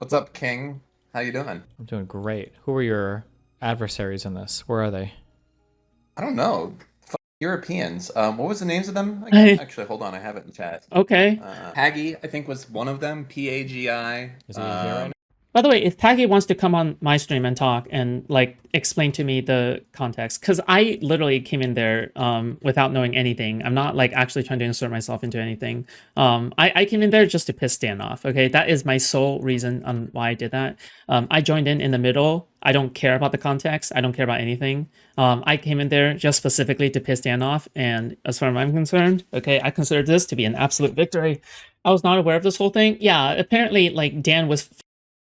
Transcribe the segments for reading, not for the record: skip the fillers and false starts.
What's up, King? How you doing? I'm doing great. Who are your adversaries in this? Where are they? I don't know. Europeans. What was the names of them again? Actually, hold on. I have it in chat. Okay. Paggy, I think, was one of them. Pagi. Is he in here right now? By the way, if Paggy wants to come on my stream and talk and like explain to me the context, because I literally came in there without knowing anything. I'm not like actually trying to insert myself into anything. I came in there just to piss Stan off. Okay, that is my sole reason on why I did that. I joined in the middle. I don't care about the context. I don't care about anything. I came in there just specifically to piss Dan off, and as far as I'm concerned, okay, I consider this to be an absolute victory. I was not aware of this whole thing. Yeah, apparently, like Dan was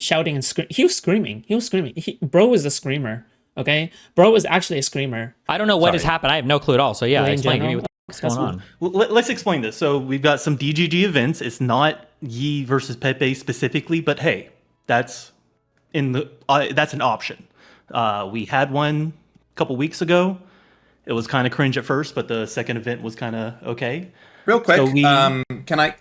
shouting and screaming. He was screaming. Bro is a screamer. Okay, bro is actually a screamer. I don't know what has happened. I have no clue at all. So yeah, explain to me what's going on. Well, let's explain this. So we've got some DGG events. It's not Yi versus Pepe specifically, but hey, that's that's an option. We had one a couple weeks ago. It was kind of cringe at first, but the second event was kind of okay. Real quick, So can I?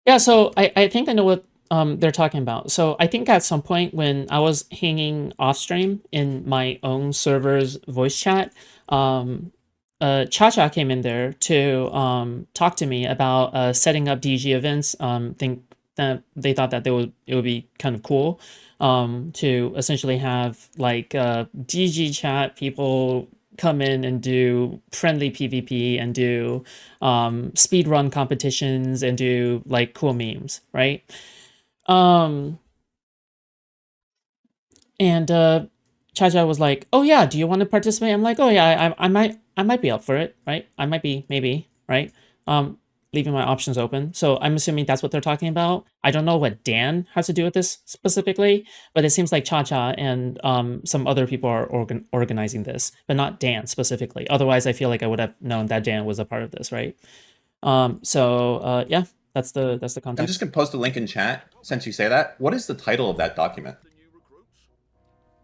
Yeah, so I think I know what they're talking about. So I think at some point when I was hanging off stream in my own server's voice chat, Cha came in there to talk to me about setting up DG events. Think that they thought that it would be kind of cool to essentially have like DG chat people come in and do friendly PvP and do speed run competitions and do like cool memes, right? And Cha was like, "Oh yeah, do you want to participate?" I'm like, "Oh yeah, I might be up for it, right? I might be, maybe, right?" Leaving my options open. So I'm assuming that's what they're talking about. I don't know what Dan has to do with this specifically, but it seems like Cha and some other people are organizing this, but not Dan specifically. Otherwise, I feel like I would have known that Dan was a part of this, right? Yeah, that's the context. I'm just gonna post a link in chat since you say that. What is the title of that document?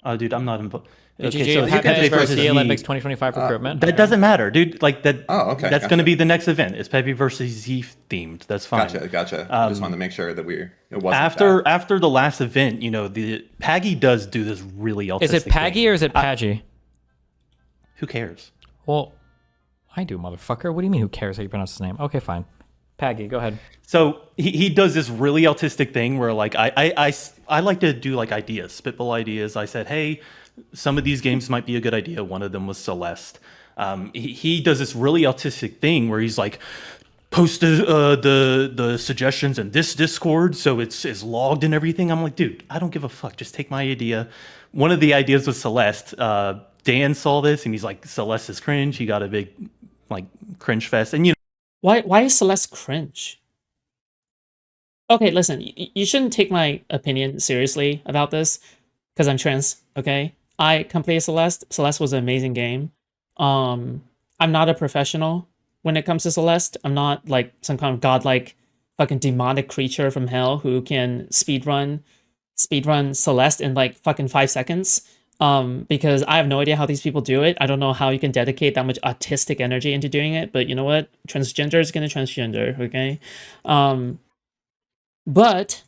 Oh, dude, I'm not involved. Okay, so Pepe versus the Yi. Olympics 2025 recruitment. That doesn't matter, dude. Like that. Oh, okay. That's going to be the next event. It's Pepe versus Z themed. That's fine. Gotcha. I just wanted to make sure that it wasn't after the last event. You know, the Paggy does do this really autistic. Is it Paggy thing. or is it Paggy? Who cares? Well, I do, motherfucker. What do you mean? Who cares how you pronounce his name? Okay, fine. Paggy, go ahead. So he does this really autistic thing where like I like to do like ideas, spitball ideas. I said, hey, some of these games might be a good idea. One of them was Celeste. He does this really autistic thing where he's like, post the suggestions in this Discord so it's logged and everything. I'm like, dude, I don't give a fuck. Just take my idea. One of the ideas was Celeste. Dan saw this and he's like, Celeste is cringe. He got a big like cringe fest. And you know, Why is Celeste cringe? Okay, listen, you shouldn't take my opinion seriously about this because I'm trans, okay? I completed Celeste. Celeste was an amazing game. I'm not a professional when it comes to Celeste. I'm not like some kind of godlike fucking demonic creature from hell who can speedrun Celeste in like fucking 5 seconds. Because I have no idea how these people do it. I don't know how you can dedicate that much autistic energy into doing it, but you know what? Transgender is gonna transgender, okay? But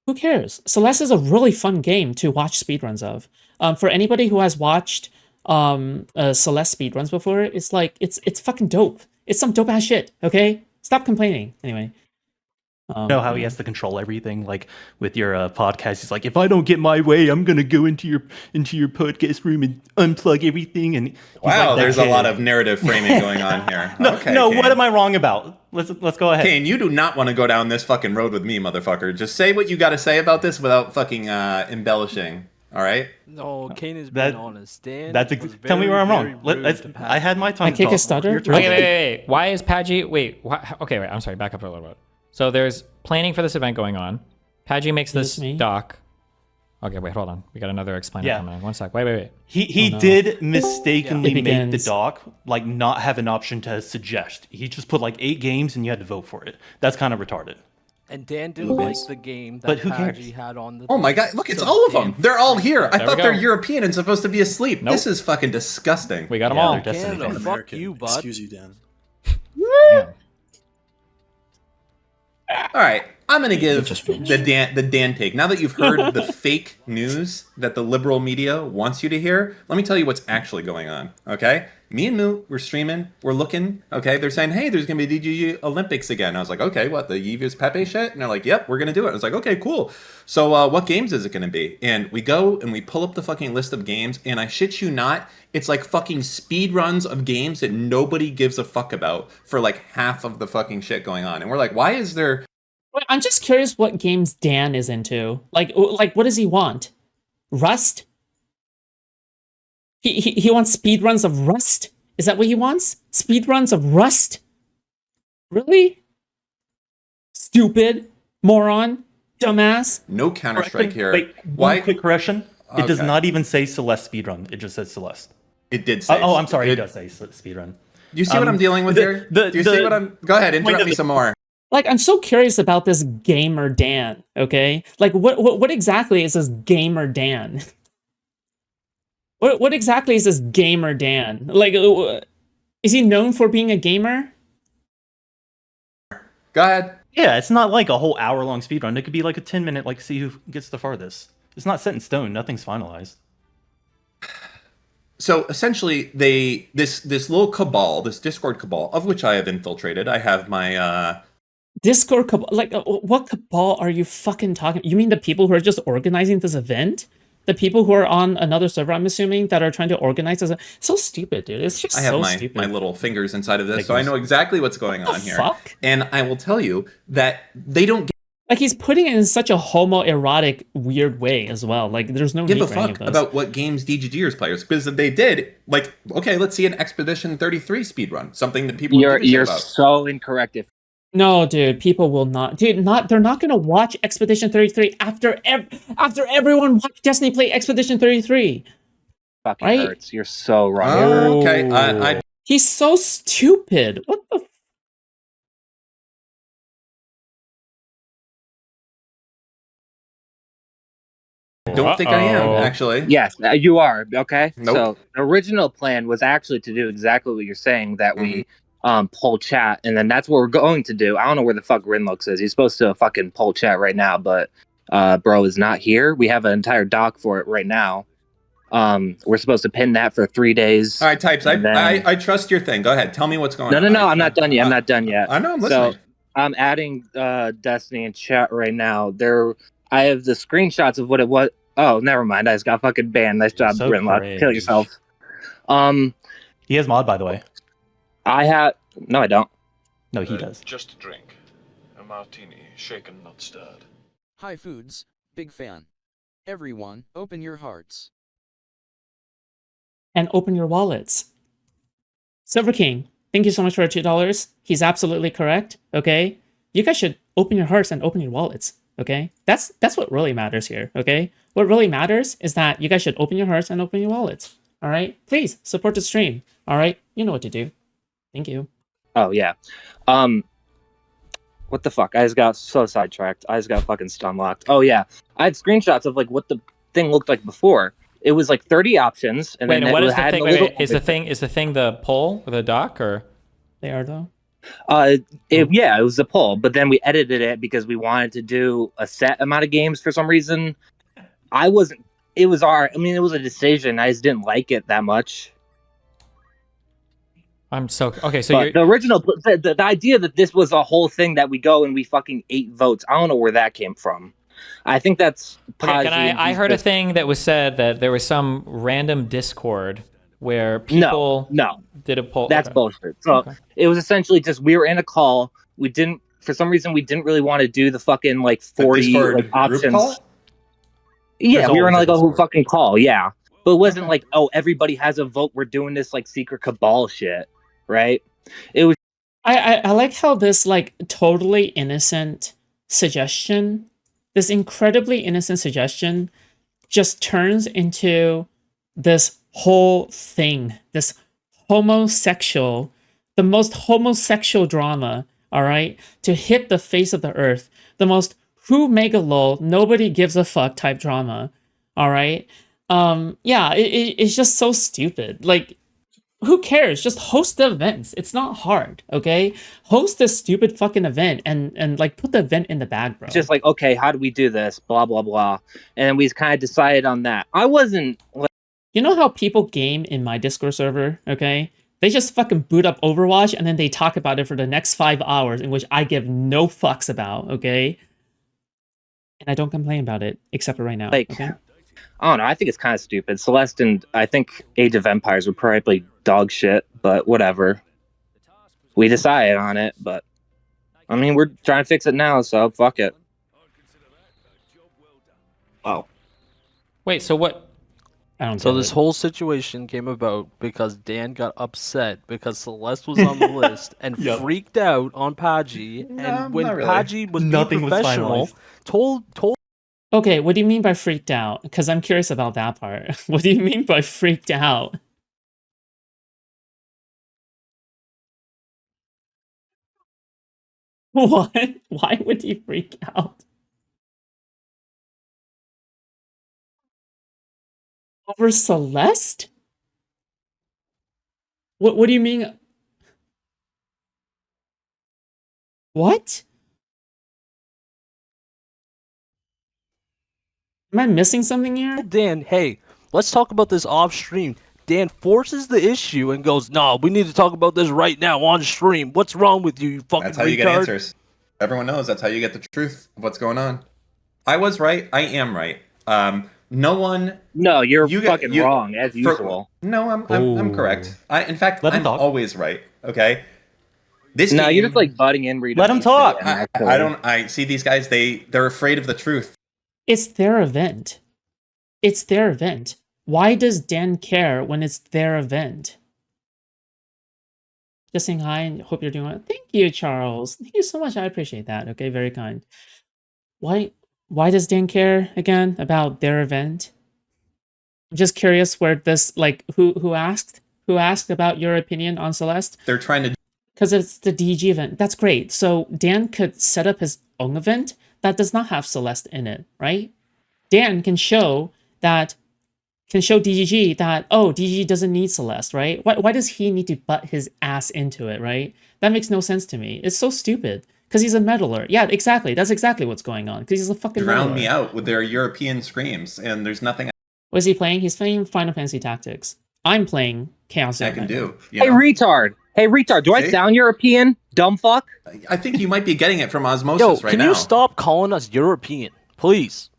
who cares? Celeste is a really fun game to watch speedruns of. For anybody who has watched Celeste speedruns before, it's like it's fucking dope. It's some dope ass shit, okay? Stop complaining. Anyway. You know how he has to control everything, like with your podcast. He's like, if I don't get my way, I'm gonna go into your podcast room and unplug everything. And wow, like, there's a lot of narrative framing going on here. No, okay, no, Kane. what am I wrong about? Let's go ahead. Kane, you do not want to go down this fucking road with me, motherfucker. Just say what you got to say about this without fucking embellishing. All right. No, Kane is being honest. Dan Tell me where I'm wrong. I had my time. I kick a stutter. Wait. Why is Paggy? Okay, wait. I'm sorry. Back up for a little bit. So there's planning for this event going on. Paggy makes this doc. Okay, wait, hold on. We got another explainer coming in. One sec. Wait. He did mistakenly make the doc like not have an option to suggest. He just put like 8 games and you had to vote for it. That's kind of retarded. And Dan didn't like the game that Paggy had on the. Oh my god! Look, it's all of them. They're all here. I thought they're European and supposed to be asleep. Nope. This is fucking disgusting. We got them all. Canada, fuck you, bud. Excuse you, Dan. All right. I'm gonna give just finished. the Dan take. Now that you've heard the fake news that the liberal media wants you to hear, let me tell you what's actually going on. Okay, me and Moo, we're streaming, we're looking. Okay, they're saying, hey, there's gonna be DG Olympics again. I was like, okay, what, the Yves Pepe shit? And they're like, yep, we're gonna do it. I was like, okay, cool. So what games is it gonna be? And we go and we pull up the fucking list of games, and I shit you not, it's like fucking speed runs of games that nobody gives a fuck about for like half of the fucking shit going on. And we're like, why is there? Wait, I'm just curious what games Dan is into. Like what does he want? Rust? He wants speedruns of Rust? Is that what he wants? Speedruns of Rust? Really? Stupid, moron, dumbass. No Counter-Strike here. Wait, why? one quick correction. It does Okay. not even say Celeste speedrun. It just says Celeste. It did say. Oh, I'm sorry. It does say speedrun. Do you see what I'm dealing with here? Do you see what I'm? Go ahead, interrupt me some more. Like, I'm so curious about this Gamer Dan, okay? Like, what exactly is this Gamer Dan? What exactly is this Gamer Dan? Like, is he known for being a gamer? Go ahead. Yeah, it's not like a whole hour-long speedrun. It could be like a 10-minute, like, see who gets the farthest. It's not set in stone. Nothing's finalized. So essentially, this little cabal, this Discord cabal, of which I have infiltrated. I have my Discord cabal? Like, what cabal are you fucking talking? You mean the people who are just organizing this event? The people who are on another server, I'm assuming, that are trying to organize this. So stupid, dude. It's just I have so my stupid. my little fingers inside of this, so I know exactly what's going on here. Fuck? And I will tell you that they don't Like, he's putting it in such a homoerotic, weird way as well. Like, there's no give need a for any of fuck those. about what games DGGers players, because if they did, like, okay, let's see an Expedition 33 speedrun, something that people would give a shit You're about. so incorrect. If No, dude, people will not. Dude, they're not gonna watch Expedition 33 after everyone watched Destiny play Expedition 33. fucking Right? hurts, you're so wrong. Okay, I He's so stupid. What the? don't think I am, actually. Yes, you are. Okay. Nope. So the original plan was actually to do exactly what you're saying. That we poll chat, and then that's what we're going to do. I don't know where the fuck Rinlux is. He's supposed to fucking poll chat right now, but bro is not here. We have an entire doc for it right now. We're supposed to pin that for 3 days. All right, Types, and then- I trust your thing. Go ahead. Tell me what's going on. No, I'm not done yet. I'm not done yet. I know, I'm listening. So I'm adding Destiny in chat right now. I have the screenshots of what it was. Oh, never mind. I just got fucking banned. Nice job, So Rinlock. cringe. Kill yourself. He has mod, by the way. I have. No, I don't. No, he does. Just a drink. A martini, shaken, not stirred. Hi Foods, big fan. Everyone, open your hearts. And open your wallets. Silver King, thank you so much for $2. He's absolutely correct. Okay, you guys should open your hearts and open your wallets. Okay, that's what really matters here. Okay, what really matters is that you guys should open your hearts and open your wallets. All right, please support the stream. All right, you know what to do. Thank you. Oh yeah. What the fuck? I just got so sidetracked. I just got fucking stun locked. Oh yeah. I had screenshots of like what the thing looked like before. It was like 30 options, and Wait, then and what it is the had thing? a Wait, little- is the thing the poll or the doc or? They are though. Yeah, it was a poll, but then we edited it because we wanted to do a set amount of games for some reason. I wasn't. It was I mean, it was a decision. I just didn't like it that much. I'm so okay. So But you're the original, the idea that this was a whole thing that we go and we fucking 8 votes. I don't know where that came from. I think that's. okay, Podgy and I heard a Jesus- thing that was said that there was some random Discord where people No, did a poll. that's okay. bullshit. So Okay. it was essentially just we were in a call. We didn't, for some reason, we didn't really want to do the fucking like 40 Discord like, group options. call? Yeah, There's we were in always like a a whole Discord. fucking call. Yeah, but it wasn't like, oh, everybody has a vote. We're doing this like secret cabal shit, right? It was. I like how this like totally innocent suggestion, this incredibly innocent suggestion, just turns into this whole thing, this homosexual, the most homosexual drama, all right, to hit the face of the earth, the most who mega lol, nobody gives a fuck type drama, all right. Yeah, it's just so stupid. Like, Who cares? Just host the events. It's not hard, okay? Host this stupid fucking event and like put the event in the bag, bro. It's just like, okay, how do we do this? Blah blah blah, and we kind of decided on that. I wasn't like, you know how people game in my Discord server, okay? They just fucking boot up Overwatch and then they talk about it for the next 5 hours, in which I give no fucks about, okay? And I don't complain about it, except for right now. Okay? I don't know. I think it's kind of stupid. Celeste and I think Age of Empires were probably dog shit, but whatever. We decided on it, but I mean, we're trying to fix it now, so fuck it. Wow. Wait, so what? I don't So get this it. whole situation came about because Dan got upset because Celeste was on the list and Yep. freaked out on Paggi, No, and when not really. Paggi was Nothing being was professional, finalized. told Okay, what do you mean by freaked out? Because I'm curious about that part. What do you mean by freaked out? What? Why would he freak out? Over Celeste? What do you mean? What? Am I missing something here? Dan, hey, let's talk about this off stream. Dan forces the issue and goes, "No, we need to talk about this right now on stream. What's wrong with you, you fucking That's how you get retard?" answers. Everyone knows that's how you get the truth of what's going on. I was right. I am right. No one. No, you're You fucking wrong as usual. No, I'm correct. In fact, Let him I'm talk. always right. Okay. This No, game, you're just like butting in. Let him talk. I don't. I see these guys. They're afraid of the truth. It's their event. It's their event. Why does Dan care when it's their event? Just saying hi and hope you're doing well. Thank you, Charles. Thank you so much. I appreciate that. Okay, very kind. Why does Dan care again about their event? I'm just curious where this like who asked about your opinion on Celeste? They're trying to. Because it's the DG event. That's great. So Dan could set up his own event that does not have Celeste in it, right? Dan can show DGG that, oh, DGG doesn't need Celeste, right? Why does he need to butt his ass into it, right? That makes no sense to me. It's so stupid. Because he's a meddler. Yeah, exactly. That's exactly what's going on. Because he's a fucking Drown meddler. me out with their European screams, and there's nothing What is he playing? He's playing Final Fantasy Tactics. I'm playing Chaos I Zone can right do. now. Hey, retard. Hey, retard. Do I See? sound European? Dumb fuck. I think you might be getting it from Yo, osmosis right can now. you stop calling us European, please?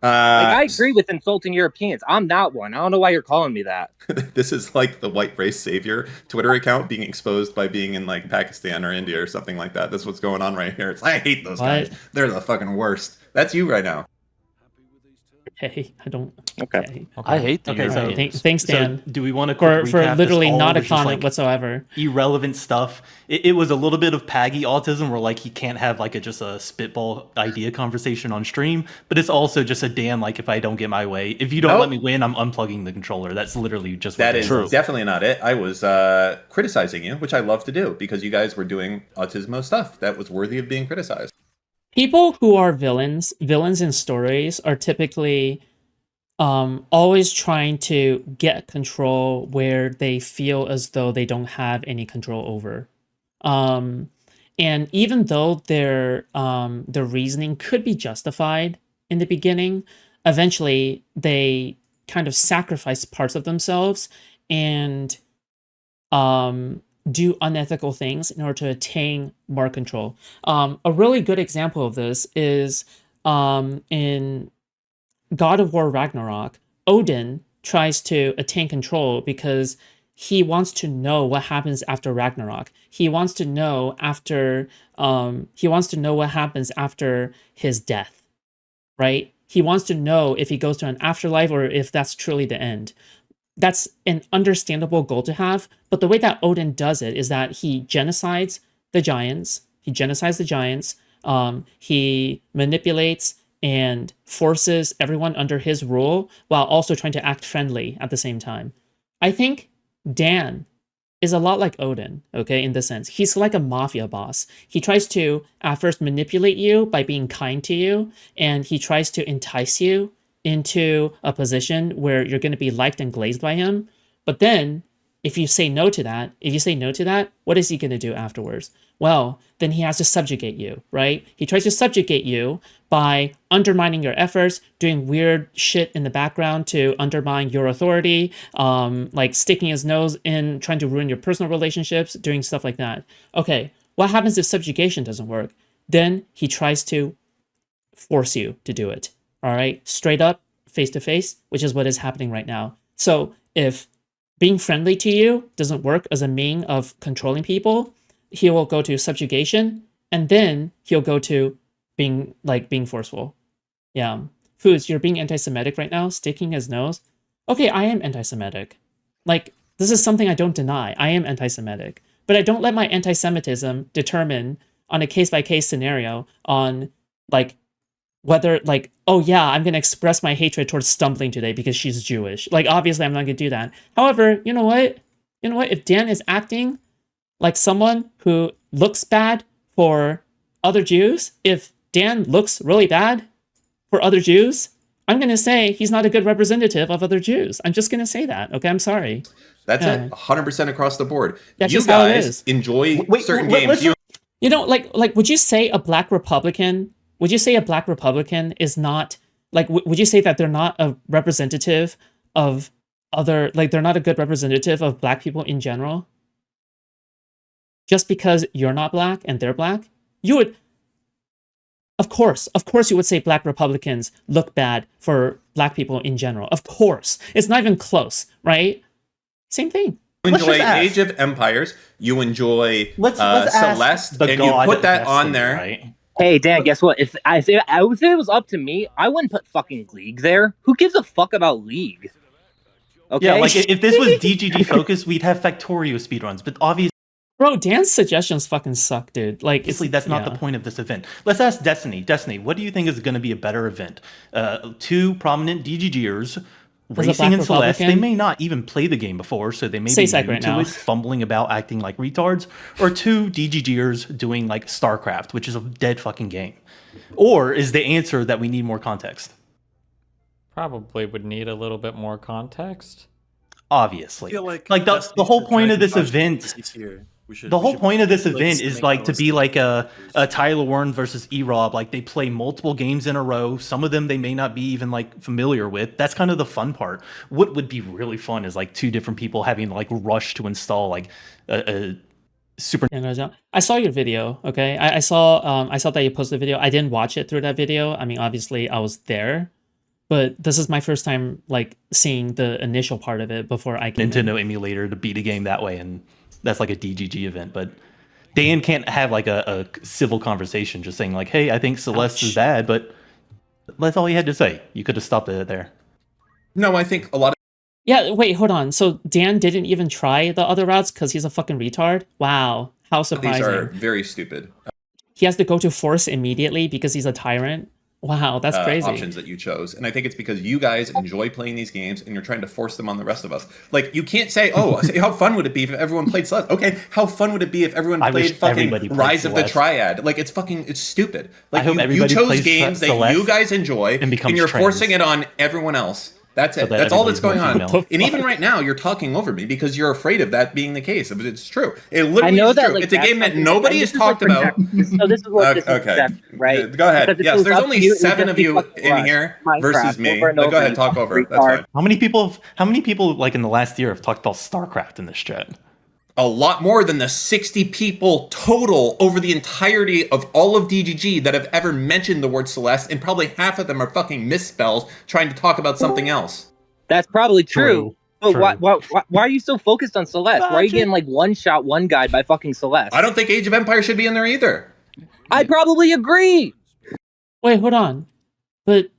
I agree with insulting Europeans. I'm not one. I don't know why you're calling me that. This is like the white race savior Twitter account being exposed by being in like Pakistan or India or something like that. That's what's going on right here. I hate those guys. What? They're the fucking worst. That's you right now. Hey, I don't. Okay. I hate the Okay, so- Europeans. Thanks, So Dan. do we want to for recap literally this? All not a was just, comment like, whatsoever. irrelevant stuff. It was a little bit of Paggy autism where like he can't have like just a spitball idea conversation on stream, but it's also just a Dan like if I don't get my way, if you don't Nope. let me win, I'm unplugging the controller. That's literally just what That it is True. definitely not it. I was criticizing you, which I love to do because you guys were doing autismo stuff that was worthy of being criticized. People who are villains in stories are typically always trying to get control where they feel as though they don't have any control over. And even though their reasoning could be justified in the beginning, eventually they kind of sacrifice parts of themselves and do unethical things in order to attain more control. A really good example of this is in God of War Ragnarok. Odin tries to attain control because he wants to know what happens after Ragnarok. He wants to know what happens after his death, right? He wants to know if he goes to an afterlife or if that's truly the end. That's an understandable goal to have, but the way that Odin does it is that he genocides the giants. He manipulates and forces everyone under his rule while also trying to act friendly at the same time. I think Dan is a lot like Odin, okay, in this sense. He's like a mafia boss. He tries to at first manipulate you by being kind to you, and he tries to entice you into a position where you're going to be liked and glazed by him. But then if you say no to that, what is he going to do afterwards? Well, then he has to subjugate you, right? He tries to subjugate you by undermining your efforts, doing weird shit in the background to undermine your authority, like sticking his nose in, trying to ruin your personal relationships, doing stuff like that. Okay, what happens if subjugation doesn't work? Then he tries to force you to do it, all right? Straight up, face to face, which is what is happening right now. So if being friendly to you doesn't work as a mean of controlling people, he will go to subjugation, and then he'll go to being forceful. Yeah. Foods, you're being anti-Semitic right now, sticking his nose. Okay, I am anti-Semitic. Like, this is something I don't deny. I am anti-Semitic. But I don't let my anti-Semitism determine on a case-by-case scenario on, like, whether, like, oh yeah, I'm going to express my hatred towards Stumbling today because she's Jewish. Like, obviously I'm not going to do that. However, you know what? If Dan is acting like someone who looks bad for other Jews, if Dan looks really bad for other Jews, I'm going to say he's not a good representative of other Jews. I'm just going to say that. Okay, I'm sorry. That's it. 100% across the board. That's you just how it guys is. enjoy certain games. You know, like, would you say a black Republican is not, like, would you say that they're not a representative of other, like, they're not a good representative of black people in general? Just because you're not black and they're black? You would, of course you would say black Republicans look bad for black people in general. Of course. It's not even close, right? Same thing. You enjoy Age of Empires, you enjoy Celeste, and you put that on there. Right? Hey, Dan, guess what? If it was up to me, I wouldn't put fucking League there. Who gives a fuck about League? Okay? Yeah, like if this was DGG focused, we'd have Factorio speedruns, but obviously Bro, Dan's suggestions fucking suck, dude. Like, that's not the point of this event. Let's ask Destiny. Destiny, what do you think is going to be a better event? Two prominent DGGers racing in Celeste. They may not even play the game before, so they may be new to it, fumbling about, acting like retards. Or two DGGers doing like StarCraft, which is a dead fucking game. Or is the answer that we need more context? Probably would need a little bit more context. Obviously. I feel like the whole point of this event... The whole point of this event is like to be like a Tyler Warren versus E-Rob. Like they play multiple games in a row. Some of them they may not be even like familiar with. That's kind of the fun part. What would be really fun is like two different people having like rush to install like a super. I saw your video. Okay, I saw that you posted a video. I didn't watch it through that video. I mean, obviously I was there, but this is my first time like seeing the initial part of it before I came Nintendo emulator to beat a game that way, and that's like a DGG event. But Dan can't have like a civil conversation just saying like, hey, I think Celeste is bad, but that's all he had to say. You could have stopped it there. No, I think a lot of... Yeah, wait, hold on. So Dan didn't even try the other routes because he's a fucking retard? Wow, how surprising. These are very stupid. He has to go to Force immediately because he's a tyrant? Wow, that's crazy. Options that you chose. And I think it's because you guys enjoy playing these games and you're trying to force them on the rest of us. Like, you can't say, oh, how fun would it be if everyone played Celeste? Okay, how fun would it be if everyone played fucking Rise of the Triad? Like, it's stupid. Like, you chose games that you guys enjoy and you're forcing it on everyone else. That's it. That's all that's going on. And even right now, you're talking over me because you're afraid of that being the case. But it's true. It literally is true. Like, it's a game that nobody has talked about. So this is what this is, right? Go ahead. Yes, there's only 7 of you in here versus me. Go ahead, talk over. That's fine. How many people like in the last year have talked about StarCraft in this chat? A lot more than the 60 people total over the entirety of all of DGG that have ever mentioned the word Celeste, and probably half of them are fucking misspells trying to talk about something else. That's probably true. But why are you so focused on Celeste? Why are you getting like one shot, one guide by fucking Celeste? I don't think Age of Empires should be in there either. I probably agree. Wait, hold on. But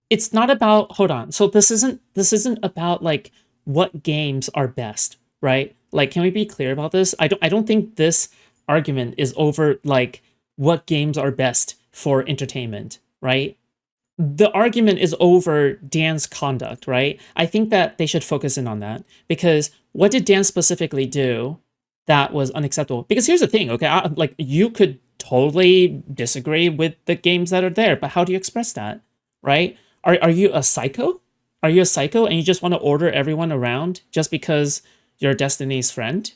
it's not about, hold on. So this isn't about like what games are best, right? Like, can we be clear about this? I don't think this argument is over like what games are best for entertainment, right? The argument is over Dan's conduct, right? I think that they should focus in on that, because what did Dan specifically do that was unacceptable? Because here's the thing, okay? Like, you could totally disagree with the games that are there, but how do you express that, right? Are you a psycho? Are you a psycho and you just want to order everyone around just because you're Destiny's friend?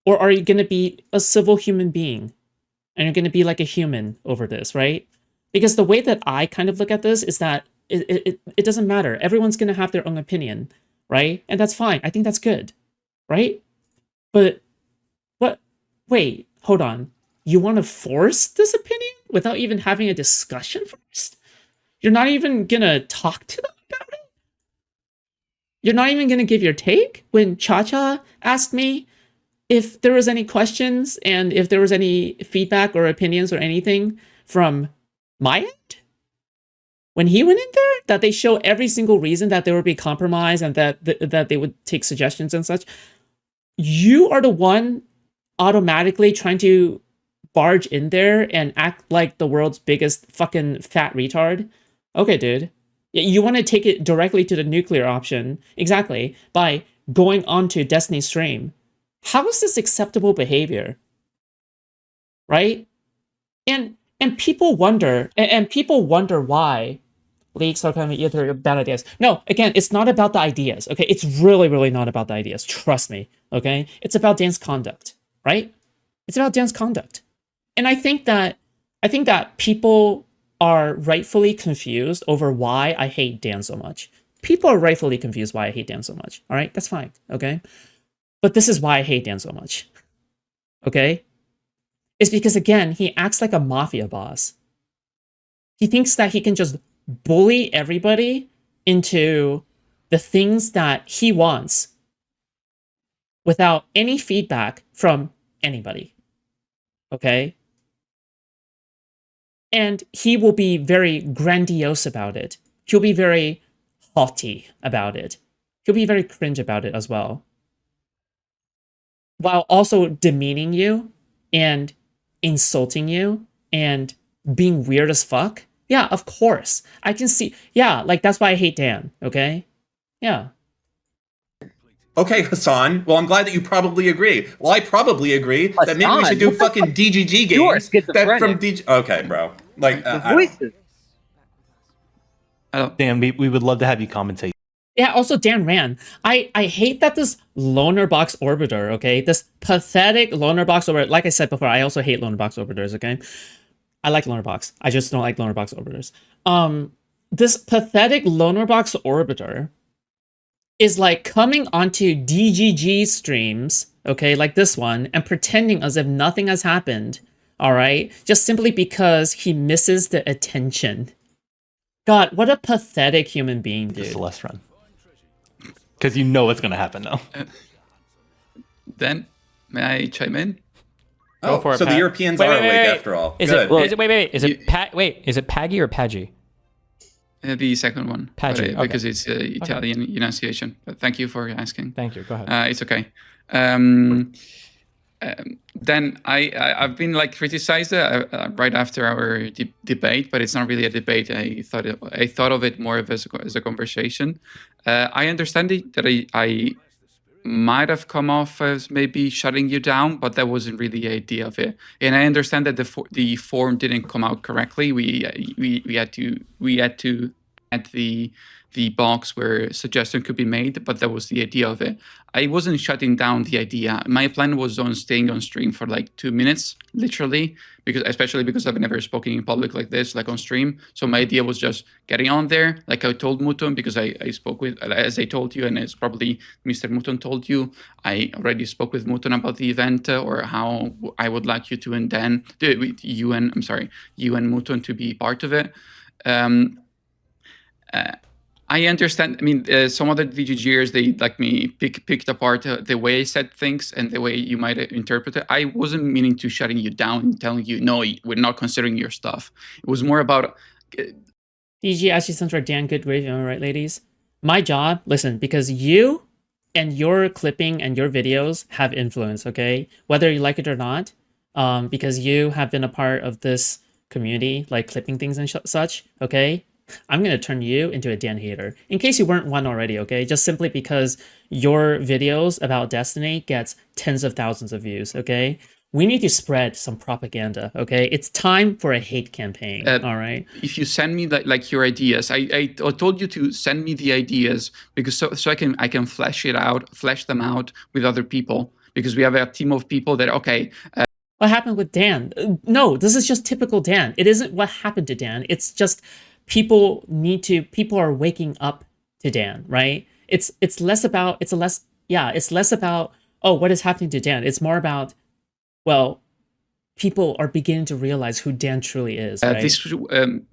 Or are you going to be a civil human being and you're going to be like a human over this, right? Because the way that I kind of look at this is that it doesn't matter. Everyone's going to have their own opinion, right? And that's fine. I think that's good, right? But what? Wait, hold on. You want to force this opinion without even having a discussion first? You're not even going to talk to them about it? You're not even going to give your take? When Cha-Cha asked me if there was any questions and if there was any feedback or opinions or anything from my end, when he went in there, that they show every single reason that there would be compromise and that they would take suggestions and such, you are the one automatically trying to barge in there and act like the world's biggest fucking fat retard. Okay, dude. You want to take it directly to the nuclear option, exactly, by going onto Destiny's stream. How is this acceptable behavior? Right? And people wonder, and people wonder why leaks are coming either bad ideas. No, again, it's not about the ideas, okay? It's really, really not about the ideas. Trust me, okay? It's about Dan's conduct, right? It's about Dan's conduct. And I think that people are rightfully confused over why I hate Dan so much. People are rightfully confused why I hate Dan so much. All right, that's fine, okay? But this is why I hate Dan so much, okay? It's because, again, he acts like a mafia boss. He thinks that he can just bully everybody into the things that he wants without any feedback from anybody, okay? And he will be very grandiose about it. He'll be very haughty about it. He'll be very cringe about it as well. While also demeaning you and insulting you and being weird as fuck. Yeah, of course. I can see. Yeah, like that's why I hate Dan, okay? Yeah. Okay, Hassan. Well, I'm glad that you probably agree. Well, I probably agree that maybe we should do fucking DGG games. You are that schizophrenic. from DG. Okay, bro. Like The voices. Dan, we would love to have you commentate. Yeah, also Dan Rand. I hate that this loner box orbiter, okay? This pathetic loner box orbiter. Like I said before, I also hate loner box orbiters, okay? I like loner box. I just don't like loner box orbiters. This pathetic loner box orbiter is like coming onto DGG streams, okay, like this one, and pretending as if nothing has happened, all right? Just simply because he misses the attention. God, what a pathetic human being, dude. The Celeste run. Because you know what's going to happen now. Then, may I chime in? Oh, for it, so Pat. the Europeans Wait, are wait, awake wait. after all. Is Good. it wait, is it Paggy or Paggy? The second one. Paggi, but, okay. Because it's Italian enunciation. But thank you for asking. Thank you. Go ahead. It's okay. Then I've been like criticized right after our debate, but it's not really a debate. I thought of it more of as a conversation. I understand that I might have come off as maybe shutting you down, but that wasn't really the idea of it. And I understand that the form didn't come out correctly. We had to add the box where suggestion could be made, but that was the idea of it. I wasn't shutting down the idea. My plan was on staying on stream for like 2 minutes, literally, especially because I've never spoken in public like this, like on stream. So my idea was just getting on there, like I told Mutton, because I spoke with, as I told you, and as probably Mr. Mutton told you, I already spoke with Mutton about the event or how I would like you to, and then you and Mutton to be part of it. I understand. I mean, some other VGGers, they like me picked apart the way I said things and the way you might interpret it. I wasn't meaning to shutting you down and telling you, no, we're not considering your stuff. It was more about... DG actually sounds like Dan Goodwin, all right, ladies? My job, listen, because you and your clipping and your videos have influence, okay? Whether you like it or not, because you have been a part of this community, like clipping things and such, okay? I'm going to turn you into a Dan hater. In case you weren't one already, okay? Just simply because your videos about Destiny gets tens of thousands of views, okay? we need to spread some propaganda, okay? It's time for a hate campaign, all right? If you send me like your ideas, I told you to send me the ideas because so I can flesh them out with other people, because we have a team of people that What happened with Dan? No, this is just typical Dan. It isn't what happened to Dan. It's just people are waking up to Dan, right? It's less about oh, what is happening to Dan. It's more about, well, people are beginning to realize who Dan truly is, right?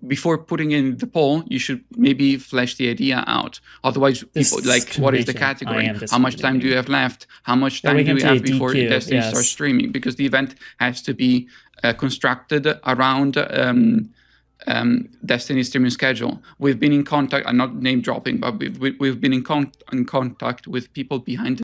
Before putting in the poll, you should maybe flesh the idea out. Otherwise, people like, what is the category? How much time do you have left? How much time do you have before Destiny starts streaming? Because the event has to be constructed around Destiny streaming schedule. We've been in contact. I'm not name dropping, but we've been in contact with people behind.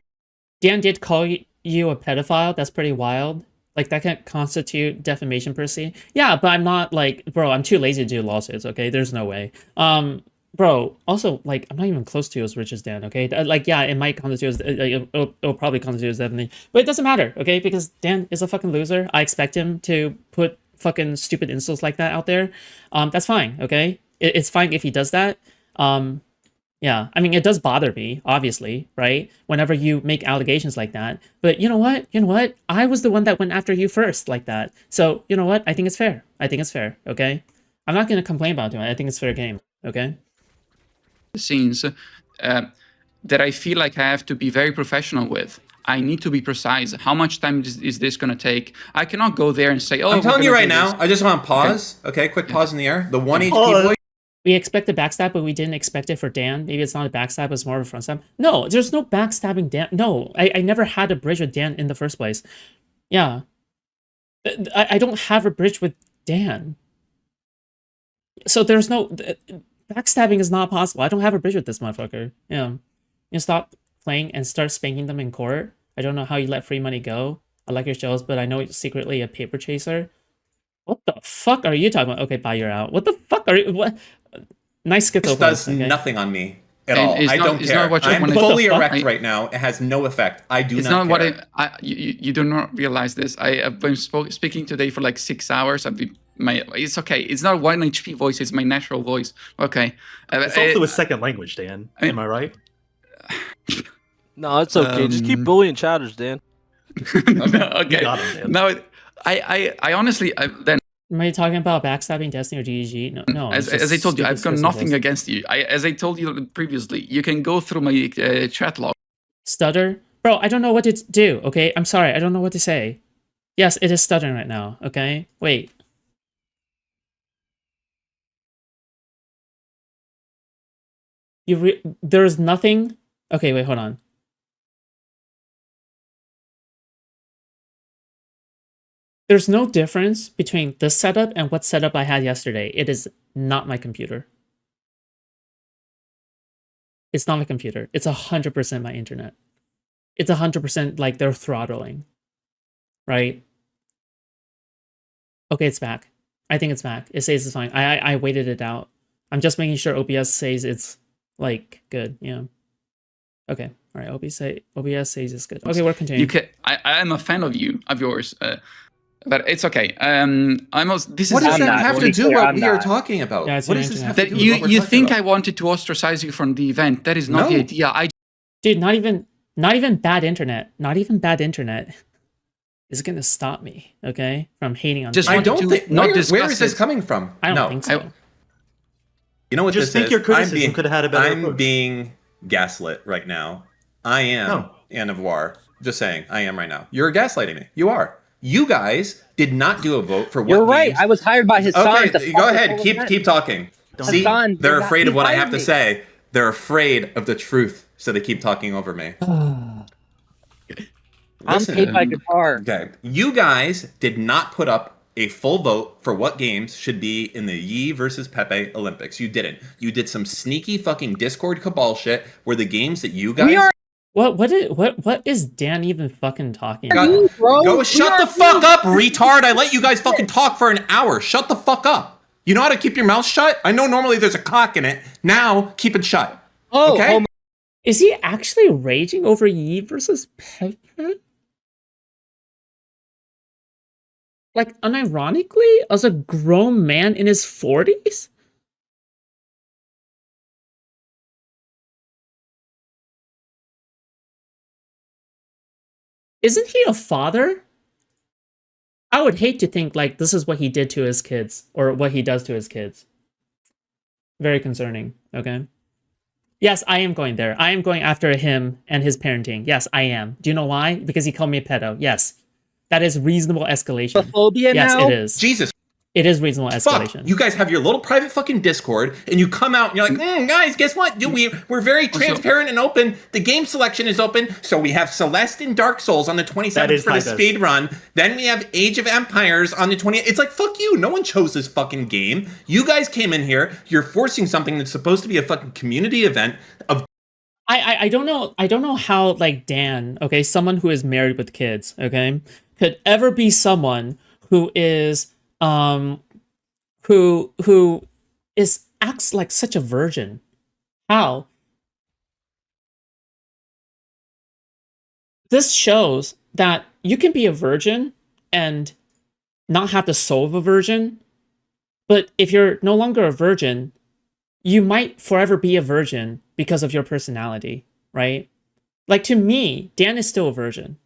Dan did call you a pedophile. That's pretty wild. Like, that can't constitute defamation per se. Yeah, but I'm not like, bro, I'm too lazy to do lawsuits, okay? There's no way. Bro, also, like, I'm not even close to as rich as Dan, okay? Like, yeah, it might constitute as, it'll probably constitute as defamation, but it doesn't matter, okay? Because Dan is a fucking loser. I expect him to put fucking stupid insults like that out there. That's fine, okay? It's fine if he does that. Yeah, I mean, it does bother me, obviously, right? Whenever you make allegations like that. But you know what? I was the one that went after you first like that. So, you know what? I think it's fair. Okay? I'm not going to complain about it. I think it's fair game, okay? Scenes that I feel like I have to be very professional with. I need to be precise. How much time is this going to take? I cannot go there and say, oh, I'm telling you right now, I just want to pause. Okay, quick pause in the air. The 1 HP voice. We expect a backstab, but we didn't expect it for Dan. Maybe it's not a backstab, it's more of a front stab. No, there's no backstabbing Dan. No, I never had a bridge with Dan in the first place. Yeah. I don't have a bridge with Dan. So there's no... Backstabbing is not possible. I don't have a bridge with this motherfucker. Yeah. You stop playing and start spanking them in court. I don't know how you let free money go. I like your shows, but I know you're secretly a paper chaser. What the fuck are you talking about? Okay, bye, you're out. What the fuck are you... What? Nice skip. This does nothing on me at all. I don't care. I'm fully erect right now. It has no effect. I do not care. You do not realize this. I have been speaking today for like 6 hours. It's okay. It's not 1 HP voice. It's my natural voice. Okay. It's also a second language, Dan. Am I right? No, it's okay. Just keep bullying chatters, Dan. No, okay. No, I honestly then. Am I talking about backstabbing Destiny or DDG? No. As I told you, I've got nothing against you. As I told you previously, you can go through my chat log. Stutter? Bro, I don't know what to do, okay? I'm sorry, I don't know what to say. Yes, it is stuttering right now, okay? Wait. There's nothing... Okay, wait, hold on. There's no difference between this setup and what setup I had yesterday. It is not my computer. It's not my computer. It's 100% my internet. It's 100% like they're throttling. Right? Okay, it's back. I think it's back. It says it's fine. I waited it out. I'm just making sure OBS says it's like good. Yeah. Okay. All right. OBS says it's good. Okay, we're continuing. I'm a fan of yours. But it's okay. What does that have to do with what we are talking about? Yeah, what does this have to do with what we're you think about? I wanted to ostracize you from the event? That is not the idea. Dude, not even bad internet. Not even bad internet is gonna stop me, okay, from hating on. I don't think. Where is this coming from? I don't think so. You know what just this think is? Your criticism could have had a better I'm approach. being gaslit right now. I am Anne of War. Just saying, I am right now. You're gaslighting me. You are. You guys did not do a vote for what You're right. games. I was hired by Hassan. Okay, go ahead. Keep talking. See, Hassan, they're afraid of what I have to say. They're afraid of the truth, so they keep talking over me. I'm paid by guitar. Okay, you guys did not put up a full vote for what games should be in the Yi versus Pepe Olympics. You didn't. You did some sneaky fucking Discord cabal shit where the games that you guys... What is Dan even fucking talking about? Go shut the fuck up, retard! I let you guys fucking talk for an hour. Shut the fuck up. You know how to keep your mouth shut? I know normally there's a cock in it. Now keep it shut. Okay? Is he actually raging over Yi versus Pepe? like unironically, as a grown man in his 40s? Isn't he a father? I would hate to think like this is what he did to his kids or what he does to his kids. Very concerning, okay? Yes, I am going there. I am going after him and his parenting. Yes, I am. Do you know why? Because he called me a pedo. Yes. That is reasonable escalation. Phobia yes, now? it is. Jesus. It is reasonable escalation. Fuck, you guys have your little private fucking Discord, and you come out and you're like, guys, guess what? Dude, we're very transparent and open. The game selection is open, so we have Celeste and Dark Souls on the 27th for the speed run. Then we have Age of Empires on the 20th. It's like, fuck you. No one chose this fucking game. You guys came in here. You're forcing something that's supposed to be a fucking community event of. I don't know how like Dan, okay, someone who is married with kids, okay, could ever be someone who is who acts like such a virgin. How? This shows that you can be a virgin and not have the soul of a virgin, but if you're no longer a virgin, you might forever be a virgin because of your personality, right? Like, to me, Dan is still a virgin.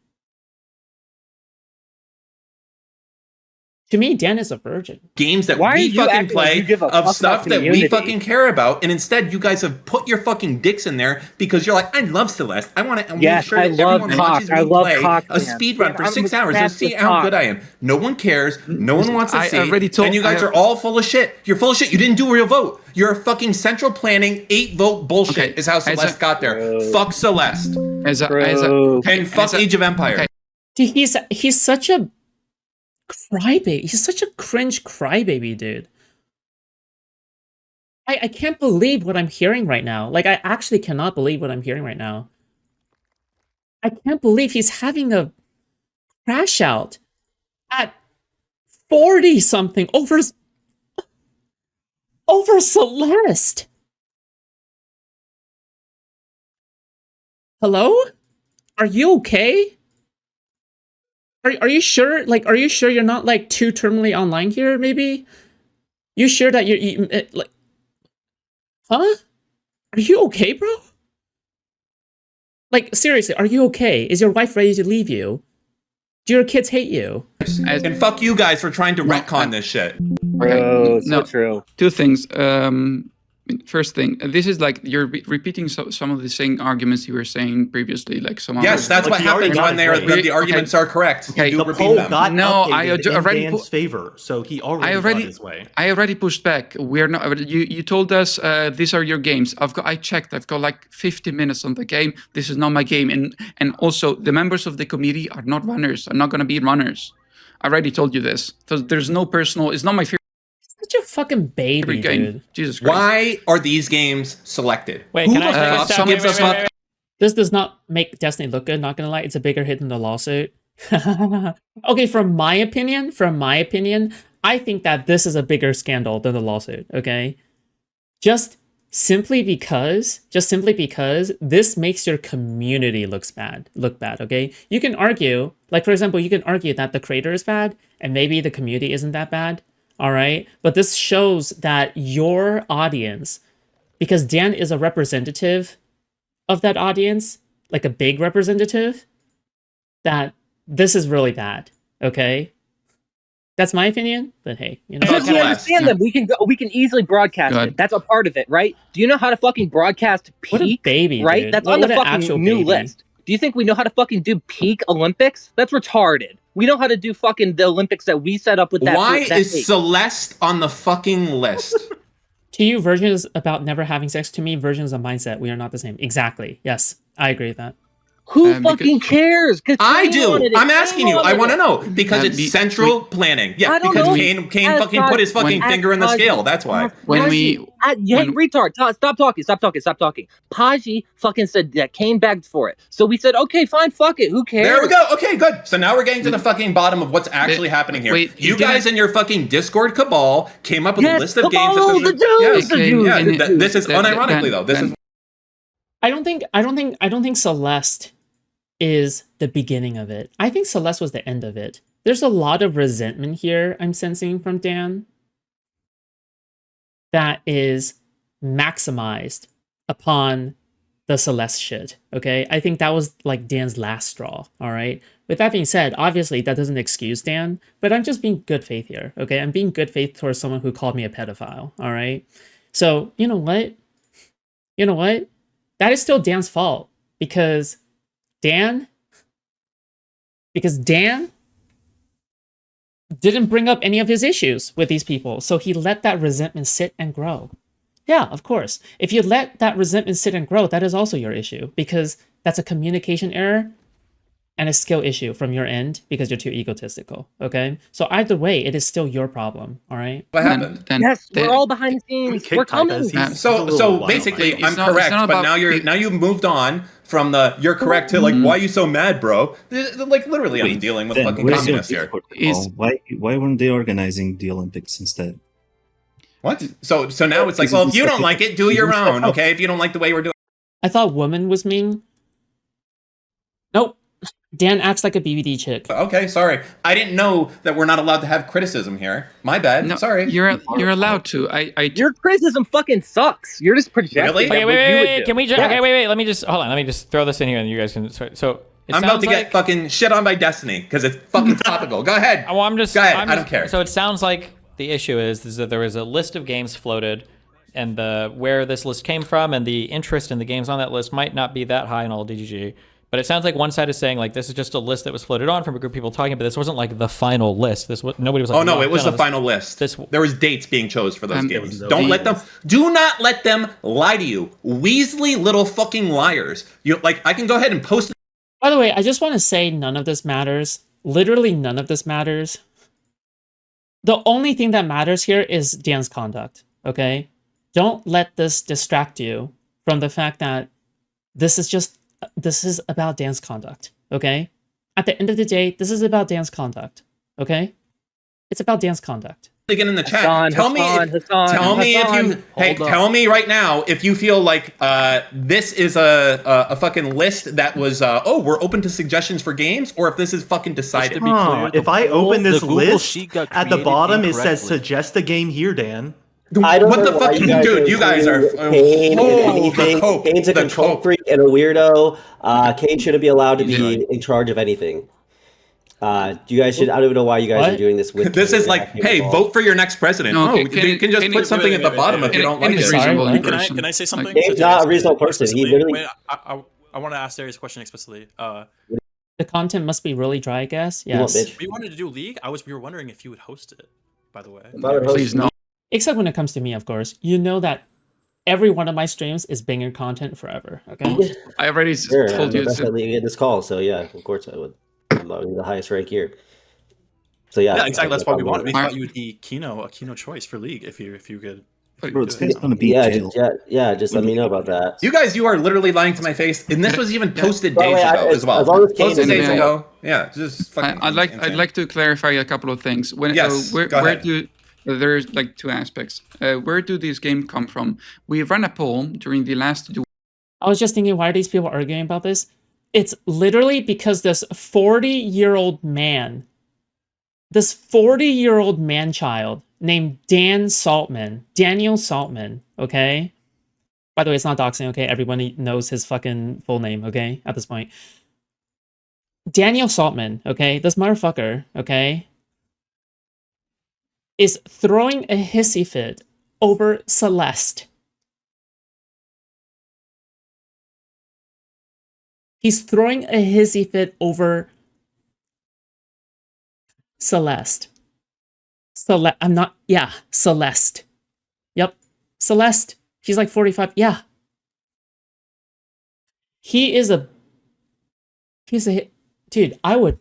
To me, Dan is a virgin. Games that Why are we you fucking acting like play you give a fuck of about stuff that we community? fucking care about, and instead you guys have put your fucking dicks in there because you're like, I love Celeste. I want to make Yes, sure I that love everyone cock. watches I me love play cock, a man. speed run for I'm 6 hours to obsessed see with how cock. good I am. No one cares. No one wants to I see. already told- and you guys are all full of shit. You're full of shit. You didn't do a real vote. You're a fucking central planning 8-vote bullshit. Okay, Is how Celeste got there. Fuck Celeste and fuck Age of Empires. Okay. Dude, he's such a crybaby. He's such a cringe crybaby, dude. I can't believe what I'm hearing right now. Like, I actually cannot believe what I'm hearing right now. I can't believe he's having a crash out at 40-something over Celeste. Hello? Are you okay? Are you sure? Like, are you sure you're not like too terminally online here? Maybe. You sure that you like? Huh? Are you okay, bro? Like, seriously, are you okay? Is your wife ready to leave you? Do your kids hate you? And fuck you guys for trying to retcon this shit. Bro, so no, true. Two things. First thing, this is like you're repeating some of the same arguments you were saying previously. Like some. Yes, that's what happens when the arguments are correct. Okay, the poll got updated in Dan's favor, so he already got his way. I already pushed back. We're not. You told us these are your games. I checked. I've got like 50 minutes on the game. This is not my game, and also the members of the committee are not runners. Are not going to be runners. I already told you this. So there's no personal. It's not my favorite. Such a fucking baby, dude. Jesus Christ. Why are these games selected? Wait, Who can the I fuck stop? gives a fuck? This does not make Destiny look good, not gonna lie. It's a bigger hit than the lawsuit. Okay, from my opinion, I think that this is a bigger scandal than the lawsuit, okay? Just simply because this makes your community look bad, okay? You can argue, like, for example, you can argue that the creator is bad and maybe the community isn't that bad, all right? But this shows that your audience, because Dan is a representative of that audience, like a big representative, that this is really bad, okay? That's my opinion, but hey, you know. Because you understand them, we can easily broadcast it. That's a part of it, right? Do you know how to fucking broadcast peak? What a baby, right? dude. That's What on the an fucking actual new baby. list. Do you think we know how to fucking do peak Olympics? That's retarded. We know how to do fucking the Olympics that we set up with that. Why that is peak. Celeste on the fucking list? To you, virgin is about never having sex. To me, virgin is a mindset. We are not the same. Exactly. Yes, I agree with that. Who fucking cares? I do. I'm asking you. I want to know because it's central planning. Yeah, because Kane fucking put his fucking finger in the scale. That's why. Retard, stop talking. Paji fucking said that Kane begged for it. So we said, okay, fine, fuck it. Who cares? There we go. Okay, good. So now we're getting to the fucking bottom of what's actually happening here. You guys in your fucking Discord cabal came up with a list of games. This is unironically though. This is. I don't think Celeste is the beginning of it. I think Celeste was the end of it. there's a lot of resentment here I'm sensing from Dan that is maximized upon the Celeste shit, okay? I think that was like Dan's last straw, all right? With that being said, obviously that doesn't excuse Dan, but I'm just being good faith here, okay? I'm being good faith towards someone who called me a pedophile, all right? So, you know what? You know what? That is still Dan's fault because Dan didn't bring up any of his issues with these people, so he let that resentment sit and grow. Yeah, of course. If you let that resentment sit and grow, that is also your issue because that's a communication error and a skill issue from your end because you're too egotistical, okay? So either way, it is still your problem, all right? What happened? Yes, we're all behind the scenes. We're coming. So basically, It's I'm not- it's correct, not but about- now you've moved on from the you're correct to like why are you so mad, bro? Like literally, I'm dealing with fucking communists here. Why weren't they organizing the Olympics instead? What? So now it's like, well, if you don't like it, do your own, okay? If you don't like the way we're doing. I thought woman was mean. Nope. Dan acts like a BBD chick. Okay, sorry. I didn't know that we're not allowed to have criticism here. My bad. No, sorry. You're allowed to. Your criticism fucking sucks. You're just projecting. Really? Okay, what wait, you would wait. do. Can we just? Yes. Okay, wait. Let me just hold on. Let me just throw this in here, and you guys can. So it I'm about sounds to get fucking shit on by Destiny because it's fucking topical. Go ahead. Well, I'm just. Go ahead. I'm I just- don't care. So it sounds like the issue is that there was a list of games floated, and where this list came from and the interest in the games on that list might not be that high in all DGG. But it sounds like one side is saying like this is just a list that was floated on from a group of people talking, but this wasn't like the final list. Nobody was like. Oh no, it was locked in the on this. final list. There was dates being chose for those There games. was Do not let them lie to you. Weasley little fucking liars. You like I can go ahead and post. By the way, I just want to say none of this matters. Literally none of this matters. The only thing that matters here is Dan's conduct, okay? Don't let this distract you from the fact that this is about Dan's conduct, okay? At the end of the day, this is about Dan's conduct, okay? It's about Dan's conduct. Get in the chat. Hassan, tell me right now if you feel like this is a fucking list that was we're open to suggestions for games, or if this is fucking decided. If I open this list sheet got at the created bottom, it says incorrectly. suggest a game here, Dan. I don't What know the why fuck, dude? You guys are Kane and anything. Kane's a control freak and a weirdo. Kane shouldn't be allowed to be in charge of anything. You guys should. I don't even know why you guys are doing this. With This is like, hey, vote for your next president. No, you can just put something at the bottom if you don't like it. Can I say something? Kane's not a reasonable person. He literally. Wait, I want to ask Darius a question explicitly. The content must be really dry, I guess. You want, Yes. bitch. We wanted to do League. We were wondering if you would host it. By the way. Please no. Except when it comes to me, of course. You know that every one of my streams is banger content forever, okay? I already Sure, told I'm you. definitely in this call, so yeah, of course I would. I'm the highest rank here. So yeah. Yeah, exactly. That's what we wanted. We Alright. thought you would be a Kino choice for League if you could. Bro, this guy's gonna be Yeah, jailed. just let me know about that. You are literally lying to my face, and this was even posted By the days way, ago as well. as long as Kane Posted doesn't days know. ago. Yeah, just fucking. I'd insane. like to clarify a couple of things. When Yes, where go ahead. do there's like two aspects. Where do these games come from? We ran a poll during the last. I was just thinking, why are these people arguing about this? It's literally because this 40-year-old man, this 40-year-old man-child named Daniel Saltman, okay? By the way, it's not doxing, okay? Everybody knows his fucking full name, okay? At this point. Daniel Saltman, okay? This motherfucker, okay? Is throwing a hissy fit over Celeste. He's throwing a hissy fit over Celeste. Celeste. Yep. Celeste. She's like 45. Yeah. He's a dude, I would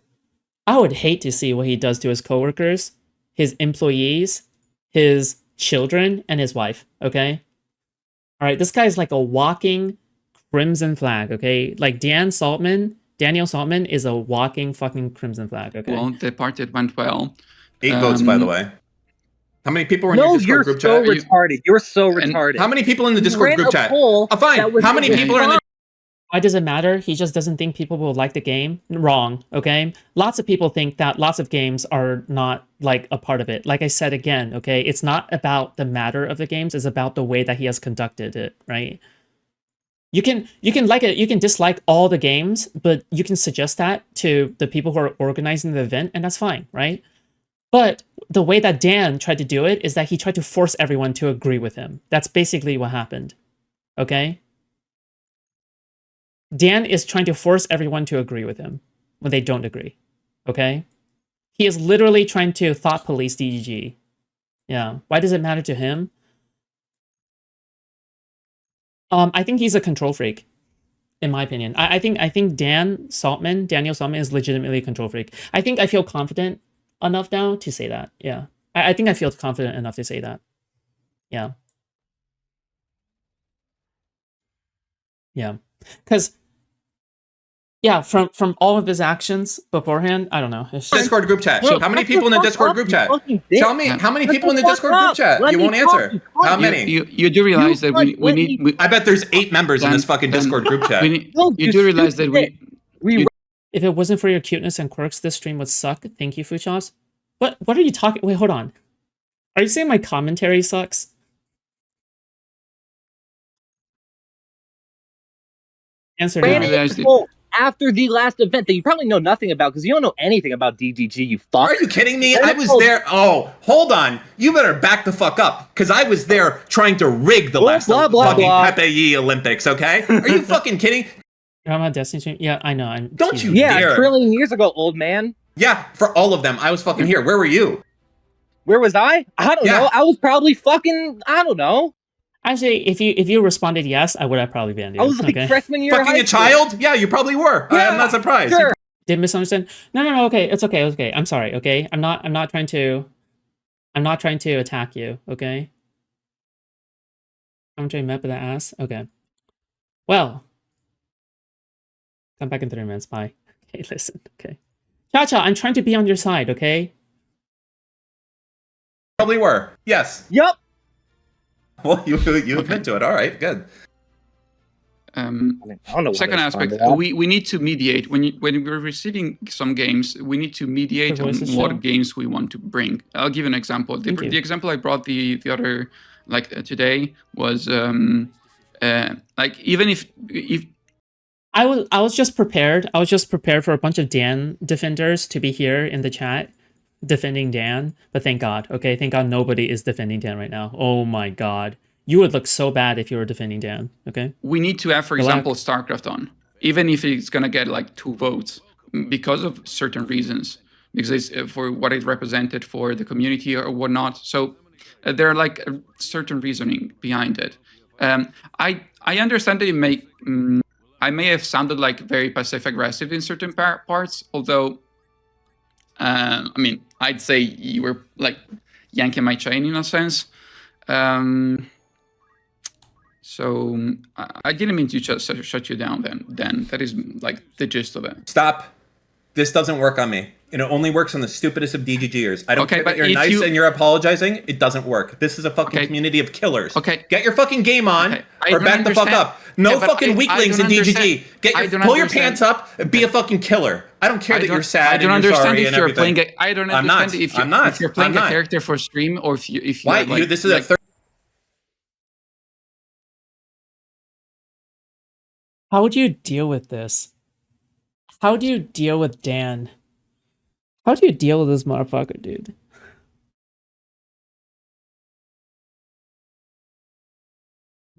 hate to see what he does to his coworkers, his employees, his children, and his wife, okay? All right, this guy's like a walking crimson flag, okay? Like Daniel Saltman is a walking fucking crimson flag, okay? Well, the part it went well. 8 votes, by the way. How many people were in No, your Discord you're group so chat? retarded. You're so retarded. How many people in the Discord ran group a chat? poll Fine. that was How many people are in the Why does it matter? He just doesn't think people will like the game. Wrong, okay? Lots of people think that lots of games are not like a part of it. Like I said again, okay, it's not about the matter of the games, it's about the way that he has conducted it, right? You can like it, you can dislike all the games, but you can suggest that to the people who are organizing the event, and that's fine, right? But the way that Dan tried to do it is that he tried to force everyone to agree with him. That's basically what happened, okay? Dan is trying to force everyone to agree with him when they don't agree. Okay? He is literally trying to thought police DGG. Yeah. Why does it matter to him? I think he's a control freak, in my opinion. I think Daniel Saltman is legitimately a control freak. I think I feel confident enough now to say that. Yeah. I think I feel confident enough to say that. Yeah. Yeah. Because yeah, from all of his actions beforehand, I don't know. It's just... Discord group chat. Look, how many shut people in the the fuck Discord up, group you chat? fucking bitch. Tell me how many Shut people in the the fuck Discord group up. chat. Let You me won't talk, answer. you cunt. How many? You do realize that we need. I bet there's 8 members in this fucking Discord group chat. You do realize that If it wasn't for your cuteness and quirks, this stream would suck. Thank you, Foodshops. What are you talking? Wait, hold on. Are you saying my commentary sucks? Answer Ran now. into Bolt after the last event that you probably know nothing about because you don't know anything about DGG, you fuck. Are you kidding me? I was there. Oh, hold on. You better back the fuck up because I was there trying to rig the last fucking Pepe Olympics, okay? Are you fucking kidding? You're on my Destiny stream? Yeah, I know. Don't you Yeah, dare. a trillion years ago, old man. Yeah, for all of them. I was fucking here. Where were you? Where was I? I don't know. I was probably fucking, I don't know. Actually, if you responded yes, I would have probably banned you. I was like freshman year of fucking high a child? Yeah, you probably were. Yeah, I'm not surprised. Sure. Did misunderstand? No. Okay, it's okay. Okay, I'm sorry. Okay, I'm not trying to attack you. Okay. I'm trying to map with the ass. Okay. Well, come back in 3 minutes. Bye. Okay, listen. Okay. Cha-Cha, I'm trying to be on your side. Okay. Probably were. Yes. Yup. Well, you admit to it. All right, good. I don't know. Second aspect, we need to mediate. When we're receiving some games, we need to mediate on what games we want to bring. I'll give an example. The example I brought the other today was even if I was just prepared. I was just prepared for a bunch of Dan defenders to be here in the chat defending Dan, but thank God. Okay, thank God nobody is defending Dan right now. Oh my God. You would look so bad if you were defending Dan, okay? We need to have, for example, StarCraft on, even if it's going to get 2 votes because of certain reasons, because it's for what it represented for the community or whatnot. So there are a certain reasoning behind it. I understand that I may have sounded very passive-aggressive in certain parts, although, I mean, I'd say you were yanking my chain in a sense. So I didn't mean to just shut you down then. That is the gist of it. Stop. This doesn't work on me. It only works on the stupidest of DGGers. I don't care that you're nice and you're apologizing. It doesn't work. This is a fucking community of killers. Okay. Get your fucking game on or back the fuck up. No fucking weaklings in DGG. Pull your pants up and be a fucking killer. I don't care that you're sad. I don't understand if you're playing I don't understand if you're playing a not. character for stream or if you Why? This is a third. How would you deal with this? How do you deal with Dan? How do you deal with this motherfucker, dude?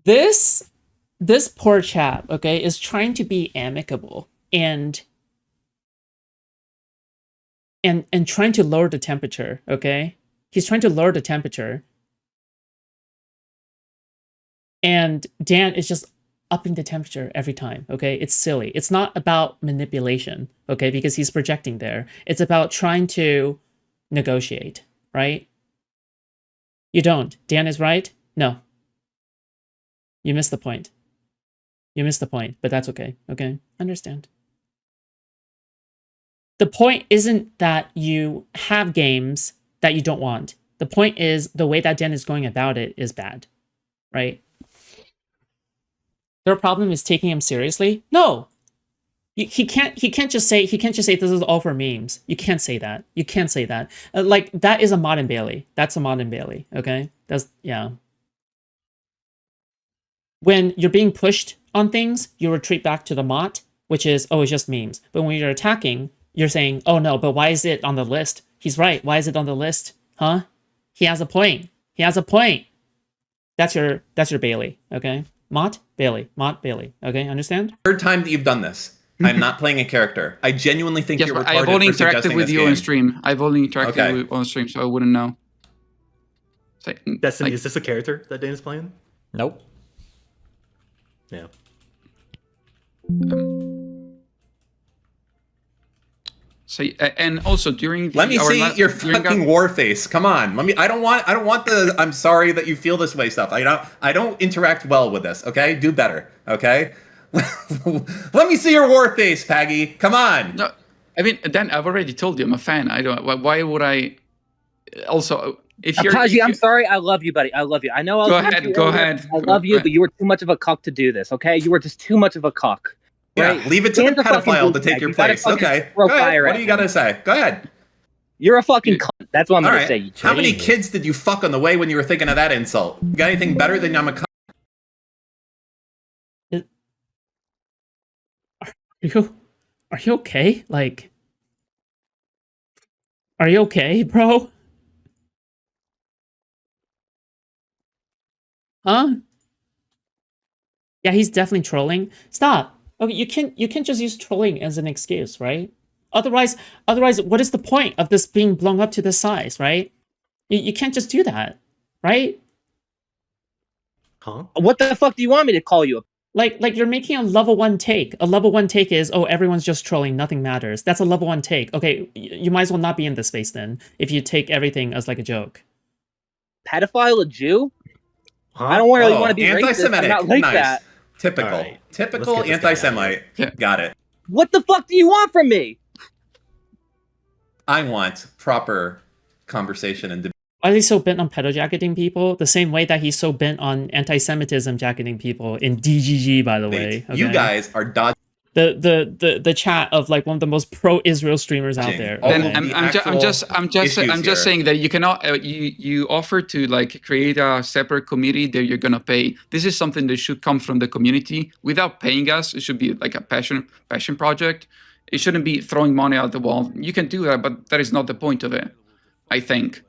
This poor chap, okay, is trying to be amicable and trying to lower the temperature, okay? He's trying to lower the temperature. And Dan is just upping the temperature every time, okay? It's silly. It's not about manipulation, okay? Because he's projecting there. It's about trying to negotiate, right? You don't. Dan is right? No. You missed the point. You missed the point, but that's okay, okay? Understand. The point isn't that you have games that you don't want. The point is the way that Dan is going about it is bad, right? Their problem is taking him seriously. No, he can't just say this is all for memes. You can't say that. You can't say that. Like that is a mod and Bailey. That's a mod and Bailey. Okay, that's yeah. When you're being pushed on things, you retreat back to the mod, which is it's just memes. But when you're attacking, you're saying, oh no, but why is it on the list? He's right. Why is it on the list? Huh? He has a point. He has a point. That's your Bailey. Okay. Mod Bailey. Mod Bailey. Okay. Understand? Third time that you've done this. I'm not playing a character. I genuinely think you're retarded. I've only for interacted suggesting with this you game. on stream. I've only interacted with on stream, so I wouldn't know. So, Destiny, is this a character that Dana's playing? Nope. Yeah. So and also during let me see your fucking war face. Come on, let me. I don't want the. I'm sorry that you feel this way stuff. I don't interact well with this. Okay, do better. Okay, let me see your war face, Paggy. Come on. No, I mean, Dan, I've already told you I'm a fan. I don't. Why would I? Also, if you're, Apology, I'm sorry. I love you, buddy. I love you. I know. Go ahead. I love you, but you were too much of a cuck to do this. Okay, you were just too much of a cuck. Yeah, right? leave it to the pedophile to take your place. Okay, go ahead. What do you gotta say? Go ahead. You're a fucking cunt. That's what I'm gonna say. You How many kids did you fuck on the way when you were thinking of that insult? You got anything better than I'm a cunt? Are you okay? Like, are you okay, bro? Huh? Yeah, he's definitely trolling. Stop. Okay, you can just use trolling as an excuse, right? Otherwise, what is the point of this being blown up to this size, right? You can't just do that, right? Huh? What the fuck do you want me to call you? Like you're making a level 1 take. A level 1 take is, everyone's just trolling, nothing matters. That's a level 1 take. Okay, you might as well not be in this space then, if you take everything as like a joke. Pedophile, a Jew? Huh? I don't really want to be anti-Semitic. racist. I'm not like Nice. that. Typical. All right. Typical Let's get this guy out of anti-Semite. here. Got it. What the fuck do you want from me? I want proper conversation and debate. Why is he so bent on pedo-jacketing people? The same way that he's so bent on anti-Semitism jacketing people in DGG, by the way. Okay? You guys are dodging. The chat of like one of the most pro-Israel streamers out there. Then I'm just saying that you cannot you offer to like create a separate committee that you're gonna pay. This is something that should come from the community without paying us. It should be like a passion project. It shouldn't be throwing money out the wall. You can do that, but that is not the point of it. I think.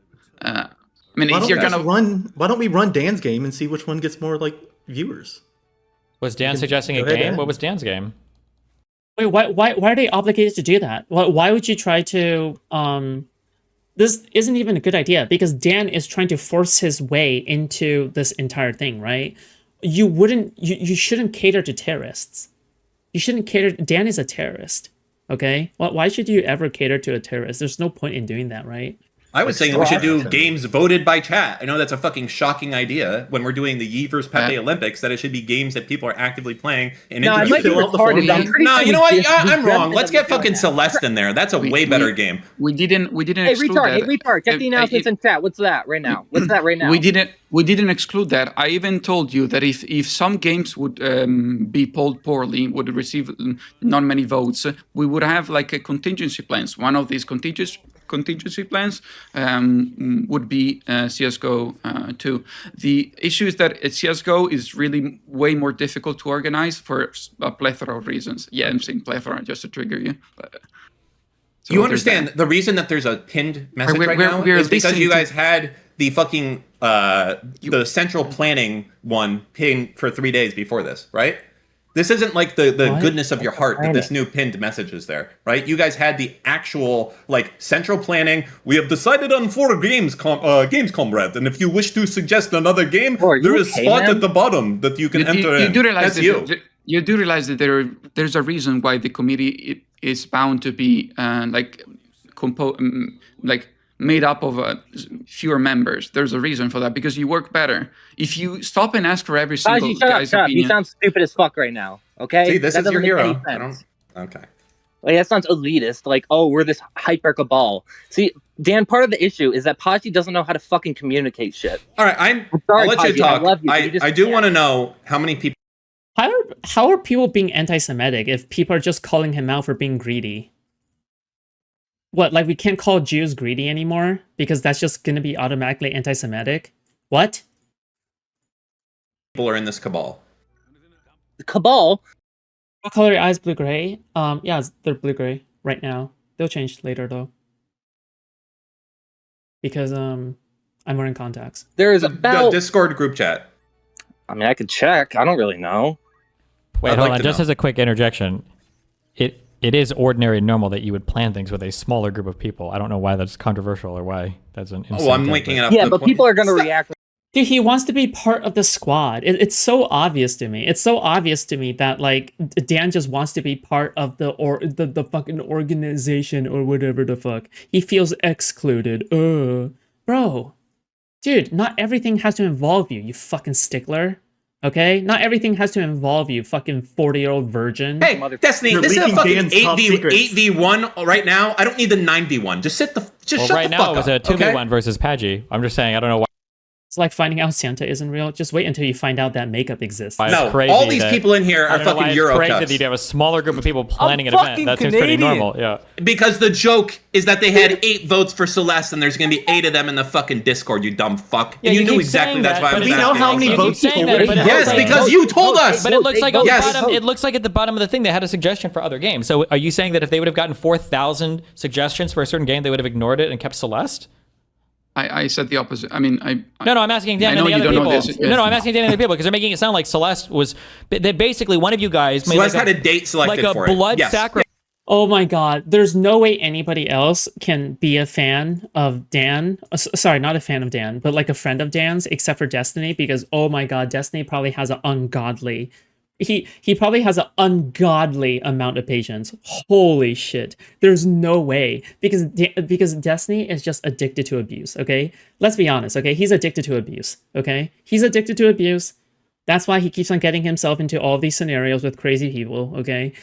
I mean, if you're gonna why don't we run Dan's game and see which one gets more like viewers? Was Dan suggesting a game? What was Dan's game? Wait, why are they obligated to do that? Why would you try to this isn't even a good idea because Dan is trying to force his way into this entire thing, right? You shouldn't cater to terrorists. You shouldn't cater. Dan is a terrorist, okay? Why should you ever cater to a terrorist? There's no point in doing that, right? I was saying that we should do games voted by chat. I know that's a fucking shocking idea when we're doing the Yi vs. Pepe Olympics, that it should be games that people are actively playing. And no, I might be retarded. No, you know what? I'm wrong. Let's get fucking Celeste in there. That's a way better game. We didn't Hey, exclude retard, that. hey, retard. Check the announcements in chat. What's that right now? What's that right now? We didn't exclude that. I even told you that if some games would be polled poorly, would receive not many votes, we would have like a contingency plans. One of these contingency plans would be CSGO 2. The issue is that CSGO is really way more difficult to organize for a plethora of reasons. Yeah, I'm saying plethora just to trigger you. So you understand the reason that there's a pinned message right now is because you guys had the fucking the central planning one pinned for 3 days before this, right? This isn't like the goodness of your heart that this new pinned message is there, right? You guys had the actual like central planning. We have decided on 4 games, comrade, and if you wish to suggest another game, there is a spot at the bottom that you can enter in. That's you. You do realize that there's a reason why the committee is bound to be made up of fewer members. There's a reason for that because you work better. If you stop and ask for every single guy's opinion, you sound stupid as fuck right now. Okay, see, this that is your hero. Okay. Like, that sounds elitist. Like, oh, we're this hyper cabal. See, Dan, part of the issue is that Pachi doesn't know how to fucking communicate shit. All right, I'm sorry, I'll let you Pachi, talk. I love you. I do want to know how many people. how are people being anti-Semitic if people are just calling him out for being greedy? What, like we can't call Jews greedy anymore because that's just going to be automatically anti-Semitic? What? People are in this cabal. Cabal? What color are your eyes? Blue-gray? Yeah, they're blue-gray right now. They'll change later though. Because I'm wearing contacts. There is The about... Discord group chat. I mean, I could check. I don't really know. Wait, I'd hold like on. to Just know. as a quick interjection, it is ordinary and normal that you would plan things with a smaller group of people. I don't know why that's controversial or why that's an. Oh, I'm waking it up. Yeah, to the but point- people are going to react. Dude, he wants to be part of the squad. It's so obvious to me. It's so obvious to me that like Dan just wants to be part of the fucking organization or whatever the fuck. He feels excluded. Bro. Dude, not everything has to involve you, you fucking stickler. Okay? Not everything has to involve you, fucking 40-year-old virgin. Hey, Destiny, You're this is a leaking fucking Dan's top secrets. 8v1 right now. I don't need the 9v1. Just shut Well, the right fuck now it was up, a 2v1 okay? versus Paggy. I'm just saying, I don't know why. It's like finding out Santa isn't real. Just wait until you find out that makeup exists. Why it's No, crazy all these that- people in here I are don't know fucking why it's Euro crazy cucks. that you'd have a smaller group of people planning an fucking event. That seems pretty Canadian. normal. Yeah. Because the joke is that they had 8 votes for Celeste, and there's gonna be 8 of them in the fucking Discord. You dumb fuck. Yeah, and you you knew keep exactly saying that's that, why I but was we know asking how also. many You keep votes saying people that, win. but it Yes, looks like- because you told us. But it looks like Yes. it looks like at the bottom of the thing they had a suggestion for other games. So are you saying that if they would have gotten 4,000 suggestions for a certain game, they would have ignored it and kept Celeste? I said the opposite. I mean, No, I'm asking Dan I and know the you other don't people. know this. No, I'm asking Dan and the other people because they're making it sound like Celeste was. They basically one of you guys made Celeste like had a date selected like a for it. blood Yes. sacrifice. Oh my god, there's no way anybody else can be a fan of Dan. Sorry, not a fan of Dan, but like a friend of Dan's, except for Destiny, because oh my god, Destiny probably has an ungodly. He probably has an ungodly amount of patience. Holy shit. There's no way. Because Destiny is just addicted to abuse, okay? Let's be honest, okay? He's addicted to abuse, okay? He's addicted to abuse. That's why he keeps on getting himself into all these scenarios with crazy people, okay?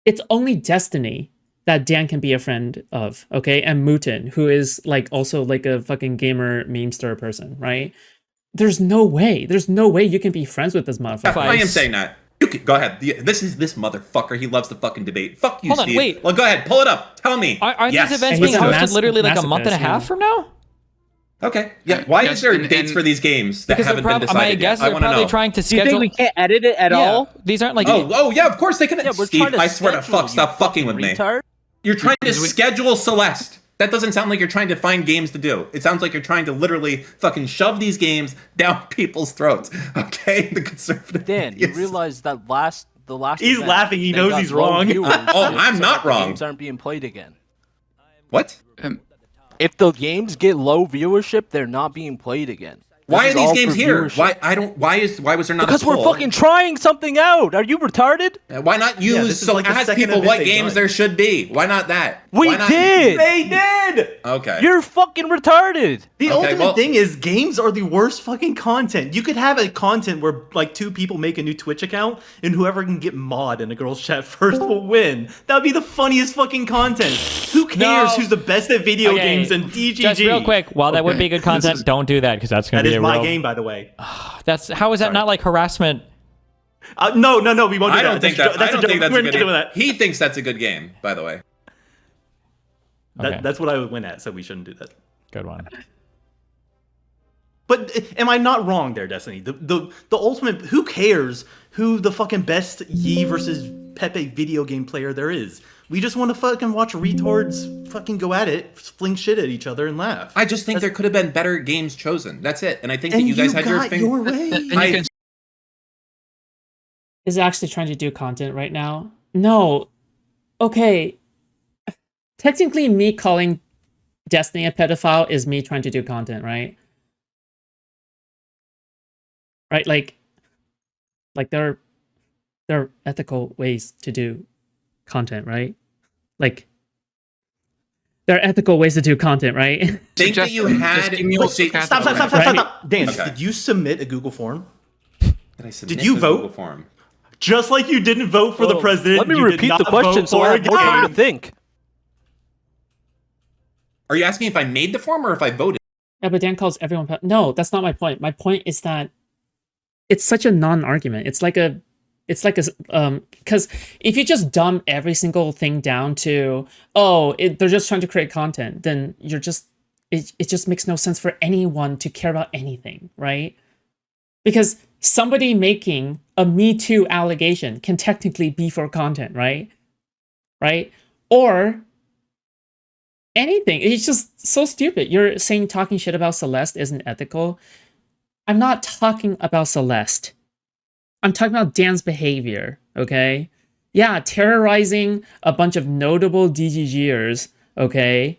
It's only Destiny that Dan can be a friend of, okay? And Mutin, who is like also like a fucking gamer memester person, right? There's no way. There's no way you can be friends with this motherfucker. I am saying that. You can, go ahead. This is this motherfucker. He loves to fucking debate. Fuck you, Hold on, Steve. wait. Well, go ahead. Pull it up. Tell me. Are yes. these events He's being a hosted literally like a month and a masochist, half yeah. from now? Okay. Yeah. Why Yes, is there and- dates for these games that Because haven't been my decided guess yet? I they're want to probably know. trying to Do you schedule. think we can't edit it at all? These aren't like. Oh, yeah. Of course they can. Yeah, we're Steve, trying to I swear to schedule, fuck, stop you fucking with me. retard. You're trying to Because we- schedule Celeste. That doesn't sound like you're trying to find games to do. It sounds like you're trying to literally fucking shove these games down people's throats. Okay, the conservative. Dan, you idiots. realize that the last He's event, laughing, he they knows got he's low wrong. viewership I'm so not that the wrong. Games aren't being played again. What? If the games get low viewership, they're not being played again. Why This are is these all games for here? viewership. Why was there not? Because a we're poll? fucking trying something out. Are you retarded? Why not use this is like the ask second people event what they've games done. there should be? Why not that? We Why not- did. They did! Okay. You're fucking retarded. The Okay, ultimate well- thing is games are the worst fucking content. You could have a content where like 2 people make a new Twitch account and whoever can get mod in a girl's chat first will win. That would be the funniest fucking content. Who cares No. who's the best at video Okay, games and DGG? Just real quick, while that would Okay, be good this content, is- don't do that because that's going That to be is a my real. game, by the way. That's how is that not like harassment? No, we won't do I that. don't think That's that. I a don't joke. think that's We're a good not doing game. that. He thinks that's a good game, by the way. Okay. That's what I would win at, so we shouldn't do that. Good one. But am I not wrong there, Destiny? The ultimate, who cares who the fucking best Yi versus Pepe video game player there is? We just want to fucking watch retards fucking go at it, fling shit at each other and laugh. I just think there could have been better games chosen. That's it. And I think that And you guys had your got finger. your way. And you I- can Is actually trying to do content right now. No. Okay. Technically, me calling Destiny a pedophile is me trying to do content, right? Right? Like there are ethical ways to do content, right? Like there are ethical ways to do content, right? think that you had. Just give me Wait, also cat- Stop. Right. Dan, Okay. did you submit a Google form? Did I submit Did you the vote? Google form? Just like you didn't vote for the Well, president. Let me you did repeat not the question vote so for I a have more time to game. think. Are you asking if I made the form or if I voted? Yeah, but Dan calls everyone no, that's not my point. My point is that it's such a non-argument. It's like a It's like a because if you just dumb every single thing down to they're just trying to create content, then you're just it just makes no sense for anyone to care about anything, right? Because somebody making a Me Too allegation can technically be for content, right? Right? Or anything. It's just so stupid. You're saying talking shit about Celeste isn't ethical. I'm not talking about Celeste. I'm talking about Dan's behavior, okay? Yeah, terrorizing a bunch of notable DGGers, okay,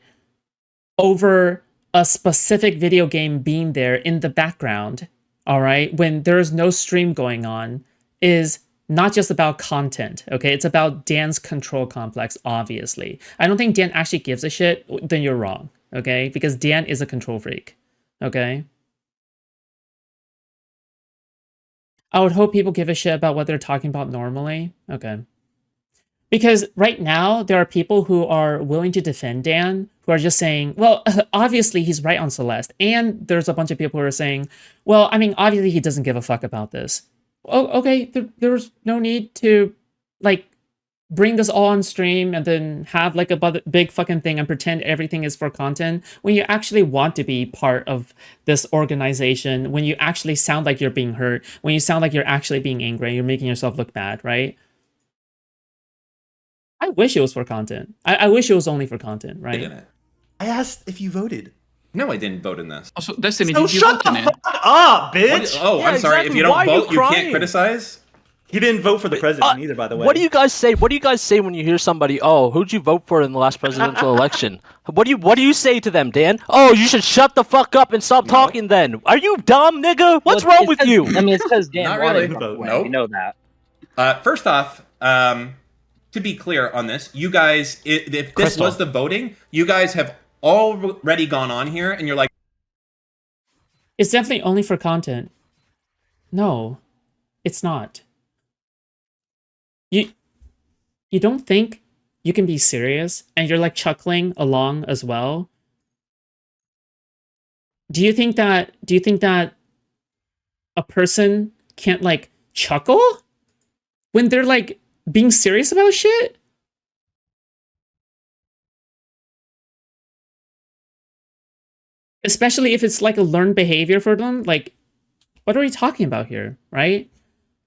over a specific video game being there in the background, all right, when there's no stream going on, is not just about content, okay? It's about Dan's control complex, obviously. I don't think Dan actually gives a shit, then you're wrong, okay? Because Dan is a control freak, okay? I would hope people give a shit about what they're talking about normally. Okay. Because right now, there are people who are willing to defend Dan, who are just saying, well, obviously he's right on Celeste. And there's a bunch of people who are saying, well, I mean, obviously he doesn't give a fuck about this. Oh, okay, there's no need to, like, bring this all on stream and then have like a big fucking thing and pretend everything is for content when you actually want to be part of this organization, when you actually sound like you're being hurt, when you sound like you're actually being angry, you're making yourself look bad, right? I wish it was for content. I wish it was only for content, right? I asked if you voted. No, I didn't vote in this. Also, Destiny, So did you shut vote the in it? fuck up, bitch! I'm sorry. If you don't vote, you can't criticize. He didn't vote for the president either, by the way. What do you guys say? What do you guys say when you hear somebody? Oh, who'd you vote for in the last presidential election? What do you say to them, Dan? Oh, you should shut the fuck up and stop talking. Then are you dumb, nigga? What's wrong with you? I mean, it's because Dan Not wanted really. to vote. Nope. You know that. First off, to be clear on this, you guys, if this Crystal. was the voting, you guys have already gone on here, and you're like, It's definitely only for content. No, it's not. You don't think you can be serious and you're like chuckling along as well? Do you think that a person can't like chuckle when they're like being serious about shit? Especially if it's like a learned behavior for them. Like, what are we talking about here, right?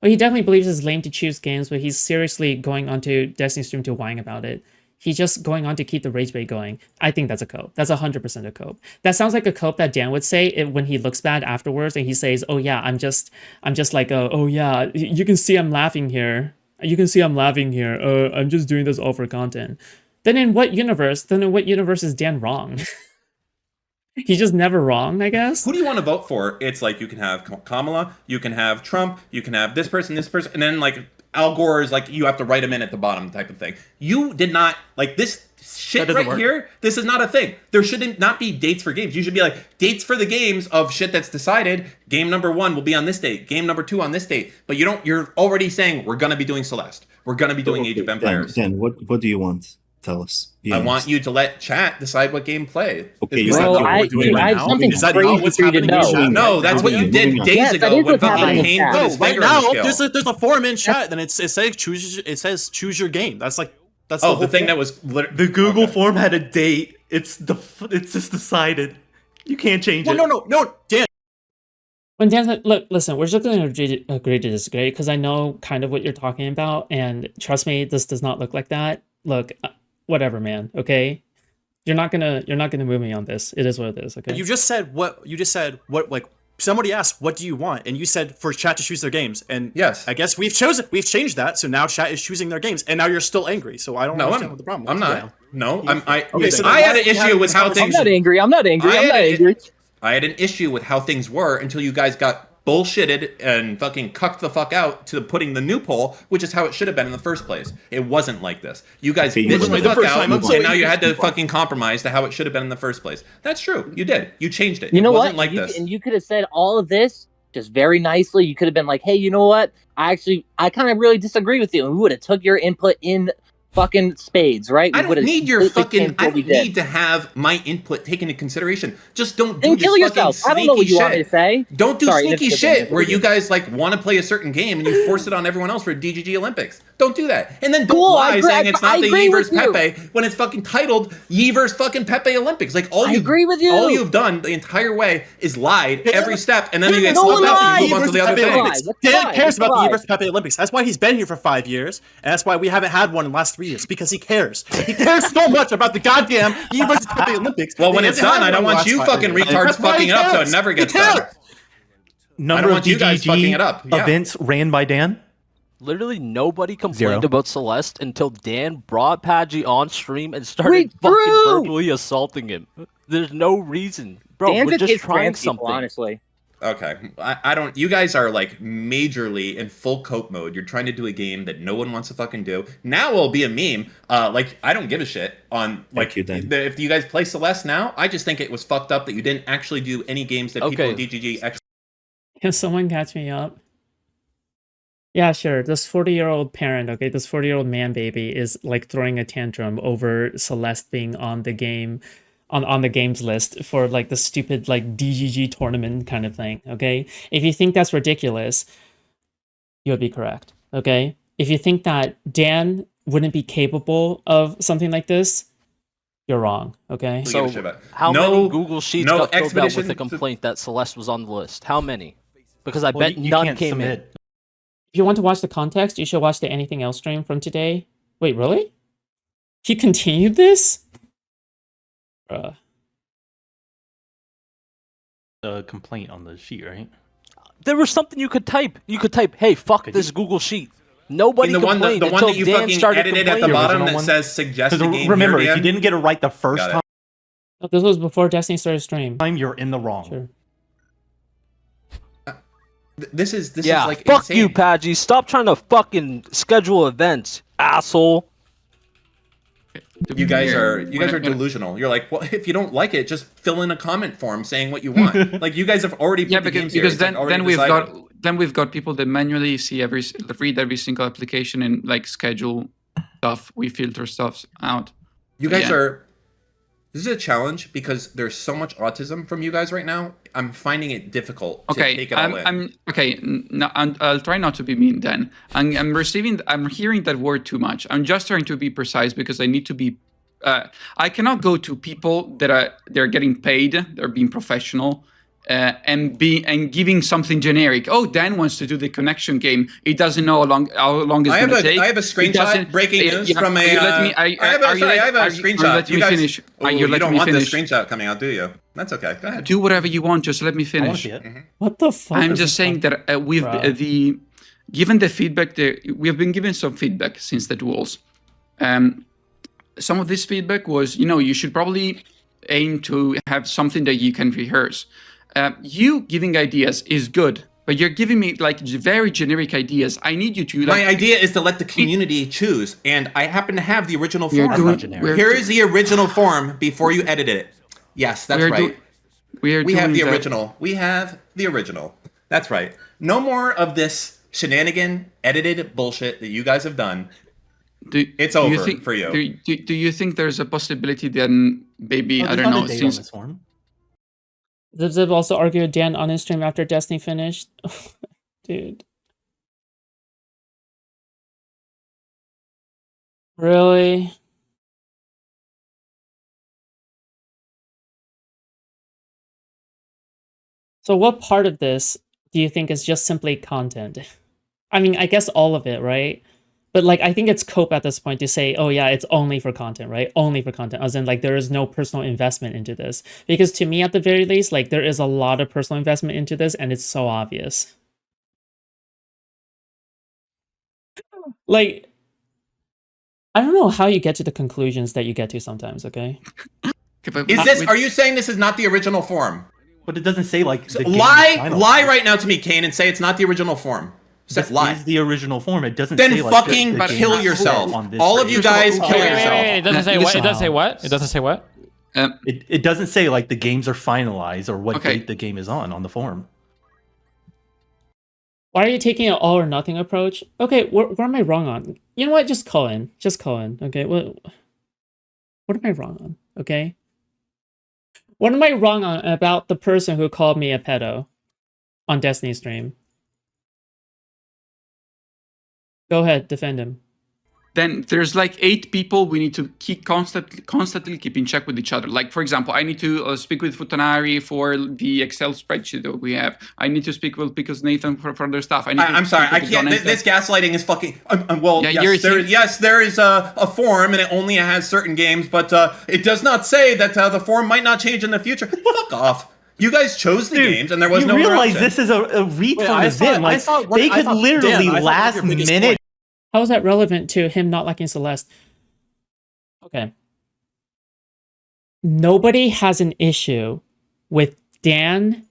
Well, he definitely believes it's lame to choose games, but he's seriously going onto Destiny stream to whine about it. He's just going on to keep the rage bait going. I think that's a cope. That's 100% a cope. That sounds like a cope that Dan would say when he looks bad afterwards and he says, "Oh yeah, I'm just like, oh yeah, you can see I'm laughing here. You can see I'm laughing here. I'm just doing this all for content." Then in what universe? Is Dan wrong? He's just never wrong, I guess. who do you want to vote for? It's like you can have Kamala, you can have Trump, you can have this person, and then like Al Gore is like you have to write him in at the bottom type of thing. You did not like this shit right here. This is not a thing. There shouldn't not be dates for games. You should be like dates for the games of shit that's decided. Game number 1 will be on this date. Game number 2 on this date. But you don't. You're already saying we're gonna be doing Celeste. We're gonna be doing Age of Empires. Dan, what do you want? Tell us. I want you to let chat decide what game play. Okay, Well, I have something crazy for you to know. No, that's what you did days ago when fucking Kane put his finger on the scale. There's a forum in chat, and it says choose your game. That's like that's the thing that was the Google form had a date. It's just decided. You can't change it. No, Dan. When Dan's like, look, listen, we're just going to agree to disagree because I know kind of what you're talking about, and trust me, this does not look like that. Look, whatever, man. Okay, you're not gonna move me on this. It is what it is. Okay. You just said what like somebody asked, what do you want? And you said for chat to choose their games. And yes, I guess we've changed that. So now chat is choosing their games, and now you're still angry. So I don't understand what the problem is. I'm not. Yeah. No, I had an issue with how things. I'm not angry. I had an issue with how things were until you guys got bullshitted and fucking cucked the fuck out to putting the new poll, which is how it should have been in the first place. It wasn't like this. You guys bitched the fuck out, and now you had to fucking compromise to how it should have been in the first place. That's true. You did. You changed it. You know it wasn't what? like this. And you could have said all of this just very nicely. You could have been like, hey, you know what? I kind of really disagree with you. And we would have took your input in fucking spades, right? I We would've don't need your completely fucking. changed I what we don't did. need to have my input taken into consideration. Just don't Then do kill this yourself. fucking I don't know what sneaky you want me shit. to say. Don't do Sorry, sneaky interview, shit where interview. you guys like want to play a certain game and you force it on everyone else for DGG Olympics. Don't do that. And then don't Cool, I lie agree- saying it's I not the agree Yi with vs you. Pepe when it's fucking titled Yi vs fucking Pepe Olympics. Like I agree with you. All you've done the entire way is lied every step, and then you get No slipped one out and lied. you move on to the other Pepe thing. Olympics. What's Dan lie? cares What's about the lie? Yi vs. Pepe Olympics. That's why he's been here for 5 years, and that's why we haven't had one in the last 3 years, because he cares. He cares so much about the goddamn Yi vs. Pepe Olympics. Well, when He it's hasn't done, had I don't one in want the you last 5 fucking years. retards That's why fucking he it up, so cares. it never gets He done. cares. Number I don't of want you guys fucking it up. Yeah. events ran by Dan. Literally nobody complained 0. about Celeste until Dan brought Padgy on stream and started Wait, fucking true! verbally assaulting him. There's no reason. Bro, Dan we're just just hates trying trans people, something. honestly. Okay, I don't. You guys are like majorly in full cope mode. You're trying to do a game that no one wants to fucking do. Now it'll be a meme. Like I don't give a shit on like if you guys play Celeste now. I just think it was fucked up that you didn't actually do any games that people in DGG actually. Can someone catch me up? Yeah, sure. This 40-year-old parent, okay, this 40-year-old man baby is like throwing a tantrum over Celeste being on the game, on the games list for like the stupid like DGG tournament kind of thing, okay? If you think that's ridiculous, you'll be correct, okay? If you think that Dan wouldn't be capable of something like this, you're wrong, okay? So, how many Google Sheets got filled out with the complaint that Celeste was on the list? How many? Because I bet none came in. If you want to watch the context, you should watch the Anything Else stream from today. Wait, really? He continued this? Bruh. The complaint on the sheet, right? There was something you could type. You could type, "Hey, fuck this Google Sheet." Nobody the one complained the one until that you Dan fucking started edited at the complaining. bottom that says suggest a game. Remember, here, if you Dan? didn't get it right the first Got it. This was before Destiny started stream. you're in the wrong. Sure. This is yeah, like fuck insane. you, Padgy. Stop trying to fucking schedule events, asshole. You guys are delusional. You're like, well, if you don't like it, just fill in a comment form saying what you want. Like you guys have already put the games here. because It's, like, already then we've got people that manually read every single application and like schedule stuff. We filter stuff out. You guys are. This is a challenge because there's so much autism from you guys right now. I'm finding it difficult to take it all in. I'll try not to be mean then. I'm hearing that word too much. I'm just trying to be precise because I need to be. I cannot go to people they're getting paid, they're being professional, and giving something generic. Oh, Dan wants to do the connection game. He doesn't know how long it's going to take. I have a screenshot breaking news from a. I have a screenshot. You finish. You don't want this screenshot coming out, do you? That's okay. Go ahead. Do whatever you want. Just let me finish. What the fuck? I'm just saying that given the feedback, we have been given some feedback since the duels. Some of this feedback was, you should probably aim to have something that you can rehearse. You giving ideas is good, but you're giving me like very generic ideas. I need you to. My idea is to let the community choose, and I happen to have the original form. Here is the original form before you edit it. Yes, that's right. We have the original. We have the original. That's right. No more of this shenanigan edited bullshit that you guys have done. It's over for you. Do you think there's a possibility then maybe I don't know? Since Zib also argued Dan on his stream after Destiny finished. Dude. Really? So what part of this do you think is just simply content? I mean, I guess all of it, right? But like, I think it's cope at this point to say, oh yeah, it's only for content, right? Only for content. As in like, there is no personal investment into this. Because to me, at the very least, like there is a lot of personal investment into this and it's so obvious. Like, I don't know how you get to the conclusions that you get to sometimes, okay? Are you saying this is not the original form? But it doesn't say like lie right now to me, Kane, and say it's not the original form. This is the original form. It doesn't then say like fucking kill yourself. All of you guys kill yourself. It doesn't say what? It doesn't say what? It doesn't say what? It doesn't say like the games are finalized or what date the game is on the form. Why are you taking an all or nothing approach? Okay, where am I wrong on? You know what? Just call in. Just call in. Okay. What am I wrong on? Okay. What am I wrong on about the person who called me a pedo on Destiny stream? Go ahead, defend him. Then there's like 8 people we need to keep constantly keep in check with each other. Like, for example, I need to speak with Futanari for the Excel spreadsheet that we have. I need to speak with because Nathan for other stuff. I'm sorry, I can't. This gaslighting is fucking. Well, Yeah, yes, there is a forum, and it only has certain games, but it does not say that the forum might not change in the future. Fuck off. You guys chose the games, and there was no other realize option. this is a retard event. Like, they could literally last minute. How is that relevant to him not liking Celeste? Okay. Nobody has an issue with Dan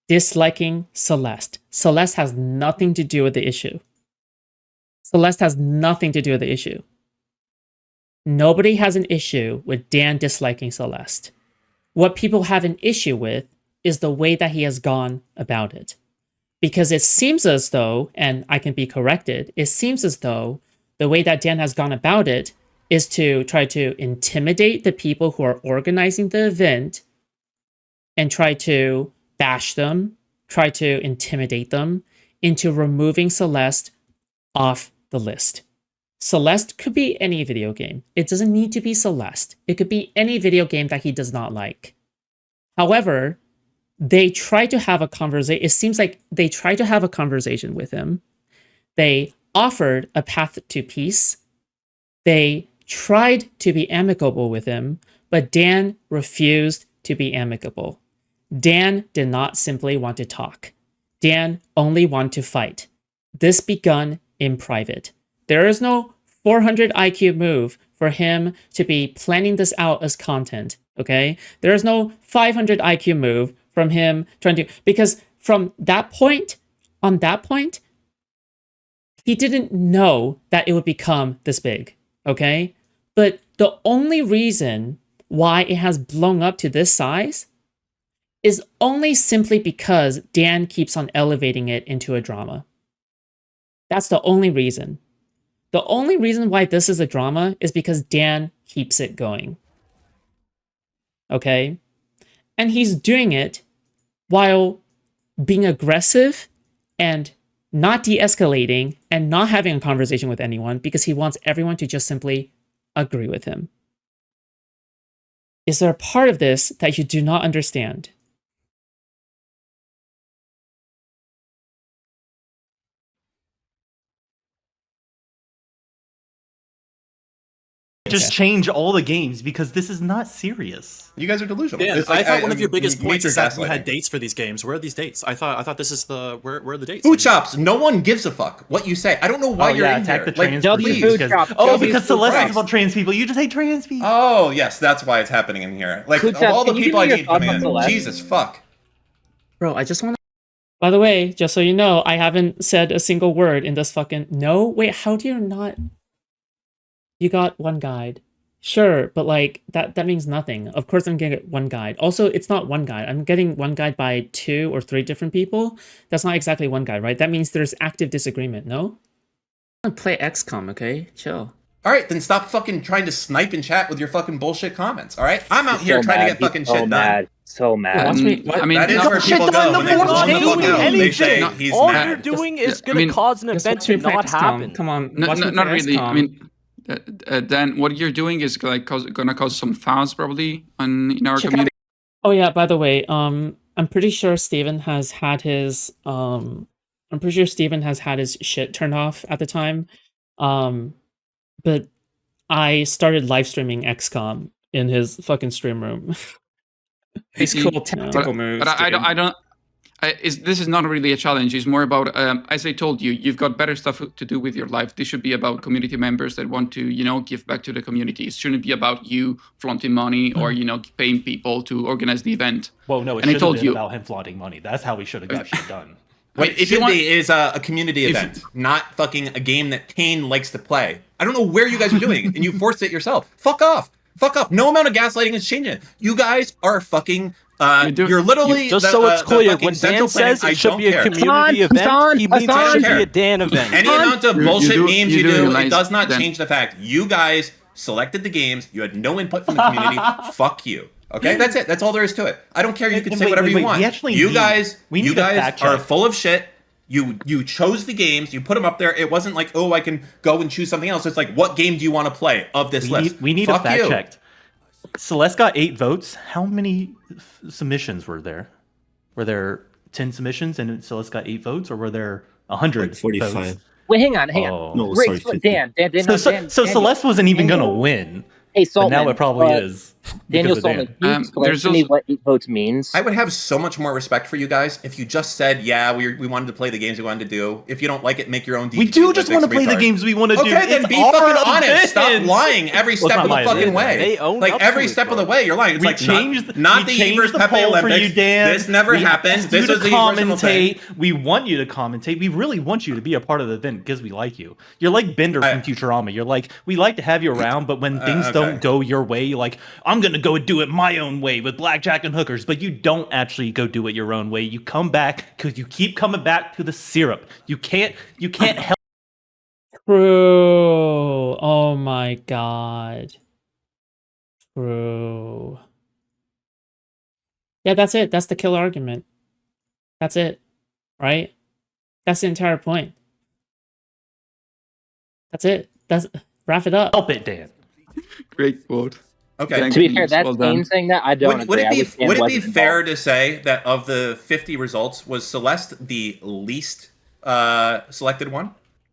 disliking Celeste. Celeste has nothing to do with the issue. Celeste has nothing to do with the issue. Nobody has an issue with Dan disliking Celeste. What people have an issue with is the way that he has gone about it. Because it seems as though, and I can be corrected, it seems as though the way that Dan has gone about it is to try to intimidate the people who are organizing the event and try to bash them, try to intimidate them into removing Celeste off the list. Celeste could be any video game. It doesn't need to be Celeste. It could be any video game that he does not like. However, they try to have a conversation. It seems like they try to have a conversation with him. They offered a path to peace. They tried to be amicable with him, but Dan refused to be amicable. Dan did not simply want to talk. Dan only wanted to fight. This begun in private. There is no 400 IQ move for him to be planning this out as content, okay? There is no 500 IQ move from him trying to, because from that point, on that point, he didn't know that it would become this big, okay? But the only reason why it has blown up to this size is only simply because Dan keeps on elevating it into a drama. That's the only reason. The only reason why this is a drama is because Dan keeps it going. Okay? And he's doing it while being aggressive and not de-escalating and not having a conversation with anyone because he wants everyone to just simply agree with him. Is there a part of this that you do not understand? Just change all the games because this is not serious. You guys are delusional. Yeah, It's like, I thought one of your biggest major points is that you gaslighting. had dates for these games. Where are these dates? I thought this is the where are the dates? Foodshops. No one gives a fuck what you say. I don't know why you're in attack here. the trans Like, person please. because, because Celeste is about trans people. You just hate trans people. Oh yes, that's why it's happening in here. Like Foodshops, of all the can you people I give me need your coming thoughts on in, Celeste? Jesus fuck. Bro, I just want to... By the way, just so you know, I haven't said a single word in this fucking... No? Wait, how do you not... You got one guide. Sure, but like, that means nothing. Of course I'm gonna get one guide. Also, it's not one guide. I'm getting one guide by 2 or 3 different people. That's not exactly one guide, right? That means there's active disagreement, no? Play XCOM, okay? Chill. All right, then stop fucking trying to snipe and chat with your fucking bullshit comments. All right, I'm out here trying to get fucking shit done. So mad. Watch me. I mean, That is no, where shit people done, go the when they board's calm the fuck doing out. They say anything. he's All mad. you're doing is I gonna mean, cause an Just event watch to me play not XCOM. happen. Come on, No, watch me not play really. I XCOM. mean, Dan, what you're doing is like gonna cause some fouls probably in our community. Oh yeah, by the way, I'm pretty sure Steven has had his shit turned off at the time. But I started live streaming XCOM in his fucking stream room. These cool tactical moves. But I don't. This is not really a challenge. It's more about, as I told you, you've got better stuff to do with your life. This should be about community members that want to, give back to the community. It shouldn't be about you flaunting money or, paying people to organize the event. Well, no, it And I should have told been you- about him flaunting money. That's how we should have got shit done. Wait, If you want- is a community event, not fucking a game that Kane likes to play. I don't know where you guys are doing it, and you forced it yourself. Fuck off. Fuck off. No amount of gaslighting is changing it. You guys are fucking You're literally just the, so it's the clear, fucking when central Dan planning, says I it should don't be a care. community event, he means it should be a Dan event. Any amount of bullshit memes you do, it realize does not that- change the fact you guys selected the games. You had no input from the community. Fuck you. Okay, that's it. That's all there is to it. I don't care. You can say whatever you want. You guys are full of shit. You chose the games. You put them up there. It wasn't like, oh, I can go and choose something else. It's like, what game do you want to play of this list? We need Fuck a fact you. checked. Celeste got 8 votes. How many submissions were there? Were there 10 submissions and Celeste got 8 votes, or were there 100? Like 45. Votes? Wait, hang on. No, Rick, sorry, 50. Dan. So Celeste wasn't even gonna win. Hey, But Saltman, now it probably is. Daniel because of Dan. Saltman, can you explain to me what 8 votes means? I would have so much more respect for you guys if you just said, yeah, we wanted to play the games we wanted to do. If you don't like it, make your own. We do just want to play the games we want to do. Okay, then It's be our fucking honest. event. Stop lying every step of the fucking way. They own like up every to it, step of bro. the way, you're lying. It's We like changed not we the Evers changed the Pepe poll for Olympics. you, Dan. This never We happened. asked This you to was the original thing. commentate. We want you to commentate. We really want you to be a part of the event because we like you. You're like Bender from Futurama. You're like, we like to have you around, but when things don't go your way, you're like, I'm gonna go do it my own way with blackjack and hookers. But you don't actually go do it your own way. You come back because you keep coming back to the syrup. You can't help. True. Oh my god. True. Yeah, that's it. That's the kill argument. That's it. Right? That's the entire point. That's it. That's wrap it up. Help it, Dan. Great quote. Okay. To be fair, that's Dean saying that. I don't Would agree. it be fair to say that of the 50 results, was Celeste the least selected one?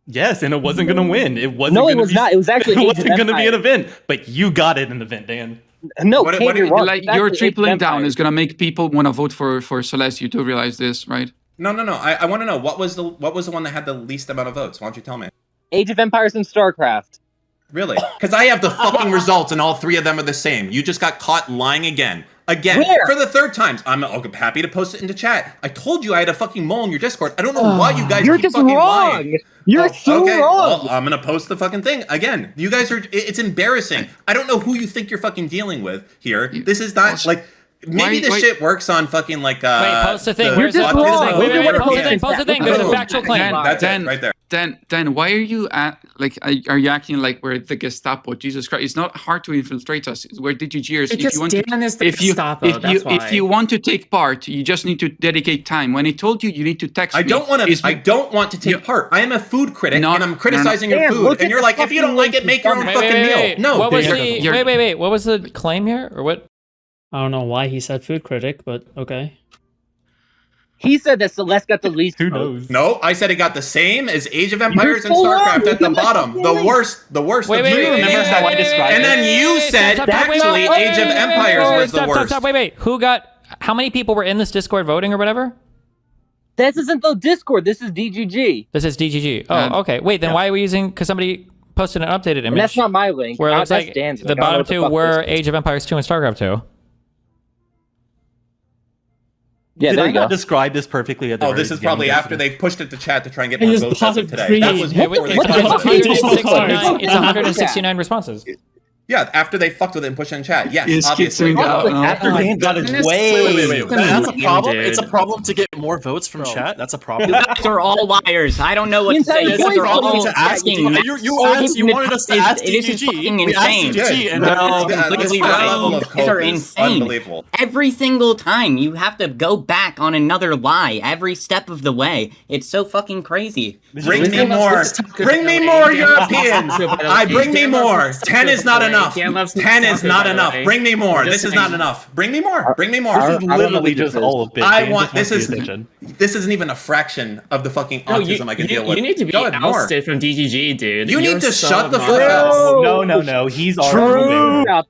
Yes, and it wasn't going to win. It wasn't. No, it was not. It was actually It wasn't going to be an Empire. event, but you got it an event, Dan. No, What- Kate, what- you're wrong. Like It's your actually tripling Age of down Empires. is gonna make people want to vote for Celeste. You do realize this, right? No. I want to know what was the one that had the least amount of votes. Why don't you tell me? Age of Empires and StarCraft. Really? Because I have the fucking results, and all 3 of them are the same. You just got caught lying again. Where? For the 3rd time. I'm happy to post it into chat. I told you I had a fucking mole in your Discord. I don't know why you guys You're keep just fucking wrong. lying. You're so okay, wrong. well, I'm gonna post the fucking thing again. You guys are. It's embarrassing. I don't know who you think you're fucking dealing with here. This is not like. Maybe this shit works on fucking like. Wait, post the thing. Where's just it? Post the wrong. thing. Wait, Wait, post the thing. Post the thing. There's a factual claim. That's it, right there. Dan, why are you are you acting like we're the Gestapo? Jesus Christ! It's not hard to infiltrate us. We're DGGers. Because Dan is the Gestapo, that's why. If you want to take part, you just need to dedicate time. When I told you, you need to text me. I don't want to take part. I am a food critic, and I'm criticizing your food. And you're like, if you don't like it, make your own fucking meal. No. What was wait. What was the claim here, or what? I don't know why he said food critic, but okay. He said that Celeste got the least. Who knows? No, I said it got the same as Age of Empires and so StarCraft wrong. at the bottom. The worst of Wait, the three. remember how I described And it? then you said actually Age of Empires was the worst. Stop. Wait. Who got? How many people were in this Discord voting or whatever? This isn't the Discord. This is DGG. This is DGG. Oh, okay. Wait, then why are we using? Because somebody posted an updated image. And that's not my link. Where it looks That's like Dan's the link. I don't know bottom what the 2 fuck were this is. Age of Empires 2 and StarCraft 2. Yeah, Did there I you go. not describe this perfectly at the Oh, very this is beginning probably of after this? they pushed it to chat to try and get He more just votes as of paused today. three. That was before they What the fucked hell? it. It's 169 responses. Yeah, after they fucked with it and pushed it in chat. Yes, Is obviously. kitzing out now. After Dan got his Wait. That's a problem. dude. It's a problem to get more votes from chat. That's a problem. You guys are all liars. I don't know what to say. You guys are all to ask fucking you asked. You wanted us to ask This is DGG. fucking We asked insane. DGG, and No, Yeah, completely this right. level of You guys cope are is insane. unbelievable. Every single time you have to go back on another lie every step of the way. It's so fucking crazy. Bring me more. Bring me more Europeans. I bring me more. 10 is not enough. 10 is not enough. Bring me more. This is not enough. Bring me more. Bring me more. This is literally just all of it. I Dan want just wants this the is attention. this isn't even a fraction of the fucking No, autism I can deal with. You need to be Go ahead, more. ousted from DGG, dude. You need You're to so shut the fuck obnoxious. up. No. He's already there.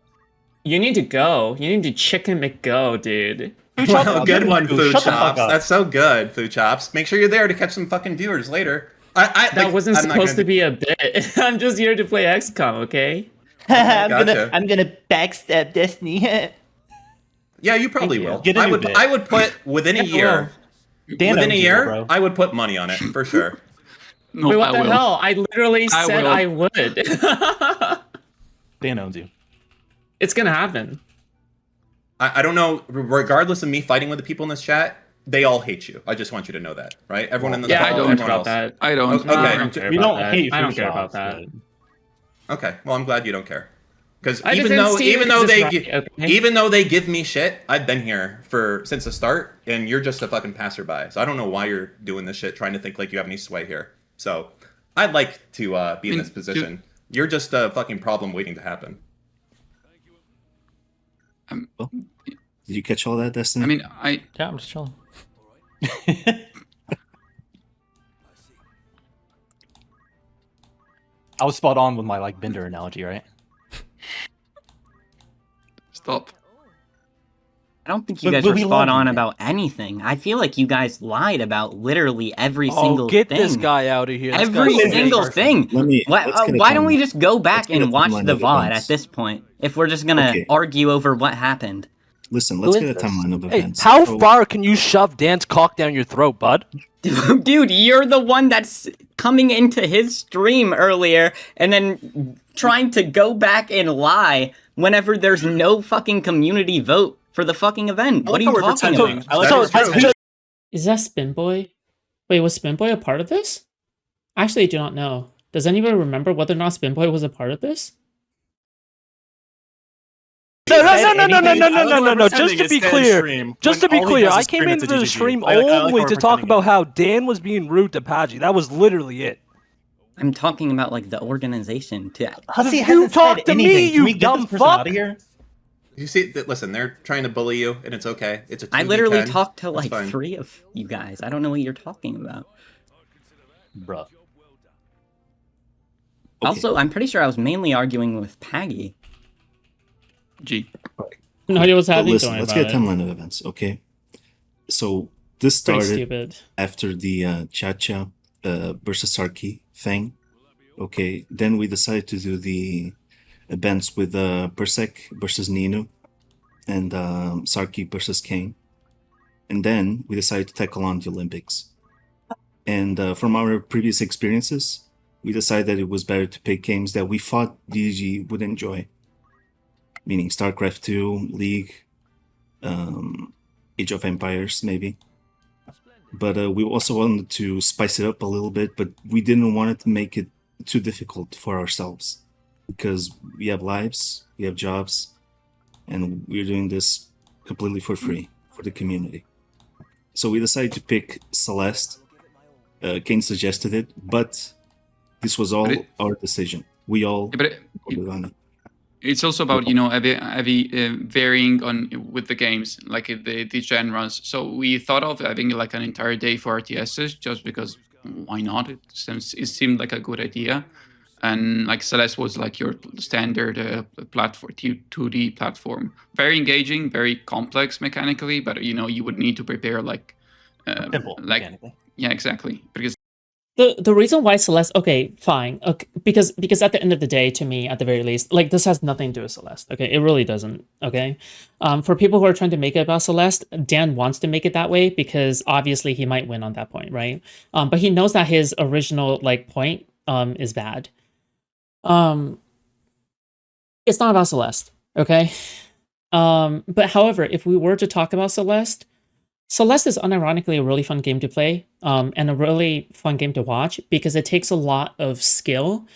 You need to go. You need to chicken McGo, dude. Well, good one, Shut Food the fuck Chops. up. That's so good, Food Chops. Make sure you're there to catch some fucking viewers later. That wasn't supposed to be a bit. I'm just here to play XCOM, okay? I'm gonna backstab Destiny. Yeah, you probably Thank you. will. Get a I new would. bit. I would put within a year. Dan Within a owns you, year, bro. I would put money on it for sure. No, Wait, what I the will. hell? I literally I said will. I would. Dan owns you. It's gonna happen. I don't know. Regardless of me fighting with the people in this chat, they all hate you. I just want you to know that, right? Everyone in the Yeah, I call, don't care everyone about else. that. I don't. No, I Okay. don't care We about don't that. hate I don't care about Foodshops, that. Okay. Well, I'm glad you don't care. Because I just even though didn't see it 'cause it's right, okay? even though they give me shit, I've been here since the start, and you're just a fucking passerby. So I don't know why you're doing this shit, trying to think like you have any sway here. So I'd like to be in this position. You're just a fucking problem waiting to happen. Did you catch all that, Destiny? I mean, Yeah, I'm just chilling. I was spot on with my like Bender analogy, right? Stop. I don't think you But guys were we spot love on you. about anything. I feel like you guys lied about literally every single get thing. this guy out of here. This Every guy's single crazy. thing. Let's get a Why don't we timeline. just go back Let's get a and watch timeline the of VOD events. at this point? If we're just gonna Okay. argue over what happened. Listen, Who let's is get a this? timeline of Hey, events. how So- far can you shove Dan's cock down your throat, bud? Dude, you're the one that's coming into his stream earlier and then trying to go back and lie whenever there's no fucking community vote for the fucking event. What are you talking about? Is that Spin Boy? Wait, was Spin Boy a part of this? Actually, I do not know. Does anybody remember whether or not Spin Boy was a part of this? No. Just to be clear, I came into the stream only to talk about how Dan was being rude to Paggy. That was literally it. I'm talking about like the organization. You talk to me, you dumb fuck. You see, listen, they're trying to bully you, and it's okay. It's a 2v10. I literally talked to That's like fine. 3 of you guys. I don't know what you're talking about. Bruh. Also, I'm pretty sure I was mainly arguing with Paggy. G. No idea what's But happening. listen, Don't worry let's about get a it. timeline of events, okay? So this Pretty started stupid. after the Chacha versus Sarki thing. Okay, then we decided to do the events with Persek versus Nino and Sarki versus Kane. And then we decided to tackle on the Olympics. And from our previous experiences, we decided that it was better to pick games that we thought DG would enjoy. Meaning StarCraft 2, League, Age of Empires, maybe. But we also wanted to spice it up a little bit, but we didn't want it to make it too difficult for ourselves. Because we have lives, we have jobs, and we're doing this completely for free, for the community. So we decided to pick Celeste. Kane suggested it, but this was all our decision. We all voted on it. It's also about varying on with the games, like the genres. So we thought of having like an entire day for RTSs, just because why not? It seemed like a good idea, and like Celeste was like your standard platform, 2D platform, very engaging, very complex mechanically, but you would need to prepare like simple mechanically. Yeah, exactly, because. The reason why Celeste, okay, fine, okay, because at the end of the day, to me, at the very least, like this has nothing to do with Celeste. Okay, it really doesn't. Okay, for people who are trying to make it about Celeste, Dan wants to make it that way because obviously he might win on that point, right? But he knows that his original like point is bad. It's not about Celeste, okay? But however, if we were to talk about Celeste is unironically a really fun game to play, and a really fun game to watch because it takes a lot of skill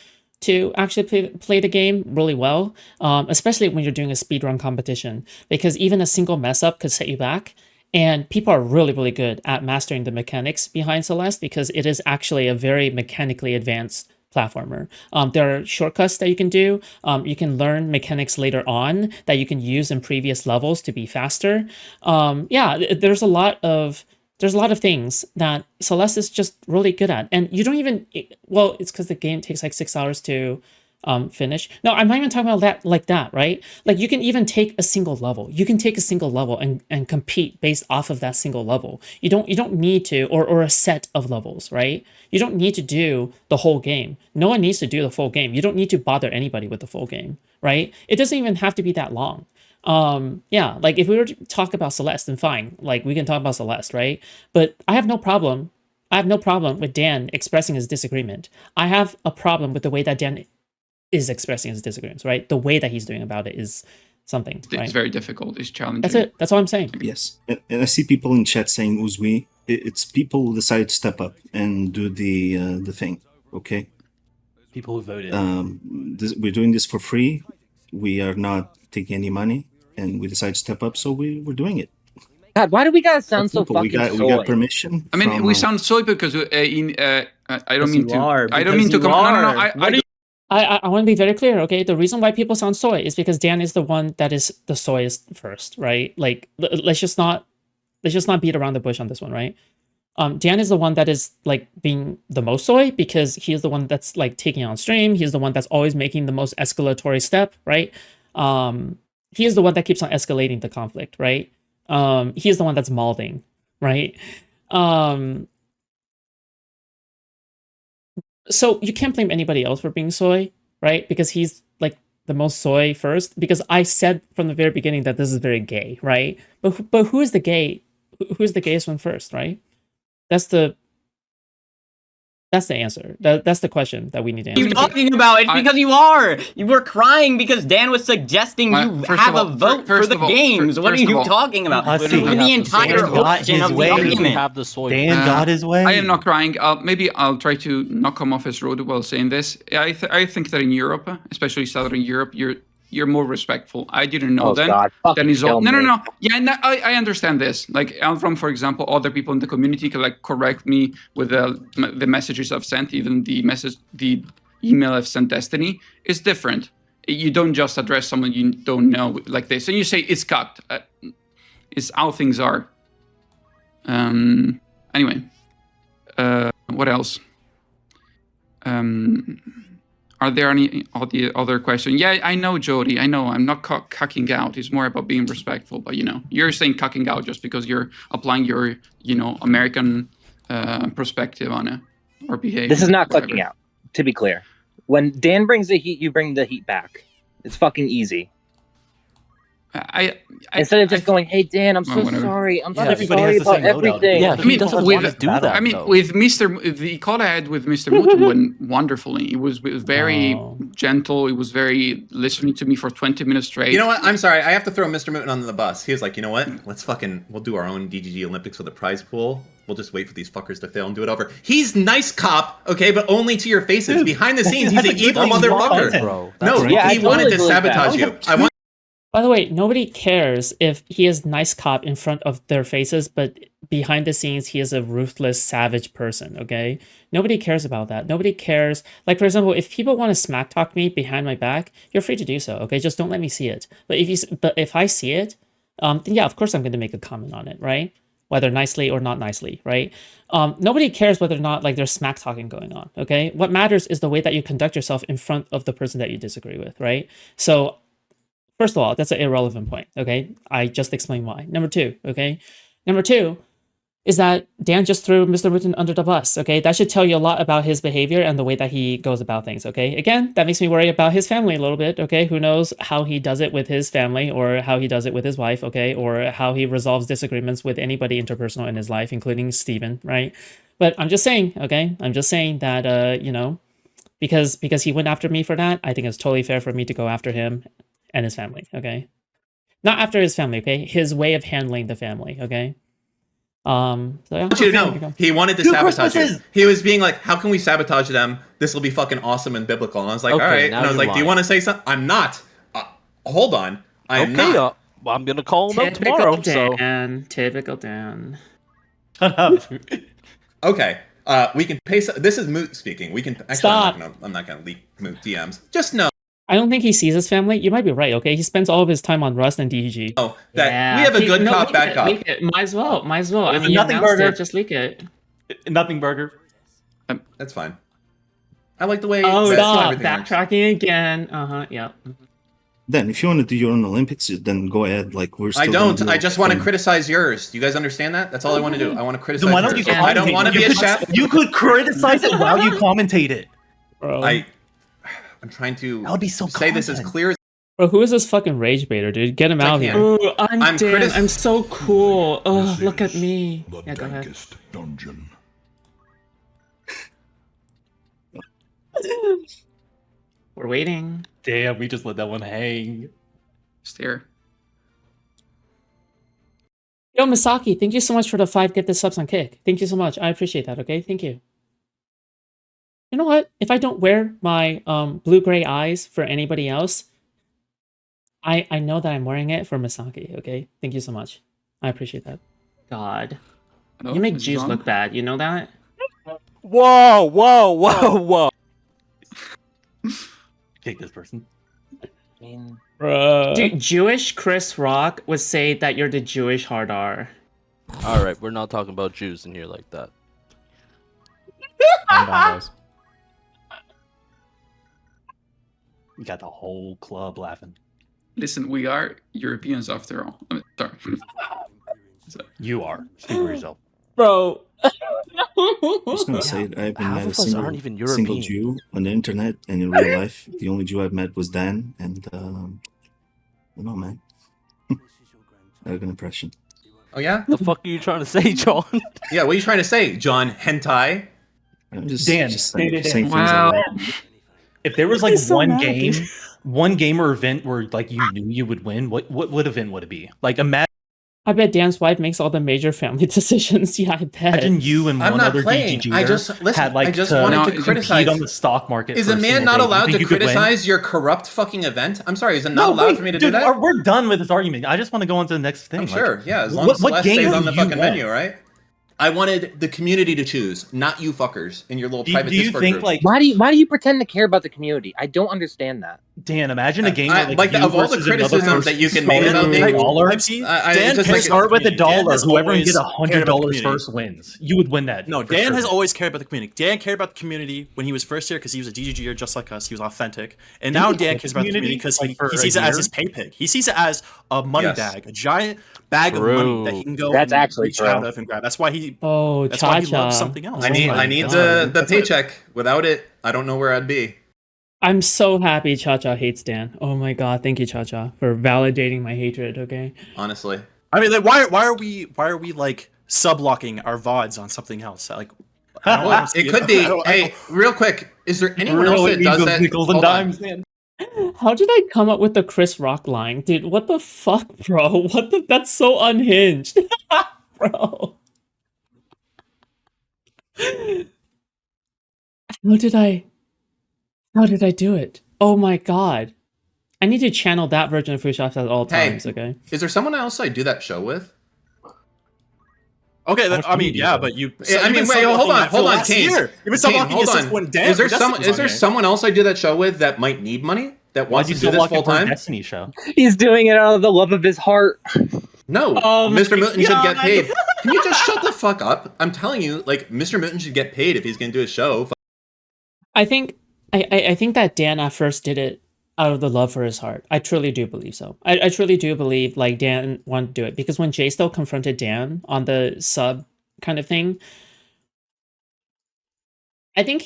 to actually play the game really well, especially when you're doing a speedrun competition, because even a single mess up could set you back. And people are really, really good at mastering the mechanics behind Celeste because it is actually a very mechanically advanced platformer. There are shortcuts that you can do. You can learn mechanics later on that you can use in previous levels to be faster. There's a lot of things that Celeste is just really good at, and you don't even. Well, it's because the game takes like 6 hours to finish. No, I'm not even talking about that like that, right? Like you can even take a single level. You can take a single level and compete based off of that single level. You don't need to, or a set of levels, right? You don't need to do the whole game. No one needs to do the full game. You don't need to bother anybody with the full game, right? It doesn't even have to be that long. Like if we were to talk about Celeste, then fine. Like we can talk about Celeste, right? But I have no problem with Dan expressing his disagreement. I have a problem with the way that Dan is expressing his disagreements, right? The way that he's doing about it is something. It's Right? very difficult. It's challenging. That's it. That's all I'm saying. Yes, and I see people in chat saying "Uzwi." It's people who decide to step up and do the thing. Okay. People who voted. We're doing this for free. We are not taking any money, and we decide to step up, so we're doing it. God, why do we gotta sound so Simple. fucking We soy? got permission. I mean, from, we sound soy because I don't mean to. I don't mean to come. No. I want to be very clear, okay? The reason why people sound soy is because Dan is the one that is the soyest first, right? Like, let's just not beat around the bush on this one, right? Dan is the one that is like being the most soy because he is the one that's like taking on stream. He's the one that's always making the most escalatory step, right? He is the one that keeps on escalating the conflict, right? He is the one that's malding, right? So you can't blame anybody else for being soy, right? Because he's like the most soy first. Because I said from the very beginning that this is very gay, right? But who is the gay? Who's the gayest one first, right? That's the answer. That's the question that we need to answer. You're talking about it because you are. You were crying because Dan was suggesting you have a vote for the games. What are you talking about? The entire option of the argument. Dan got his way. I am not crying. Maybe I'll try to not come off as rude while saying this. I think that in Europe, especially Southern Europe, you're more respectful. I didn't know then. Then is all. No. Yeah, and I understand this. Like Alfram, for example, other people in the community can like correct me with the messages I've sent. Even the email I've sent Destiny is different. You don't just address someone you don't know like this, and you say it's cucked. It's how things are. Anyway, what else? Are there any other questions? Yeah, I know, Jody. I know. I'm not cucking out. It's more about being respectful. But you're saying cucking out just because you're applying your, American perspective on it or behavior. This is not cucking out. To be clear, when Dan brings the heat, you bring the heat back. It's fucking easy. Instead of just going, "Hey Dan, I'm so sorry. I'm so sorry about everything." Yeah, he doesn't want to do that. I mean, with the call I had with Mr. Mutu went wonderfully. It was very gentle. It was very listening to me for 20 minutes straight. You know what? I'm sorry. I have to throw Mr. Mutu under the bus. He was like, you know what? We'll do our own DGG Olympics with a prize pool. We'll just wait for these fuckers to fail and do it over. He's nice cop, okay, but only to your faces. Behind the scenes, he's an evil motherfucker. No, he wanted to sabotage you. By the way, nobody cares if he is nice cop in front of their faces, but behind the scenes, he is a ruthless, savage person, okay? Nobody cares about that. Nobody cares. Like, for example, if people want to smack talk me behind my back, you're free to do so, okay? Just don't let me see it. But if I see it, then yeah, of course I'm going to make a comment on it, right? Whether nicely or not nicely, right? Nobody cares whether or not like there's smack talking going on, okay? What matters is the way that you conduct yourself in front of the person that you disagree with, right? So, first of all, that's an irrelevant point, okay? I just explained why. Number two is that Dan just threw Mr. Wooten under the bus, okay? That should tell you a lot about his behavior and the way that he goes about things, okay? Again, that makes me worry about his family a little bit, okay? Who knows how he does it with his family or how he does it with his wife, okay? Or how he resolves disagreements with anybody interpersonal in his life, including Steven, right? But I'm just saying, okay? I'm just saying that, because he went after me for that, I think it's totally fair for me to go after him and his family, okay? Not after his family, okay? His way of handling the family, okay? So yeah. I want you to know, he wanted to sabotage you. He was being like, how can we sabotage them? This will be fucking awesome and biblical. And I was like, all right. And I was like, do you want to say something? I'm not. Hold on. I am not. I'm going to call him out tomorrow. Typical Dan. Shut up. Okay. We can pay. This is Moot speaking. We can. Actually, Stop. I'm not gonna leak Moot DMs. Just know. I don't think he sees his family. You might be right, okay? He spends all of his time on Rust and DGG. Oh, that we have a good cop, bad cop. Leak it. Might as well. I mean, nothing burger. Just leak it. Nothing burger. That's fine. I like the way. Oh, stop. Everything Backtracking again. Yeah. Then, if you want to do your own Olympics, then go ahead. Like we're. Still I don't. I just want to criticize yours. Do you guys understand that? That's all I want to do. I want to criticize. Then why don't you? I don't want to be a chef. You could criticize it while you commentate it. Bro. I'm trying to that would be so say this as clear as. Bro, who is this fucking rage baiter, dude? Get him out here. Ooh, I'm Dan. I'm so cool. Oh, look at me. Yeah, go ahead. Dungeon. We're waiting. Damn, we just let that one hang. Steer. Yo, Misaki, thank you so much for the 5 gifted subs on Kick. Thank you so much. I appreciate that, okay? Thank you. You know what? If I don't wear my blue-gray eyes for anybody else, I know that I'm wearing it for Misaki, okay? Thank you so much. I appreciate that. God. Hello, You make Mrs. Jews John? look bad, you know that? Whoa, whoa, whoa, whoa. Kick this person. Dude, Jewish Chris Rock would say that you're the Jewish hard R. All right, we're not talking about Jews in here like that. Calm down, guys. We got the whole club laughing. Listen, we are Europeans after all. I mean, sorry. You are. Speak for yourself. Bro. I was gonna say I haven't Half met a of us aren't even single European. Jew on the internet and in real life. The only Jew I've met was Dan, and you know, man, I have an impression. Oh yeah? The fuck are you trying to say, John? Yeah, what are you trying to say, John Hentai? I'm just, Dan, saying Dan. things Wow. I like. If there was like He's so one mad, game, dude. one game or event where like you knew you would win, what event would it be? Like imagine I bet Dan's wife makes all the major family decisions. Yeah, I bet. you and I'm one not other playing. DGG I just listen. had like I just to wanted No, to compete criticize. on the stock market. Is for a man single not day. You allowed think to you could win? criticize your corrupt fucking event? I'm sorry. Is it not No, allowed wait, for me to dude, do that? We're done with this argument. I just want to go on to the next thing. I'm Like, sure. Yeah, as long what- as what Celeste game stays do on the you fucking want? menu, right? I wanted the community to choose, not you fuckers in your little Do, private do you Discord think group. like Why do you pretend to care about the community? I don't understand that. Dan? Imagine a game I- where, like, you of all the versus another criticisms that person you can make start about with me, a dollar. Dan it's just like- Start with a Dan dollar. has Whoever can always get cared about the $100 community. first wins. You would win that. No, for Dan sure. has always cared about the community. Dan cared about the community when he was first here because he was a DGGer just like us. He was authentic. And now he Dan hate cares the about the community community, because like, for he a sees it as year? his pay pig. He sees it as a money Yes. bag, a giant bag of money that he can go That's and actually reach true. out of and grab. That's why he Oh, That's why he Cha-Cha. loves something else. Oh I need my the God. That's it. paycheck. Without it, I don't know where I'd be. I'm so happy Cha-Cha hates Dan. Oh my God, thank you, Cha-Cha, for validating my hatred, okay? Honestly. I mean, like, why are we like sublocking our VODs on something else? Like, I don't Well, see it could be. I don't- Hey, real quick, is there anyone else Really that need does those that? nickels and Hold on. dimes, man. How did I come up with the Chris Rock line? Dude, what the fuck, bro? That's so unhinged. Bro. How did I do it? Oh my God. I need to channel that version of Foodshops at all Hey. times, okay? Is there someone else I do that show with? Okay, How much I mean, money yeah, do you but you. Yeah, I you've mean, been wait, hold sublocking on, that for hold on, last Kane. year. You've been Kane, sublocking hold it since on. when Dan Is there from some? Destiny Is there was on here. someone else I do that show with that might need money that wants Why'd you to do this subblock full it for a time? Destiny show? He's doing it out of the love of his heart. No, Oh my Mr. Mooten should get God. paid. Can you just shut the fuck up? I'm telling you, like, Mr. Mooten should get paid if he's gonna do a show. I think that Dan at first did it out of the love for his heart. I truly do believe so. I truly do believe like Dan wanted to do it because when Jay still confronted Dan on the sub kind of thing, I think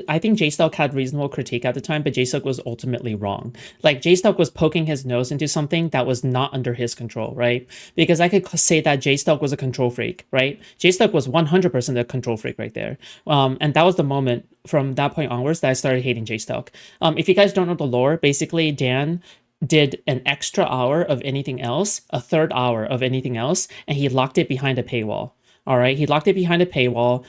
I think J-Stock had reasonable critique at the time, but J-Stock was ultimately wrong. Like, J-Stock was poking his nose into something that was not under his control, right? Because I could say that J-Stock was a control freak, right? J-Stock was 100% a control freak right there. And that was the moment from that point onwards that I started hating J-Stock. If you guys don't know the lore, basically Dan did an extra hour of anything else, a third hour of anything else, and he locked it behind a paywall. All right, he locked it behind a paywall,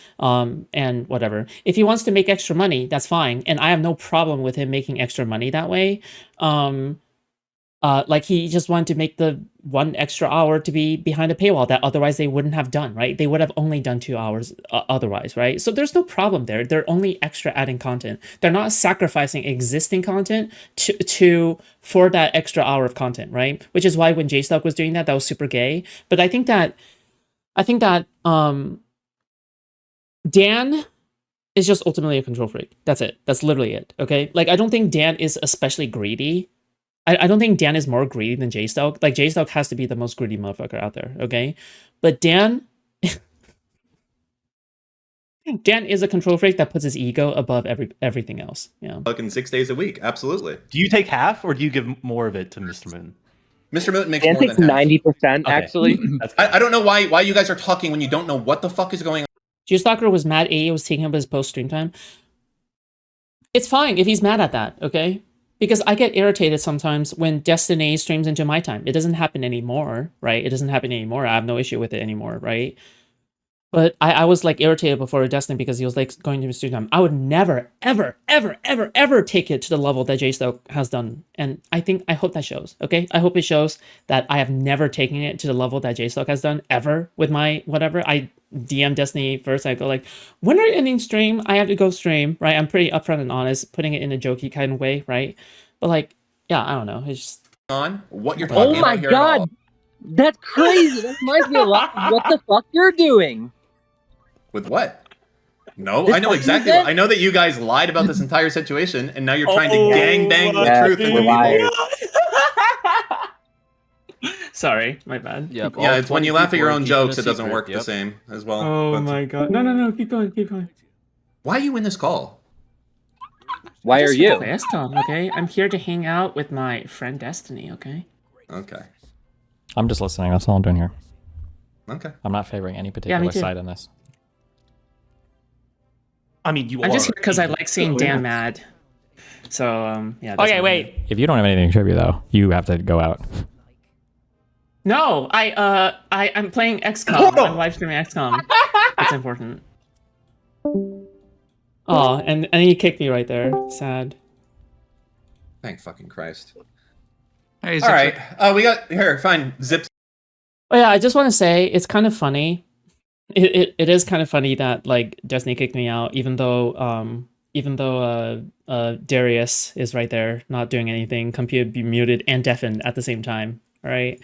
and whatever. If he wants to make extra money, that's fine, and I have no problem with him making extra money that way. Like he just wanted to make the 1 extra hour to be behind a paywall that otherwise they wouldn't have done, right? They would have only done 2 hours otherwise, right? So there's no problem there. They're only extra adding content. They're not sacrificing existing content for that extra hour of content, right? Which is why when J-Stock was doing that, that was super gay. But I think that Dan is just ultimately a control freak. That's it. That's literally it. Okay. Like, I don't think Dan is especially greedy. I don't think Dan is more greedy than J-Stock. Like, J-Stock has to be the most greedy motherfucker out there. Okay. But Dan is a control freak that puts his ego above everything else. Yeah. Fucking 6 days a week. Absolutely. Do you take half, or do you give more of it to Mr. Moon? Mr. Mooten makes Dan more takes than half. 90%, Okay. actually. That's good. I don't know why you guys are talking when you don't know what the fuck is going on. Juicelocker was mad AE was taking up his post stream time. It's fine if he's mad at that, okay? because I get irritated sometimes when Destiny streams into my time. It doesn't happen anymore, right? It doesn't happen anymore. I have no issue with it anymore, right? But I was like irritated before Destiny because he was like going to his stream time. I would never, ever, ever, ever, ever take it to the level that J-Stoke has done. And I hope that shows, okay? I hope it shows that I have never taken it to the level that J-Stoke has done ever with my whatever. I DM Destiny first. I go like, when are you ending stream? I have to go stream, right? I'm pretty upfront and honest, putting it in a jokey kind of way, right? But like, yeah, I don't know. It's just... On what you're talking Oh my about here at all. god! That's crazy! That reminds me a lot of what the fuck you're doing! With what? No, I know exactly. I know that you guys lied about this entire situation, and now you're trying to gangbang the truth into people. Sorry, my bad. Yep. Yeah, it's when you laugh at your own jokes, it keeping a doesn't secret, work yep. the same as well. Oh But my god. No, keep going, keep going. why are you in this call? Why are you? Quest on, okay? I'm here to hang out with my friend Destiny, okay? Okay. I'm just listening. That's all I'm doing here. Okay. I'm not favoring any me particular too. side in this. I mean, you I'm are. just here because I like seeing Dan mad. So, yeah. that's Okay, why I'm wait. here. If you don't have anything to contribute, though, you have to go out. No, I'm playing XCOM. I'm live streaming XCOM. That's important. Oh, and he kicked me right there. Sad. Thank fucking Christ. Hey, All right. We got here. Fine. Zips. Oh yeah, I just want to say it's kind of funny. It is kind of funny that like Destiny kicked me out, even though Darius is right there, not doing anything, computer be muted and deafened at the same time. All right,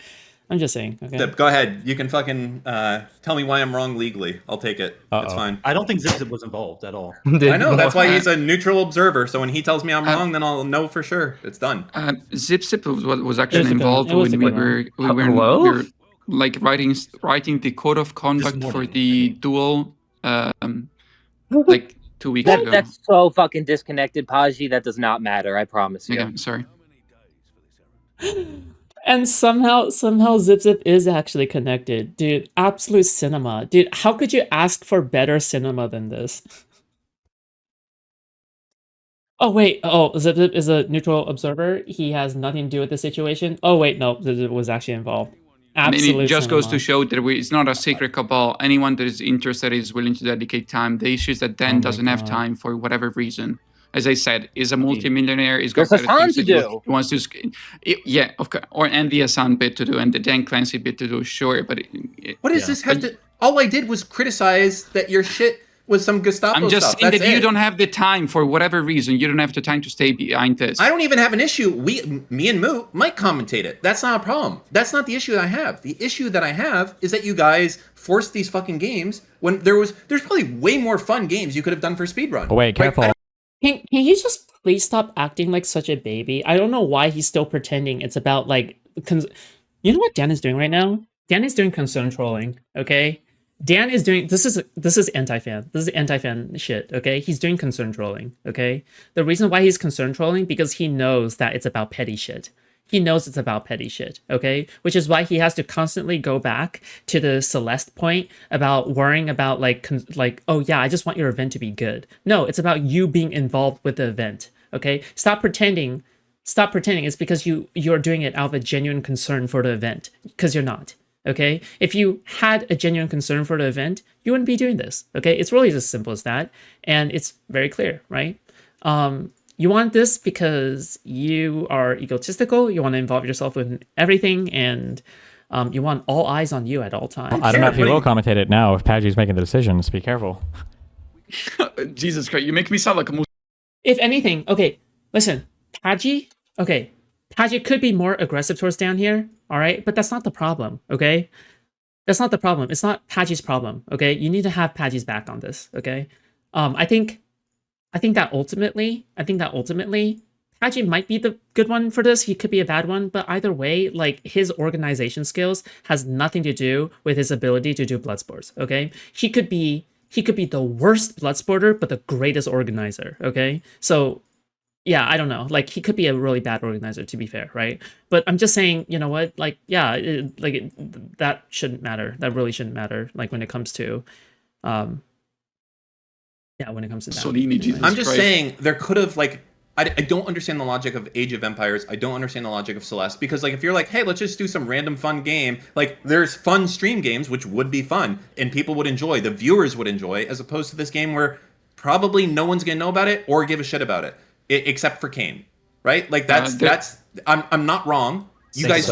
I'm just saying. Okay. Zip, go ahead. You can fucking tell me why I'm wrong legally. I'll take it. It's fine. I don't think Zip was involved at all. I know. That's why he's a neutral observer. So when he tells me I'm wrong, then I'll know for sure. It's done. Zip was actually involved was when a we good were Hello? we were like writing the code of conduct for the duel like 2 weeks ago. That's so fucking disconnected, Paji. That does not matter. I promise you. Yeah, sorry. And somehow Zip is actually connected, dude. Absolute cinema, dude. How could you ask for better cinema than this? Oh wait, Zip is a neutral observer. He has nothing to do with the situation. Oh wait, no, Zip was actually involved. Absolute And it just goes to cinema. show that it's not a secret cabal. Anyone that is interested is willing to dedicate time. The issue is that Dan my doesn't have God. time for whatever reason. As I said, is a multimillionaire. He's got There's better Hassan things to to do. He wants to, yeah, of course, and the Hassan bit to do, and the Dan Clancy bit to do. Sure, but What does this have to? All I did was criticize that your shit was some Gestapo I'm just stuff. saying That's that you it. don't have the time for whatever reason. You don't have the time to stay behind this. I don't even have an issue. Me and Moot might commentate it. That's not a problem. That's not the issue that I have. The issue that I have is that you guys forced these fucking games when there's probably way more fun games you could have done for speedrun. Oh, wait, careful. Can you just please stop acting like such a baby? I don't know why he's still pretending it's about like you know what Dan is doing right now? Dan is doing concern trolling, okay? Dan is doing this is anti-fan. This is anti-fan shit, okay? He's doing concern trolling, okay? The reason why he's concern trolling because he knows that it's about petty shit. He knows it's about petty shit, okay? Which is why he has to constantly go back to the Celeste point about worrying about like, oh yeah, I just want your event to be good. No, it's about you being involved with the event, okay? Stop pretending it's because you're doing it out of a genuine concern for the event, because you're not, okay? If you had a genuine concern for the event, you wouldn't be doing this, okay? It's really as simple as that, and it's very clear, right? You want this because you are egotistical, you want to involve yourself with everything, and you want all eyes on you at all times. I don't know if he will commentate it now if Padgy's making the decision, so be careful. Jesus Christ, you make me sound like a If anything, okay, listen, Padgy could be more aggressive towards Dan here, all right? But that's not the problem, okay? That's not the problem. It's not Padgy's problem, okay? You need to have Padgy's back on this, okay? I think that ultimately, Padgy might be the good one for this. He could be a bad one, but either way, like his organization skills has nothing to do with his ability to do blood sports, okay? He could be the worst blood sporter, but the greatest organizer, okay? So yeah, I don't know. Like he could be a really bad organizer, to be fair, right? But I'm just saying, you know what? Like, yeah, that shouldn't matter. That really shouldn't matter. Like when it comes to, when it comes to that. Solini, Jesus I'm just Christ. saying there could have like I don't understand the logic of Age of Empires. I don't understand the logic of Celeste, because like if you're like, hey, let's just do some random fun game, like there's fun stream games which would be fun and people would enjoy, the viewers would enjoy, as opposed to this game where probably no one's gonna know about it or give a shit about it, except for Kane, right? Like that's I'm not wrong. You guys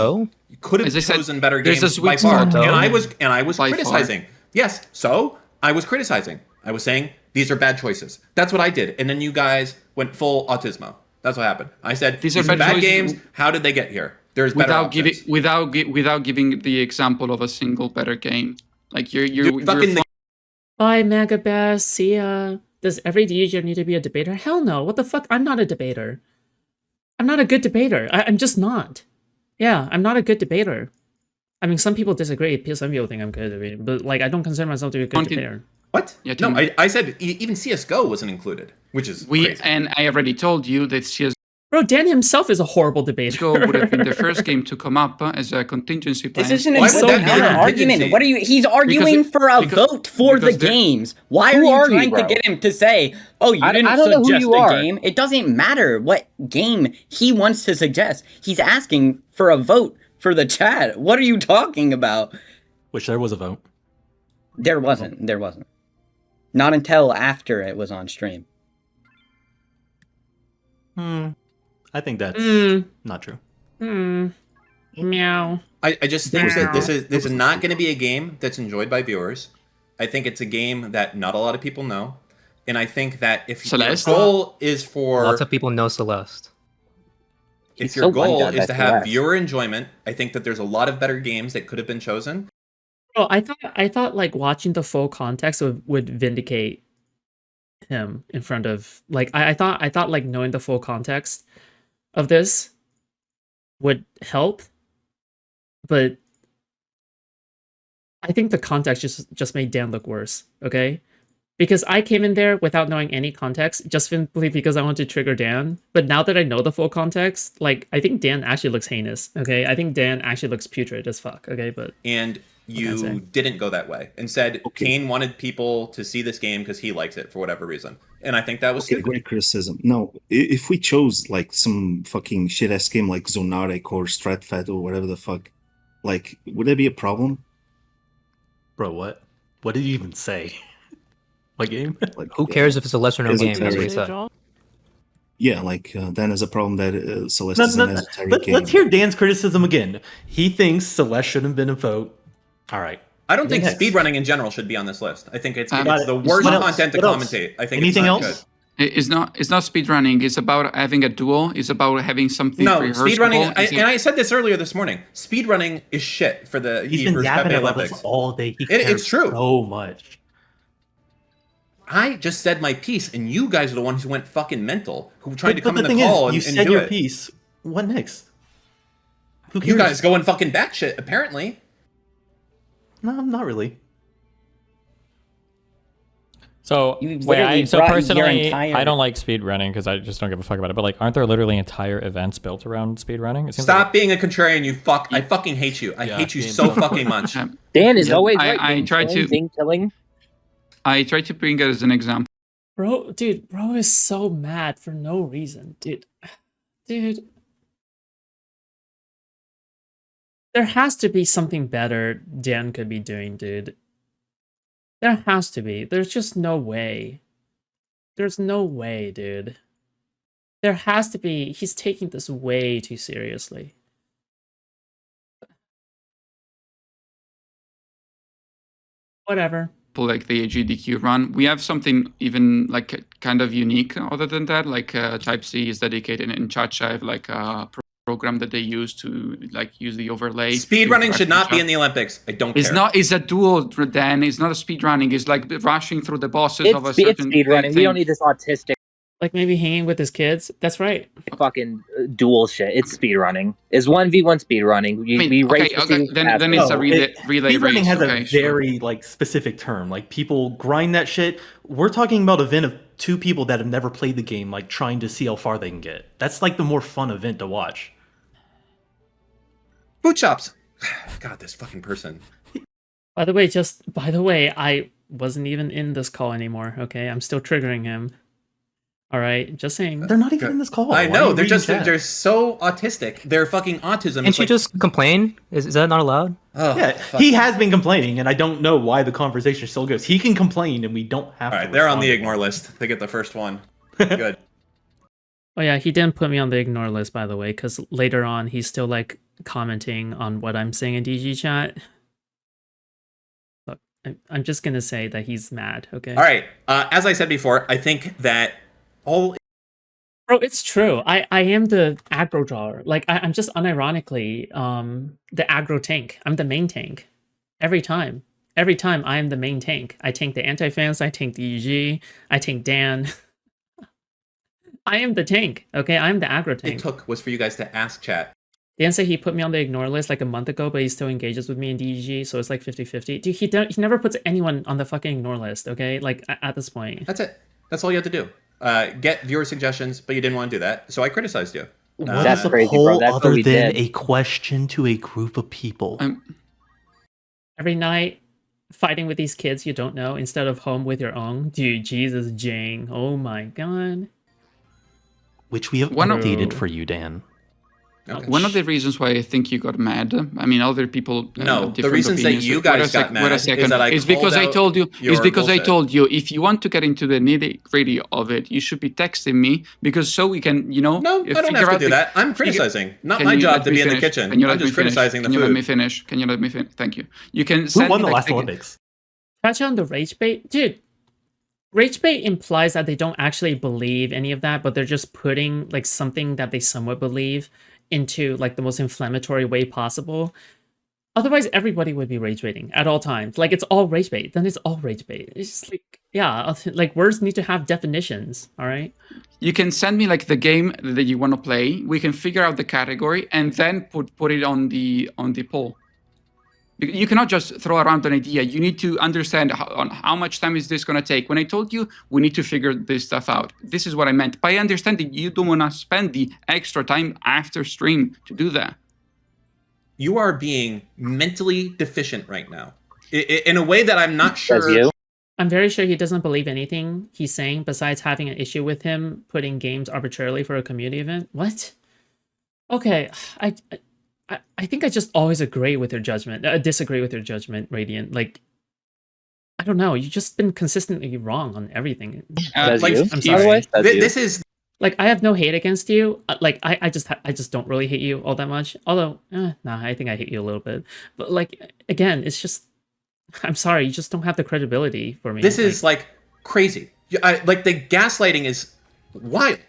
could have chosen better games by far, and I was criticizing. Yes, so I was criticizing. I was saying these are bad choices. That's what I did, and then you guys went full autismo. That's what happened. I said these are bad games. How did they get here? There's better options. Without giving the example of a single better game. Like you're Bye, Megabass. See ya. Does every DJ need to be a debater? Hell no. What the fuck? I'm not a debater. I'm not a good debater. I'm just not. Yeah, I'm not a good debater. I mean, some people disagree. Some people think I'm good at debating, but like, I don't consider myself to be a good debater. What? Yeah, no, I said even CS:GO wasn't included, which is crazy. And I already told you that CS:GO Bro, Dan himself is a horrible debater. would have been the first game to come up as a contingency plan. This isn't an argument. What are you? He's arguing for a vote for the games. Why are you trying to get him to say, "Oh, you didn't suggest a game"? It doesn't matter what game he wants to suggest. He's asking for a vote for the chat. What are you talking about? Which there was a vote. There wasn't. There wasn't. Not until after it was on stream. I think that's not true. Meow. I just think that this is not going to be a game that's enjoyed by viewers. I think it's a game that not a lot of people know, and I think that if your goal is for lots of people know Celeste. If your goal is to have viewer enjoyment, I think that there's a lot of better games that could have been chosen. Oh, I thought like watching the full context would vindicate him in front of like I thought like knowing the full context of this would help, but I think the context just made Dan look worse. Okay, because I came in there without knowing any context, just simply because I want to trigger Dan. But now that I know the full context, like I think Dan actually looks heinous. Okay, I think Dan actually looks putrid as fuck. Okay, but and you didn't go that way and said Kane wanted people to see this game because he likes it for whatever reason, and I think that was great criticism. No, if we chose like some fucking shit ass game like Zonatic or Stratfed or whatever the fuck, like would there be a problem? Bro, what? What did you even say? What game? Like, who cares if it's a lesser known game? That's what he said. Yeah, like Dan has a problem that Celeste is an esoteric game. Let's hear Dan's criticism again. He thinks Celeste shouldn't have been a vote. All right. I don't think speedrunning in general should be on this list. I think it's the worst content to commentate. I think anything it's not else? Good. It's not speedrunning. It's about having a duel. It's about having something. No, speedrunning. And I said this earlier this morning. Speedrunning is shit for the He's been yapping about this all day. It's true. So much. I just said my piece, and you guys are the ones who went fucking mental, who tried to come in the thing call is, you and said do your it. piece. What next? Who cares? You guys going fucking batshit, apparently. No, not really. So, personally, I don't like speedrunning because I just don't give a fuck about it. But like, aren't there literally entire events built around speedrunning? Stop being a contrarian, you fuck! I fucking hate you. I hate you so fucking much. Dan is always right. I tried to Ding killing. I tried to bring it as an example. Bro is so mad for no reason, dude. There has to be something better Dan could be doing, dude. There has to be. There's just no way. There's no way, dude. There has to be. He's taking this way too seriously. Whatever. Like the GDQ run, we have something even like kind of unique other than that. Like Type C is dedicated in Chacha. I have like a program that they use to like use the overlay. Speedrunning should not be in the Olympics. I don't care. It's not. It's a duel, Dan. It's not a speedrunning. It's like rushing through the bosses of a certain speedrunning. We don't need this autistic. Like maybe hanging with his kids. That's right. Fucking duel shit. It's speedrunning. It's 1v1 speedrunning. We race. Then it's a relay race. Speedrunning has a very like specific term. Like people grind that shit. We're talking about an event of two people that have never played the game, like trying to see how far they can get. That's like the more fun event to watch. Foodshops. God, this fucking person. By the way, I wasn't even in this call anymore. Okay, I'm still triggering him. All right, just saying. They're not even in this call. I Why are know you they're reading just chat? they're so autistic. They're fucking autism. Can't you just complain? Is that not allowed? Oh, Yeah, fuck. he has been complaining, and I don't know why the conversation still goes. He can complain, and we don't have All to. right, they're on respond the to ignore him. list. They get the first one. Good. Oh yeah, he didn't put me on the ignore list, by the way, because later on he's still like commenting on what I'm saying in DG chat. Look, I'm just gonna say that he's mad. Okay. All right. As I said before, I think that all. Bro, it's true. I am the aggro drawer. Like I'm just unironically the aggro tank. I'm the main tank. Every time. Every time I am the main tank. I tank the anti-fans, I tank the EG, I tank Dan. I am the tank. Okay, I'm the aggro tank. It took was for you guys to ask chat. Dan said he put me on the ignore list like a month ago, but he still engages with me in DEG, so it's like 50-50. Dude, he never puts anyone on the fucking ignore list, okay? Like, at this point. That's it. That's all you have to do. Get viewer suggestions, but you didn't want to do that, so I criticized you. That's a poll other than a question to a group of people. Every night, fighting with these kids you don't know instead of home with your own. Dude, Jesus, Jang. Oh my god. Which we have updated for you, Dan. Okay. One of the reasons why I think you got mad, I mean, other people. No, have the different reasons that opinions. you Wait guys a got mad wait a is second. that I It's because called I out told you. It's your because I bullshit. told you if you want to get into the nitty gritty of it, you should be texting me because so we can, No, I don't have to do that. I'm criticizing. Not my job to be in the kitchen. I'm just criticizing the food. Can you let me food. finish? Can you let me finish? Thank you. You can Who send won me, the like, last Olympics? Touch on the rage bait. Dude, rage bait implies that they don't actually believe any of that, but they're just putting like something that they somewhat believe into like the most inflammatory way possible. Otherwise, everybody would be rage baiting at all times. Like, it's all rage bait. Then it's all rage bait. It's just like, yeah, like words need to have definitions, all right? You can send me like the game that you want to play. We can figure out the category and then put it on the poll. You cannot just throw around an idea. You need to understand how much time is this going to take. When I told you we need to figure this stuff out, this is what I meant. By understanding you don't want to spend the extra time after stream to do that. You are being mentally deficient right now. In a way that I'm not sure. I'm very sure he doesn't believe anything he's saying besides having an issue with him putting games arbitrarily for a community event. What? Okay, I think I just always agree with your judgment. Disagree with your judgment, Radiant. Like, I don't know. You've just been consistently wrong on everything. That's like, you? I'm sorry. This is like, I have no hate against you. Like, I just don't really hate you all that much. Although, nah, I think I hate you a little bit. But like, again, it's just, I'm sorry, you just don't have the credibility for me. This is like crazy. Like the gaslighting is wild.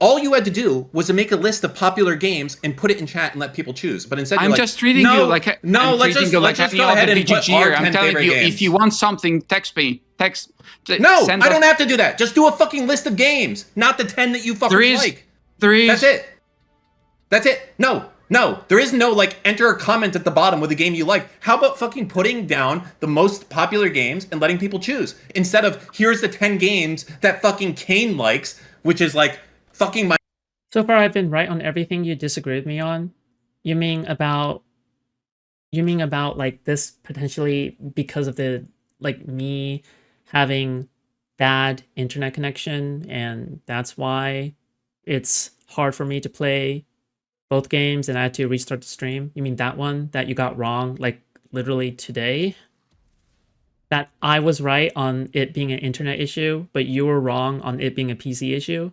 All you had to do was to make a list of popular games and put it in chat and let people choose. But instead, I'm you're just like, treating no, you like no. Let's just go ahead and put our 10 I'm telling favorite you, games. if you want something, text me. No, send I us- don't have to do that. Just do a fucking list of games, not the 10 that you fucking like. That's it. That's it. No, there is no like enter a comment at the bottom with a game you like. How about fucking putting down the most popular games and letting people choose instead of here's the 10 games that fucking Kane likes, which is like fucking my. So far, I've been right on everything you disagree with me on. You mean about like this potentially because of the like me having bad internet connection, and that's why it's hard for me to play both games, and I had to restart the stream. You mean that one that you got wrong, like literally today? That I was right on it being an internet issue, but you were wrong on it being a PC issue?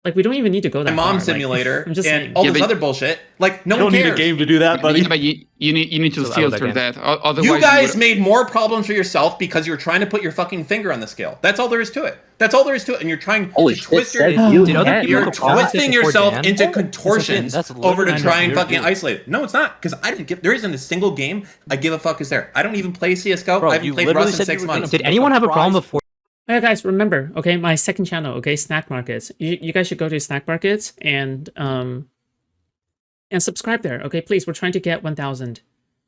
Like, we don't even need to go that My mom far. simulator like, I'm just and saying. all this other bullshit. Like, no You one don't cares. need a game to do that, buddy. Yeah, but you need to So that was filter that that. Otherwise, You guys would- made more problems for yourself because you're trying to put your fucking finger on the scale. That's all there is to it. That's all there is to it. And you're trying Holy to shit, twist your. says you Did other can. people You're have problems with it twisting before yourself Dan? into contortions That's over to literally try and what fucking you're isolate it. No, it's not. Because I didn't give. There isn't a single game I give a fuck is there. I don't even play CS:GO. Bro, I haven't you played literally Rust in said you 6 were gonna months. Did anyone have a problem before? Yeah, guys, remember, okay, my second channel, okay, Snack Markets. You guys should go to Snack Markets and subscribe there, okay? Please, we're trying to get 1,000.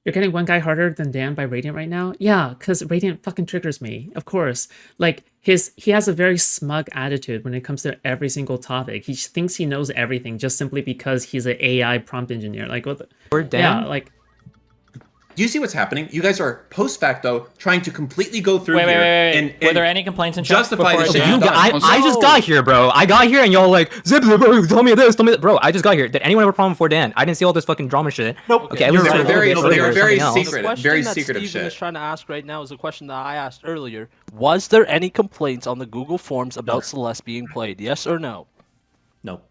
You're getting one guy harder than Dan by Radiant right now? Yeah, because Radiant fucking triggers me, of course. Like, he has a very smug attitude when it comes to every single topic. He thinks he knows everything just simply because he's an AI prompt engineer. Like, what the... Or Dan? Yeah, like... Do you see what's happening? You guys are post facto trying to completely go through Wait. and Were there any complaints in chat justify before this I shit? leave? I just got here, bro. I got here and y'all like, Zip, bro, tell me this, tell me that. Bro, I just got here. Did anyone have a problem before Dan? I didn't see all this fucking drama shit. Nope. Okay, You're right. very The secret, question very that secretive Steven is shit. trying to ask right now is a question that I asked earlier. Was there any complaints on the Google Forms about Celeste being played? Yes or no? No.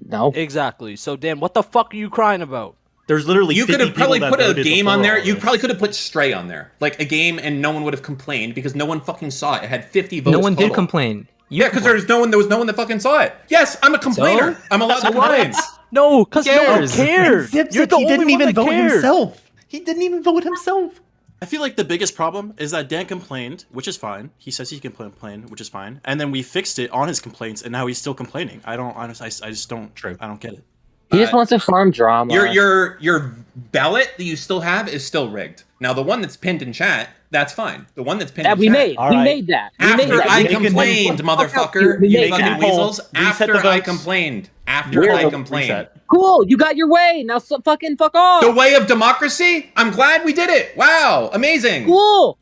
No. Exactly. So Dan, what the fuck are you crying about? There's literally You could 50 have probably people put that a voted game before on there. all You this. probably could have put Stray on there, like a game, and no one would have complained because no one fucking saw it. It had 50 votes. No one total. did complain. Yeah, because there was no one that fucking saw it. Yes, I'm a complainer. I'm allowed to complain. No, because no one cared. Zip You're said the he only didn't one even that vote cared. himself. He didn't even vote himself. I feel like the biggest problem is that Dan complained, which is fine. He says he can complain, which is fine. And then we fixed it on his complaints, and now he's still complaining. I just don't. I don't get it. He just wants to farm drama. Your ballot that you still have is still rigged. Now the one that's pinned in chat, that's fine. The one that's pinned in we chat. made. We made that. After I complained, motherfucker, you fucking weasels. After I complained. After I complained. Cool, you got your way. Now fucking fuck off. The way of democracy? I'm glad we did it. Wow, amazing. Cool.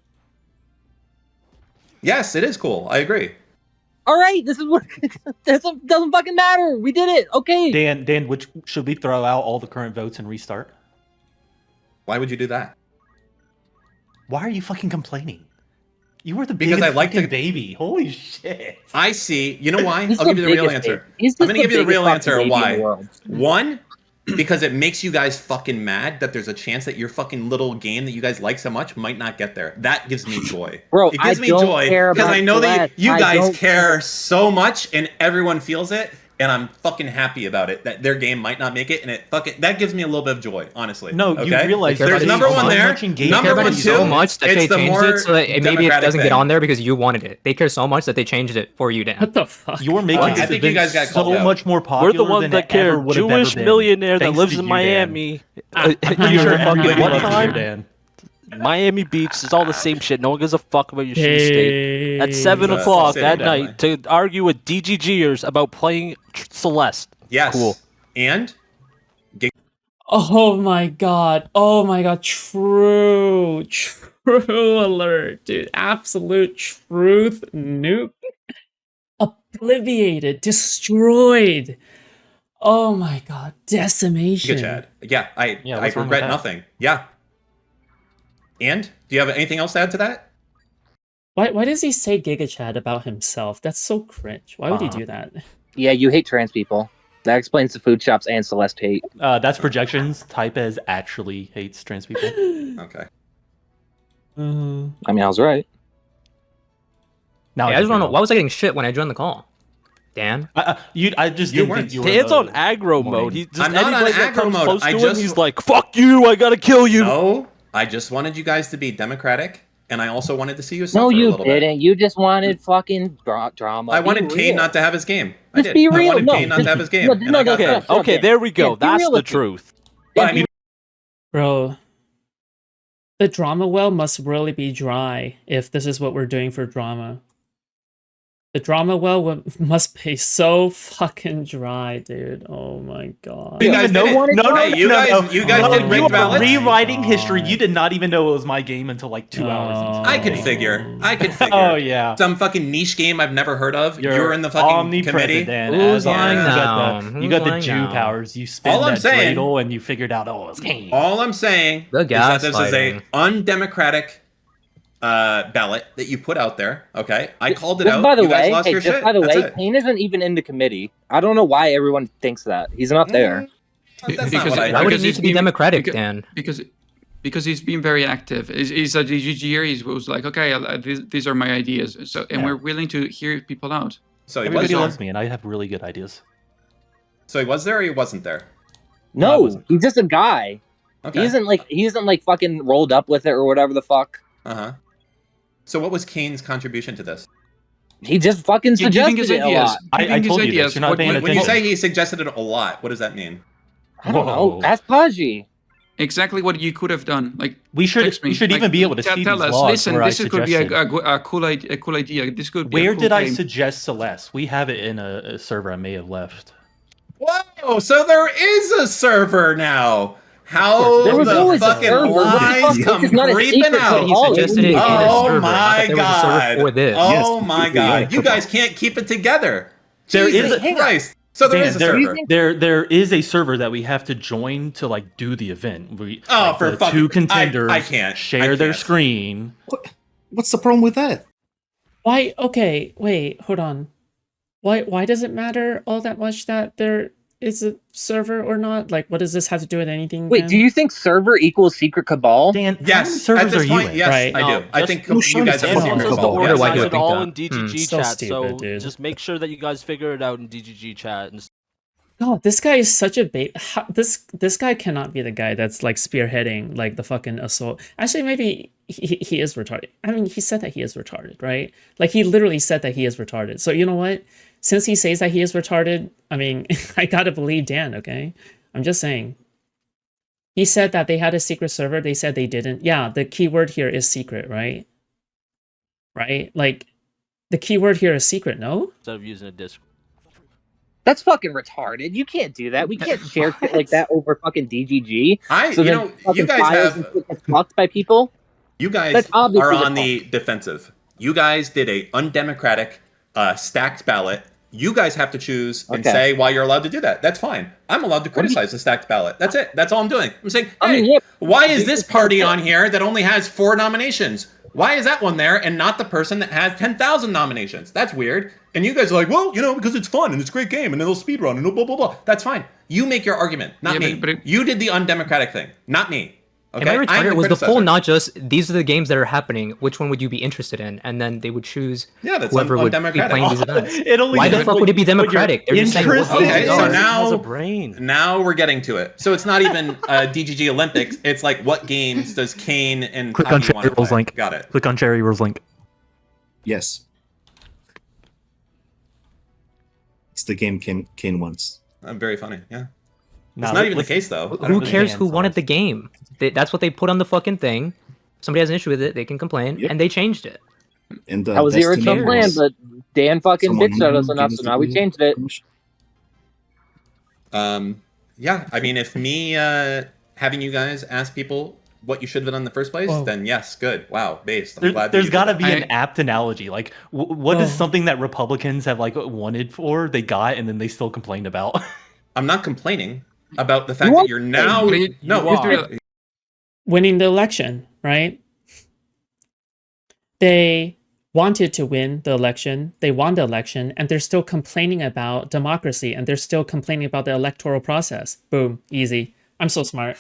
Yes, it is cool. I agree. All right, this is what doesn't fucking matter. We did it. Okay. Dan, which should we throw out all the current votes and restart? Why would you do that? Why are you fucking complaining? You were the Because biggest I like fucking to baby. Holy shit. I see. You know why? He's I'll the give you the real biggest answer. baby. He's I'm just going to give the you the real biggest answer fucking baby in why. the world. One, because it makes you guys fucking mad that there's a chance that your fucking little game that you guys like so much might not get there. That gives me joy. Bro, it gives I me don't joy care because about I know that Celeste. you I guys don't care so much and everyone feels it. And I'm fucking happy about it that their game might not make it, and that gives me a little bit of joy, honestly. No, okay? you realize there's number one there. Number one, so much that they it's the changed more it so that maybe it democratic doesn't get thing. on there because you wanted it. They care so much that they changed it for you, Dan. What the fuck? You're making I think you guys got so called out. much more popular We're the ones than that it care. ever would have Jewish ever been. millionaire that Thanks lives to in you, Miami. Dan. You sure fucking Really one love you, time? Dan. Miami Beach, it's all the same shit. No one gives a fuck about your shitty state. At 7 o'clock same, at definitely. night to argue with DGGers about playing Celeste. Yes. Cool. And Oh my god. Oh my god. True. True alert, dude. Absolute truth. Nuke. Obliviated. Destroyed. Oh my god. Decimation. Giga Chad. Yeah, I what's wrong with regret that? nothing. Yeah. And do you have anything else to add to that? Why does he say Giga Chad about himself? That's so cringe. Why would he do that? Yeah, you hate trans people. That explains the Foodshops and Celeste hate. That's projections. Type as actually hates trans people. Okay. I mean, I was right. Now I just want to know, why was I getting shit when I joined the call? Dan? I just You didn't weren't. think you were. Dan's the on aggro morning. mode. He just I'm not on anybody that aggro comes mode. close I to him, just- he's like, "Fuck you! I gotta kill you." No, I just wanted you guys to be democratic, and I also wanted to see you suffer No, a you little bit. didn't. You just wanted fucking drama. I Be wanted Kane real. not to have his game. I Just did. be I real. wanted No, Kane not to have his game. no, and no, I got Okay, that. okay, there we go. Yeah, be That's the realistic. truth. But I mean, Bro, the drama well must really be dry if this is what we're doing for drama. The drama well must be so fucking dry, dude. Oh my god. you guys did it. Hey, you guys did You rigged were ballots. rewriting history. You did not even know it was my game until like 2 hours into I it. could figure. I could figure. Oh yeah. Some fucking niche game I've never heard of. You're You're in the fucking omnipresent, committee. Dan. Who's As long lying as now? you got the Who's Jew lying now? powers. You spin All I'm that saying- dreidel and you figured out, oh, it's game. All I'm saying The is that this is gaslighting. a undemocratic ballot that you put out there. Okay, I called it Just out. by the You guys way, lost hey, your just shit. by the That's way, it. Kane isn't even in the committee. I don't know why everyone thinks that. He's not there. That's not what I Why would it because need he's to be been- democratic, because- Dan? Because he's been very active. He's a DGGer. He was like, okay, these are my ideas. So, and we're willing to hear people out. So he was Everybody there. loves me, and I have really good ideas. So he was there or he wasn't there? No, he's just a guy. Okay. He isn't like fucking rolled up with it or whatever the fuck. Uh-huh. So what was Kane's contribution to this? He just fucking Giving suggested his it a ideas. lot. I told you this. You're not paying When you attention. say he suggested it a lot, what does that mean? I don't know. Ask Paji. Exactly what you could have done. Like We should text me. even be able to see tell these us. logs Listen, where I this could be suggested. a cool idea. This could be. a Where cool did I game. suggest Celeste? We have it in a server I may have left. Whoa! So there is a server now. How There was the always a fucking server. What the lies fuck? come This is not a creeping secret out? to all. suggested it in a Oh server, not my that there was a server god! for this. Oh Yes, my yeah, god! You come guys on. can't keep it together. There is Jesus a- Christ! So there is a server. There is a server that we have to join to like do the event. For the fucking- two contenders I can't. share I their can't. screen. What's the problem with that? Why? Okay, wait, hold on. Why does it matter all that much that there is a server or not? Like, what does this have to do with anything? Wait, then? do you think server equals secret cabal? Dan, Yes, servers at this are point, you in? yes, Right. I do. I think you guys have Dan secret wants us to cabal. order Yes, why I you do. would it think all that. in DGG So chat. stupid, dude. Just make sure that you guys figure it out in DGG chat. And God, this guy is such a bait. This guy cannot be the guy that's like spearheading like the fucking assault. Actually, maybe he is retarded. I mean, he said that he is retarded, right? Like he literally said that he is retarded. So you know what? Since he says that he is retarded, I mean, I gotta believe Dan. Okay, I'm just saying. He said that they had a secret server. They said they didn't. Yeah, the keyword here is secret, right? Right? Like the keyword here is secret. No. instead of using a Discord. That's fucking retarded. You can't do that. We can't share shit like that over fucking DGG. You know, you fucking guys files have- and shit gets blocked by people. You guys That's obviously are the on the defensive. You guys did a undemocratic stacked ballot. You guys have to choose and Okay. say why you're allowed to do that. That's fine. I'm allowed to criticize the stacked ballot. That's it. That's all I'm doing. I'm saying, hey, I mean, yeah, why is this party on here that only has 4 nominations? Why is that one there and not the person that has 10,000 nominations? That's weird. And you guys are like, well, you know, because it's fun and it's a great game and it'll speedrun and blah, blah, blah. That's fine. You make your argument, not Yeah, me. but you did the undemocratic thing, not me. Okay? Am I I'm retarded? Was the criticizer. poll not just these are the games that are happening? Which one would you be interested in? And then they would choose Yeah, that's whoever would be undemocratic. playing these events. It only Why the says fuck would it be what you're democratic? They're just saying what interested games Okay, they so are. now has a brain. Now we're getting to it. So it's not even DGG Olympics. It's like what games does Kane and Click on Taki want to Cherry Rules play? link. Got it. Click on Cherry Rules link. Yes. It's the game Kane wants. Very funny. Yeah. No, It's not even the let's- case though. I Who don't cares Dan who wanted says. the game? That's what they put on the fucking thing. Somebody has an issue with it, they can complain, Yep. and they changed it. And That was the original Destiny plan, was but Dan fucking someone bitched at us who enough, gives so the now we green changed it. permission. Yeah. I mean, if me having you guys ask people what you should have done in the first place, Whoa. then yes, good. Wow, based. I'm glad that There's you got to did be that. an apt analogy. Like, what is Oh. something that Republicans have like wanted for, they got, and then they still complained about? I'm not complaining about the fact You that are you're now. complaining. No, You are. Winning the election, right? They wanted to win the election. They won the election, and they're still complaining about democracy, and they're still complaining about the electoral process. Boom, easy. I'm so smart.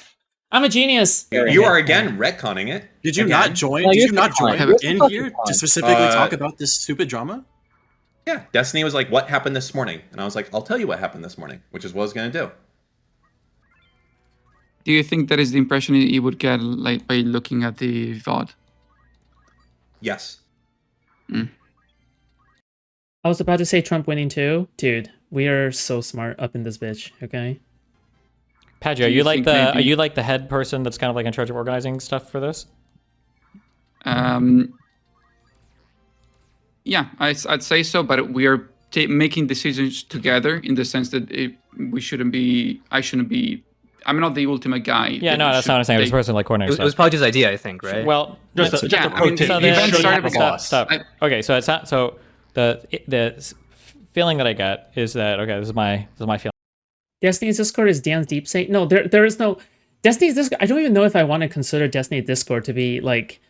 I'm a genius. You are again retconning it. Did you Again. not join? No, Did you're you not fine. join You're in fucking here fine. to specifically talk about this stupid drama? Yeah, Destiny was like, "What happened this morning?" And I was like, "I'll tell you what happened this morning," which is what I was gonna do. Do you think that is the impression you would get like by looking at the VOD? Yes. I was about to say Trump winning too. Dude, we are so smart up in this bitch, okay? Padgy, Do are you you like think the maybe- are you like the head person that's kind of like in charge of organizing stuff for this? Yeah, I'd say so, but we are making decisions together in the sense that we shouldn't be. I shouldn't be. I'm not the ultimate guy. Yeah, no, that's not what I'm saying. It was the person like coordinating It was stuff. Podge's idea, I think, right? Well, Just a yeah, pro I mean, tip. so the You then- event should started have a stop, boss. stop. Okay, so it's not so the feeling that I get is that okay, this is my feeling. Destiny's Discord is Dan's deep state. No, there is no Destiny's Discord. I don't even know if I want to consider Destiny Discord to be like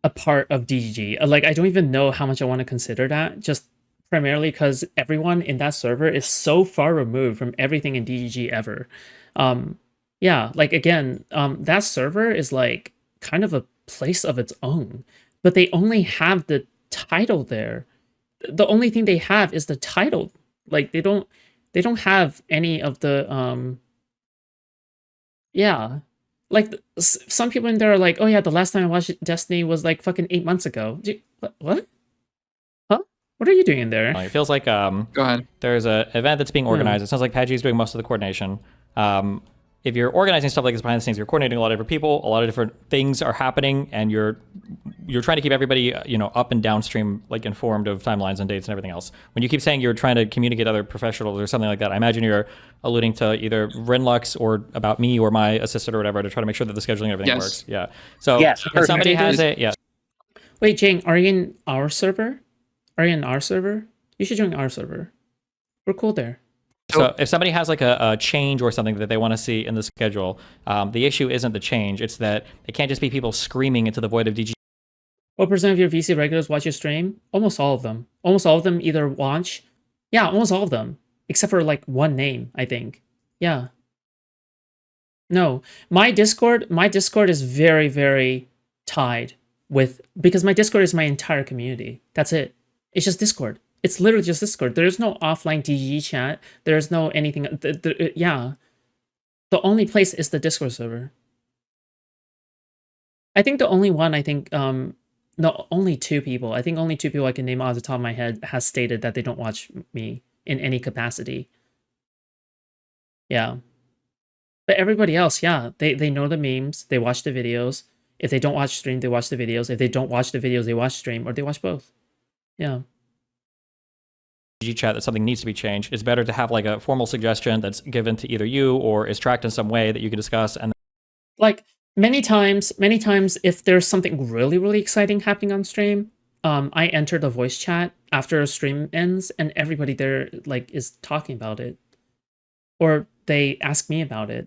a part of DGG. Like I don't even know how much I want to consider that. Just primarily because everyone in that server is so far removed from everything in DGG ever. Yeah, like again, that server is like kind of a place of its own, but they only have the title there. The only thing they have is the title. Like they don't have any of the yeah. Like some people in there are like, oh yeah, the last time I watched Destiny was like fucking 8 months ago. What? Huh? What are you doing in there? It feels like Go ahead. there's a event that's being organized. It sounds like Padgy's doing most of the coordination. if you're organizing stuff like this behind the scenes, you're coordinating a lot of different people, a lot of different things are happening, and you're trying to keep everybody, up and downstream, like informed of timelines and dates and everything else. When you keep saying you're trying to communicate to other professionals or something like that, I imagine you're alluding to either Renlux or about me or my assistant or whatever to try to make sure that the scheduling and everything works. Yeah. So Yes, if somebody has Wait, Jane, are you in our server? Are you in our server? You should join our server. We're cool there. So if somebody has like a change or something that they want to see in the schedule, the issue isn't the change. It's that it can't just be people screaming into the void of DG. What percent of your VC regulars watch your stream? Almost all of them. Almost all of them either watch. Yeah, almost all of them. Except for like one name, I think. Yeah. No. My Discord is very, very tied with, because my Discord is my entire community. That's it. It's just Discord. It's literally just Discord. There's no offline DG chat. There's no anything. Yeah. The only place is the Discord server. I think the only one, no, only two people. I think only two people I can name off the top of my head has stated that they don't watch me in any capacity. Yeah. But everybody else, yeah, they know the memes, they watch the videos. If they don't watch stream, they watch the videos. If they don't watch the videos, they watch stream, or they watch both. Yeah. Chat that something needs to be changed. It's better to have like a formal suggestion that's given to either you or is tracked in some way that you can discuss. And like many times, if there's something really, really exciting happening on stream, I enter the voice chat after a stream ends, and everybody there like is talking about it, or they ask me about it.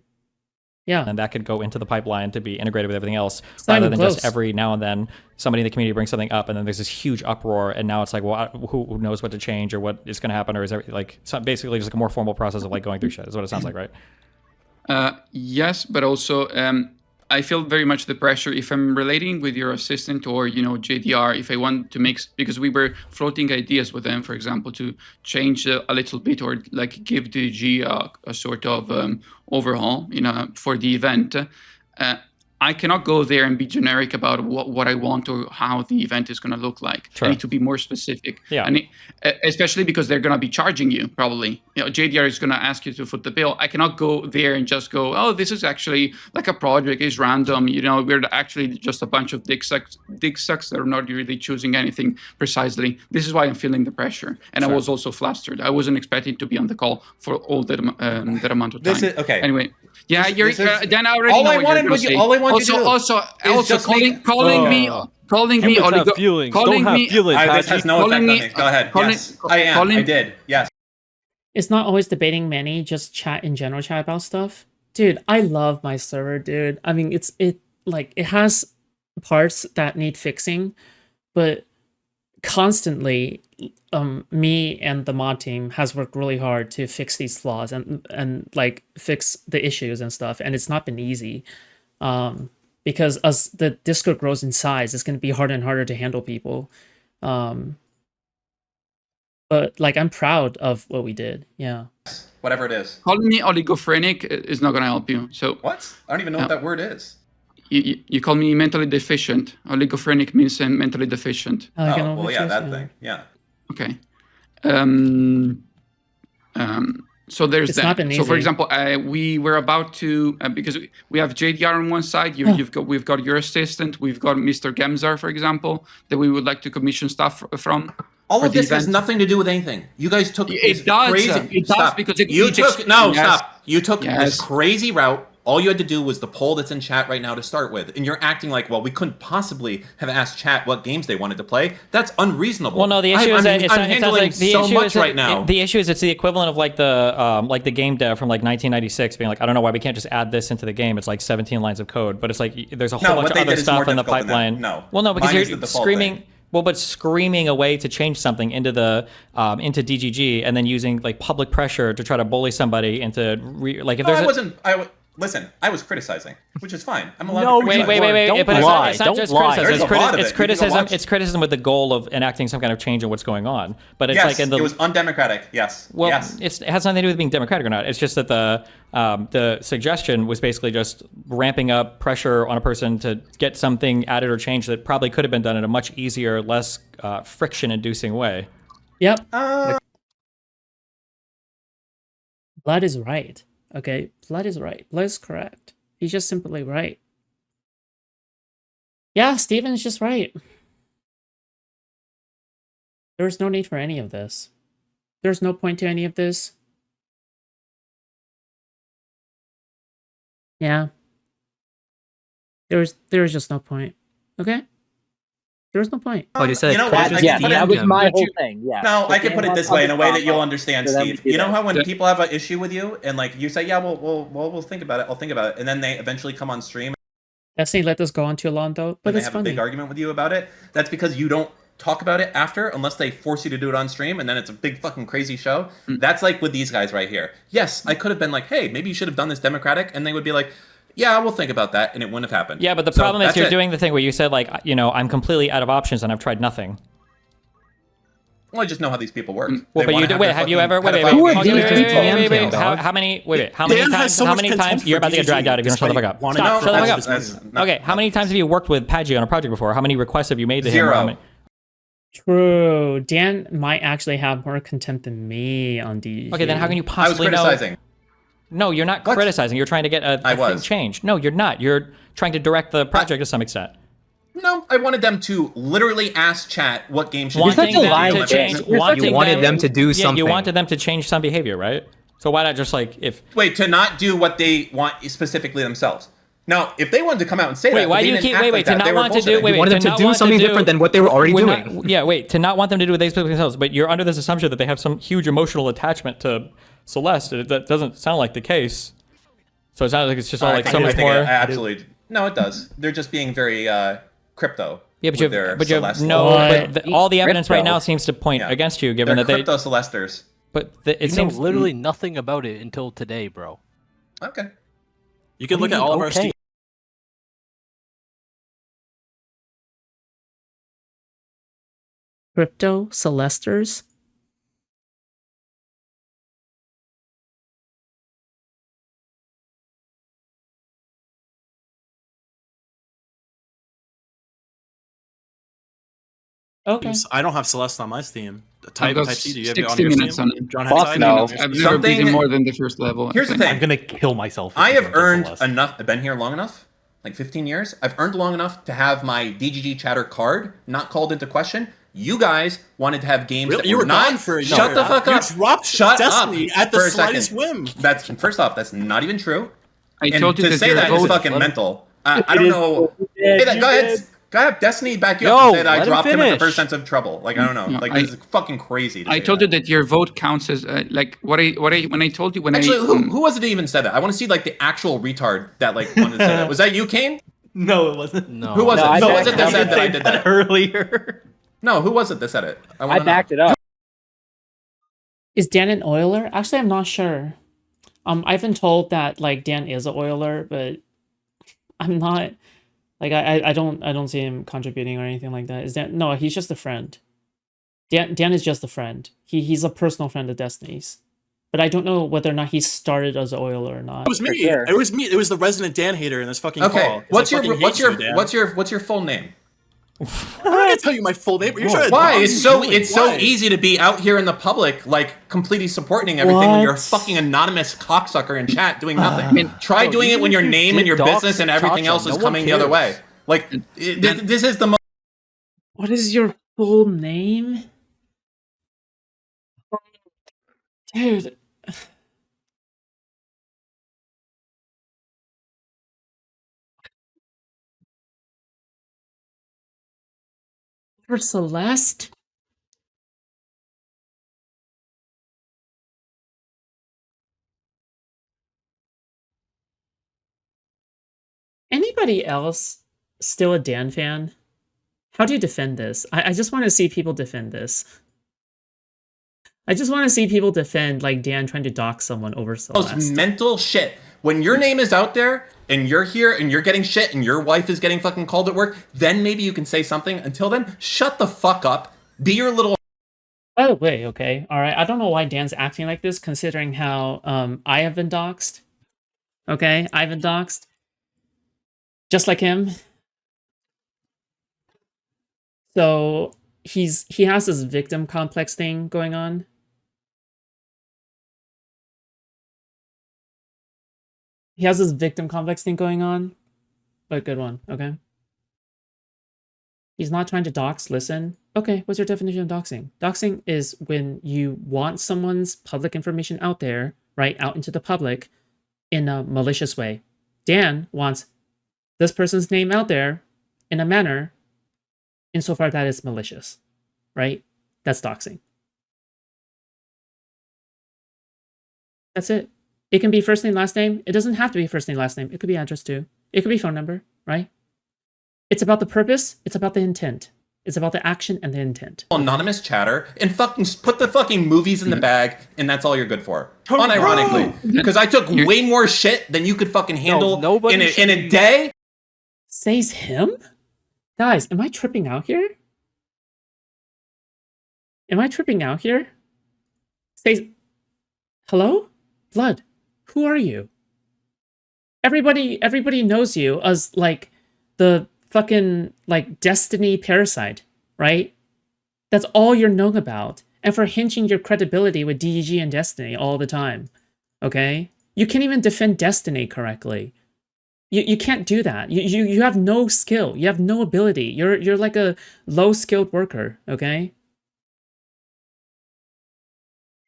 Yeah. And that could go into the pipeline to be integrated with everything else, It's not rather even than just close. every now and then somebody in the community brings something up and then there's this huge uproar and now it's like, well, who knows what to change or what is going to happen, or is there like basically just like a more formal process of like going through shit is what it sounds like, right? Yes, but also I feel very much the pressure if I'm relating with your assistant or JDR, if I want to make, because we were floating ideas with them, for example, to change a little bit or like give the G a sort of overhaul, for the event. I cannot go there and be generic about what I want or how the event is going to look like. Sure. I need to be more specific. Yeah. And especially because they're going to be charging you probably. JDR is going to ask you to foot the bill. I cannot go there and just go, oh, this is actually like a project, is random. We're actually just a bunch of dick sucks that are not really choosing anything precisely. This is why I'm feeling the pressure. And Sure. I was also flustered. I wasn't expecting to be on the call for all that amount of time. This is okay. Anyway, yeah, Dan, I already all know I what wanted you're was gonna say. all I wanted to do. Also, just calling make- me feelings. Don't have feelings, This has no effect on me. Go ahead. Yes, I am. I did. Yes. It's not always debating many, just chat in general, chat about stuff. Dude, I love my server, dude. I mean, it has parts that need fixing, but constantly me and the mod team has worked really hard to fix these flaws and like fix the issues and stuff, and it's not been easy. Because as the Discord grows in size, it's going to be harder and harder to handle people. But like, I'm proud of what we did. Yeah. Whatever it is. Calling me oligophrenic is not going to help you. So What? I don't even know what that word is. you call me mentally deficient. Oligophrenic means mentally deficient. Oh, well, yeah, that thing. Yeah. Okay. So there's It's not that. been So for easy. example, we were about to because we have JDR on one side. We've got your assistant. We've got Mr. Gemzar, for example, that we would like to commission stuff from. All for of the this has event. nothing to do with anything. You guys took It this does, crazy. it does, Stop. because it you each took ex- no yes. stop. You took Yes. this crazy route. All you had to do was the poll that's in chat right now to start with, and you're acting like, well, we couldn't possibly have asked chat what games they wanted to play. That's unreasonable. Well, no, the issue is that I'm handling so much right now. The issue is it's the equivalent of like the game dev from like 1996 being like, I don't know why we can't just add this into the game. It's like 17 lines of code, but it's like there's a whole No, bunch what of they other did is more stuff in the difficult than that. pipeline. No. Well, no, because Mine is the you're default screaming. thing. Well, but screaming a way to change something into the into DGG and then using like public pressure to try to bully somebody into like if No, there's Listen, I was criticizing, which is fine. I'm allowed No, to Wait, criticize. wait. Don't But lie. it's not Don't just lie. criticism. There's a lot of It's it. You can go criticism. watch. It's criticism with the goal of enacting some kind of change in what's going on. But it's Yes, like in the it was undemocratic. Yes. well, yes. it has nothing to do with being democratic or not. It's just that the suggestion was basically just ramping up pressure on a person to get something added or changed that probably could have been done in a much easier, less friction-inducing way. Yep. Vlad is right. Okay, Blood is right. Blood is correct. He's just simply right. Yeah, Steven's just right. There's no need for any of this. There's no point to any of this. Yeah. There's just no point. Okay? There's no point. Oh, you said You know what? That was my whole thing. Yeah. No, I can Dan put it wants this way in a way that other you'll drama, understand, so then we Steve. do You know that. how when people have an issue with you and like you say, yeah, we'll think about it. I'll think about it, and then they eventually come on stream Destiny let this go on too long though, but and they it's have funny. a big argument with you about it. That's because you don't talk about it after unless they force you to do it on stream, and then it's a big fucking crazy show. That's like with these guys right here. Yes, I could have been like, hey, maybe you should have done this democratic, and they would be like, yeah, we'll think about that, and it wouldn't have happened. Yeah, but the So problem is that's you're it. doing the thing where you said like, I'm completely out of options and I've tried nothing. Well, I just know how these people work. Well, They but wanna you have wait. their Have you fucking ever? Wait, pedophile wait, games. wait. How many? Wait. How many Dan has times? so How much many contempt times? for You're about to get dragged out if you don't shut the despite fuck up. wanting Stop. to- Shut the that's- fuck that's up. not- Okay. How many times have you worked with Paggi on a project before? How many requests have you made to him? Zero. How many- True. Dan might actually have more contempt than me on DG. Okay, then how can you I was possibly know? criticizing. No, you're not What? criticizing. You're trying to get a thing changed. No, you're not. You're trying to direct the project to some extent. No, I wanted them to literally ask chat what game should Wanting be them to change. You wanted them to do Yeah, something. you wanted them to change some behavior, right? So why not just like if? Wait, to not do what they want specifically themselves. Now, if they wanted to come out and say Wait, that, why they do you didn't keep? act Wait, like to that. not They were want to do. bullshitting. Wait, You wanted them to not do want something different than what they were already We're doing. not- yeah, wait, to not want them to do what they specifically themselves, but you're under this assumption that they have some huge emotional attachment to Celeste. That doesn't sound like the case. So it sounds like it's just all like so much more. Absolutely. No, it does. They're just being very crypto. Yeah, but you with their have, but you have Celeste no. law. But all the evidence right Crypto. now seems to point Yeah. against you, given They're that they. crypto Celesters. But it You seems know literally nothing about it until today, bro. Okay. You can What look do at you all of mean, our okay? Crypto Celesters? Okay. I don't have Celeste on my Steam. Type got C. Do you have it on 60 your minutes Steam? on it. John Fuck Headside? no. I've never beaten more than the first level. I Here's the think. thing. I'm gonna kill myself. if I you have don't get earned Celeste. enough. I've been here long enough, like 15 years. I've earned long enough to have my DGG chatter card not called into question. You guys wanted to have games Really? that You were were not. gone for a year. Shut the fuck You up. dropped Shut Destiny up at the for a slightest second. whim. That's first off. That's not even true. I And told you to that say your that is vote- fucking mental. I don't know. Hey, go ahead. Go ahead. Destiny back you Yo, up and say that I let him dropped him at the finish. first sense of trouble. Like I don't know. No, Like I- this is fucking crazy. To I say told that. you that your vote counts as like when I told you when Actually, I who was it that even said that? I want to see like the actual retard that like wanted to say that. Was that you, Kane? No, it wasn't. No. Who was No, it? I Who was backed it that up. said that I did that? Earlier. No, who was it that said it? I wanna know. backed it up. Is Dan an Oiler? Actually, I'm not sure. I've been told that like Dan is an Oiler, but I'm not. Like I don't see him contributing or anything like that. Is Dan? No, he's just a friend. Dan is just a friend. He's a personal friend of Destiny's. But I don't know whether or not he started as an Oiler or not. It was me. sure. It was me. It was the resident Dan hater in this fucking Okay, call. 'cause what's I your fucking what's hate your you, Dan. what's your full name? I'm not gonna tell you my full name. You're trying to Why? dog It's me, so really. it's so Why? easy to be out here in the public, like completely supporting everything when you're a What? fucking anonymous cocksucker in chat doing nothing. Try Yo, doing it even when if your you name and did your dox business and everything Chacha, else is no one coming the other cares. way. Like this is the most. What is your full name? Dude. For Celeste? Anybody else still a Dan fan? How do you defend this? I just want to see people defend this. I just want to see people defend like Dan trying to dox someone over Celeste. Mental shit. When your name is out there and you're here and you're getting shit and your wife is getting fucking called at work, then maybe you can say something. Until then, shut the fuck up. Be your little. By the way, okay, all right. I don't know why Dan's acting like this, considering how I have been doxxed. Okay, I've been doxxed, just like him. So he has this victim complex thing going on. He has this victim complex thing going on, but good one. Okay. He's not trying to dox. Listen. Okay, what's your definition of doxing? Doxing is when you want someone's public information out there, right, out into the public, in a malicious way. Dan wants this person's name out there in a manner insofar that it's malicious, right? That's doxing. That's it. It can be first name, last name. It doesn't have to be first name, last name. It could be address too. It could be phone number, right? It's about the purpose. It's about the intent. It's about the action and the intent. Anonymous chatter and fucking put the fucking movies in the bag, and that's all you're good for. Unironically, because I took way more shit than you could fucking handle in a day. Says him? Guys, am I tripping out here? Am I tripping out here? Says, hello? Blood, who are you? Everybody knows you as, like, the fucking, like, Destiny parasite, right? That's all you're known about. And for hinging your credibility with DEG and Destiny all the time, okay? You can't even defend Destiny correctly. You can't do that. You have no skill. You have no ability. You're like a low-skilled worker, okay?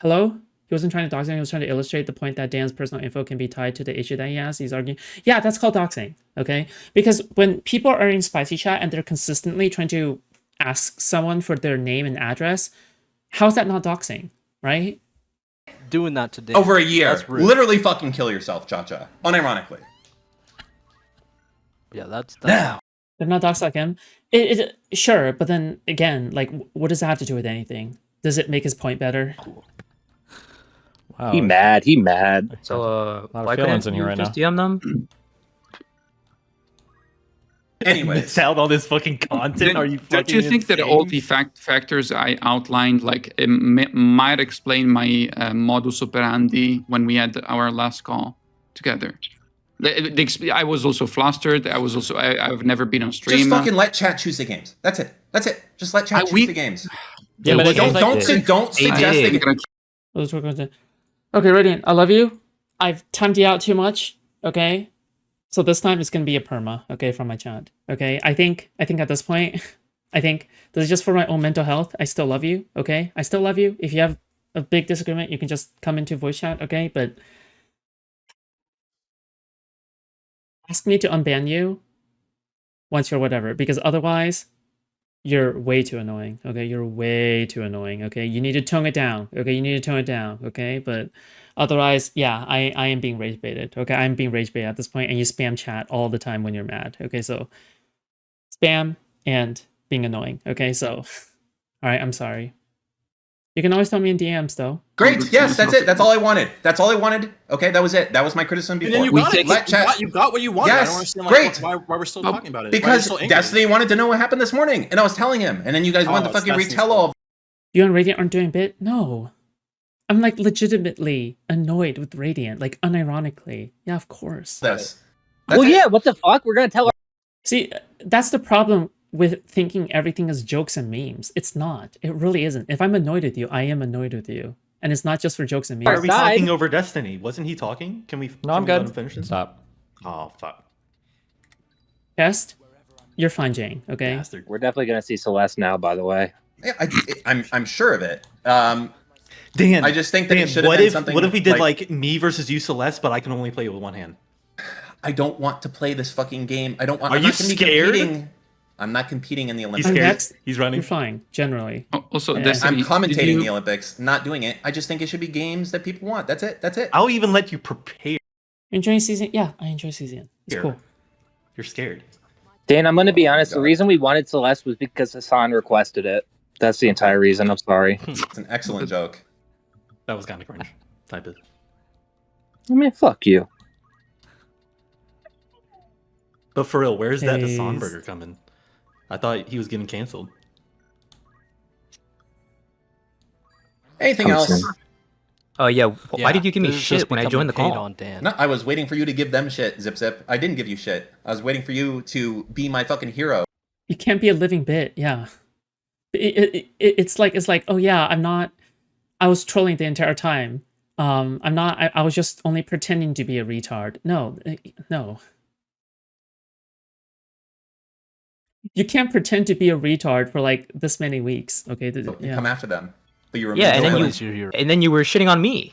Hello? He wasn't trying to dox him. He was trying to illustrate the point that Dan's personal info can be tied to the issue that he has. He's arguing. Yeah, that's called doxing, okay? Because when people are in spicy chat and they're consistently trying to ask someone for their name and address, how is that not doxing, right? Doing that to Dan. Over a year. That's rude. Literally fucking kill yourself, Cha-Cha. Unironically. Yeah, that's now. They're not doxed like him. Sure, but then again, like, what does that have to do with anything? Does it make his point better? Wow. He mad. So, a lot why of feelings couldn't in here you right just now. DM them? Anyway, miss out on this fucking content. Are you fucking Don't you think that all insane? the factors I outlined, like, it might explain my modus operandi when we had our last call together? I was also flustered. I've never been on stream. Just fucking let chat choose the games. That's it. That's it. Just let chat choose the games. Yeah, but don't suggest they can. Let's work on that. Okay, Radiant, I love you. I've timed you out too much, okay? So this time it's gonna be a perma, okay, from my chat. Okay? I think at this point, I think this is just for my own mental health. I still love you, okay? I still love you. If you have a big disagreement, you can just come into voice chat, okay? But ask me to unban you once you're whatever, because otherwise you're way too annoying, okay? You're way too annoying, okay? You need to tone it down, okay? You need to tone it down, okay? But otherwise, yeah, I am being rage baited, okay? I'm being rage baited at this point, and you spam chat all the time when you're mad, okay? So spam and being annoying, okay? So, all right, I'm sorry. You can always tell me in DMs, though. Great. Yes, that's it. That's all I wanted. That's all I wanted. Okay, that was it. That was my criticism before. And then you got what you wanted. Yes, I don't understand great. Why we're still talking about it. Because Destiny wanted to know what happened this morning, and I was telling him, and then you guys wanted to fucking retell all. You and Radiant aren't doing bit? No. I'm like legitimately annoyed with Radiant, like unironically. Yeah, of course. Well, yeah, what the fuck? We're gonna tell her. See, that's the problem with thinking everything is jokes and memes. It's not. It really isn't. If I'm annoyed with you, I am annoyed with you. And it's not just for jokes and memes. Why are we talking over Destiny? Wasn't he talking? Can we? No, I'm let good. him finish this? Stop. Oh fuck. Test, you're fine, Jane. Okay. We're definitely gonna see Celeste now. By the way. Yeah, I'm sure of it. Dan, I just think that it should have what been if something. what if we did like me versus you, Celeste, but I can only play it with one hand? I don't want to play this fucking game. I don't want. Are I'm you not gonna be scared? competing. I'm not competing in the Olympics. He's scared. Next, He's running. You're fine, generally. Also, Yeah. Destiny, I'm commentating in the Olympics, not doing it. I just think it should be games that people want. That's it. That's it. I'll even let you prepare. Enjoying season? Yeah, I enjoy season. It's cool. You're scared. Dan, I'm gonna be honest. The reason we wanted Celeste was because Hassan requested it. That's the entire reason. I'm sorry. It's an excellent joke. That was kind of cringe. Type it. I mean, fuck you. But for real, where's that Hey. Hassan burger coming? I thought he was getting canceled. Anything else? Oh yeah. Why did you give me shit when I joined the call? On Dan. No, I was waiting for you to give them shit, Zip Zip. I didn't give you shit. I was waiting for you to be my fucking hero. You can't be a living bit. Yeah. It's like, oh yeah, I was trolling the entire time. I'm not. I was just only pretending to be a retard. No, no. You can't pretend to be a retard for like this many weeks. Okay. You come after them, but you Yeah, remember. and then you were shitting on me.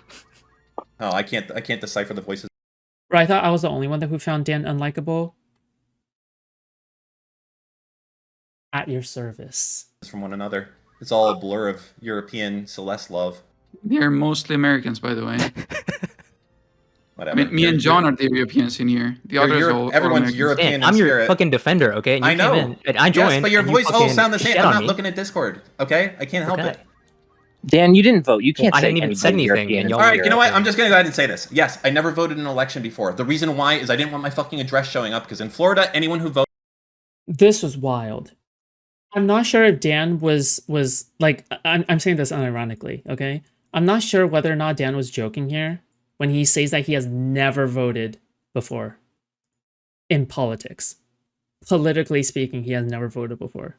Oh, I can't decipher the voices. Right, I thought I was the only one who found Dan unlikable. At your service. From one another. It's all a blur of European Celeste love. They're mostly Americans, by the way. Whatever. I mean, me and John are the Europeans in here. The others all everyone's Americans. European in I'm your spirit. fucking defender, okay? And you I know. came in, and I joined. Yes, but your and you voice all fucking sound the same. shit I'm on not me. looking at Discord, okay? I can't help it. Dan, you didn't vote. You can't I say didn't even anybody say anything, European and is y'all All right, you know what? European. I'm just going to go ahead and say this. Yes, I never voted in an election before. The reason why is I didn't want my fucking address showing up because in Florida, anyone who votes. This was wild. I'm not sure if Dan was like, I'm saying this unironically, okay? I'm not sure whether or not Dan was joking here when he says that he has never voted before in politics. Politically speaking, he has never voted before.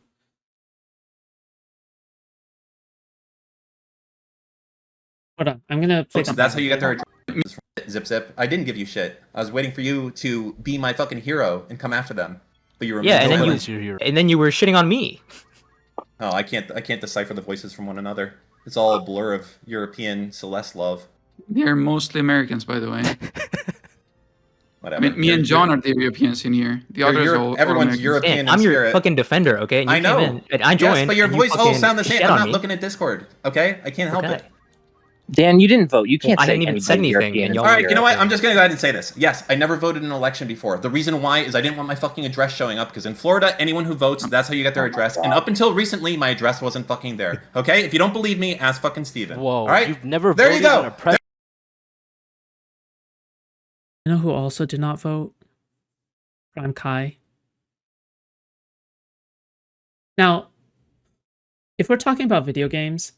Hold on, I'm gonna play some. That's how you get their address. Zip zip. I didn't give you shit. I was waiting for you to be my fucking hero and come after them. But you were Yeah, and then you were shitting on me. Oh, I can't decipher the voices from one another. It's all a blur of European Celeste love. They're mostly Americans, by the way. Whatever. I mean, me and John are the Europeans in here. The others all everyone's Americans. European in I'm your spirit. fucking defender, okay? And you I know. Came in, and I joined. Yes, but your and you voice all fucking sound the same. shit I'm on not me. looking at Discord, okay? I can't help it. Dan, you didn't vote. You can't I say didn't even say anybody anything, European and is y'all All right, you know what? European. I'm just going to go ahead and say this. Yes, I never voted in an election before. The reason why is I didn't want my fucking address showing up because in Florida, anyone who votes, that's how you get their address. And up until recently, my address wasn't fucking there. Okay? If you don't believe me, ask fucking Steven. Whoa, All right? you've never there voted you go. in a pres- You know who also did not vote? Prime Kai. Now, if we're talking about video games,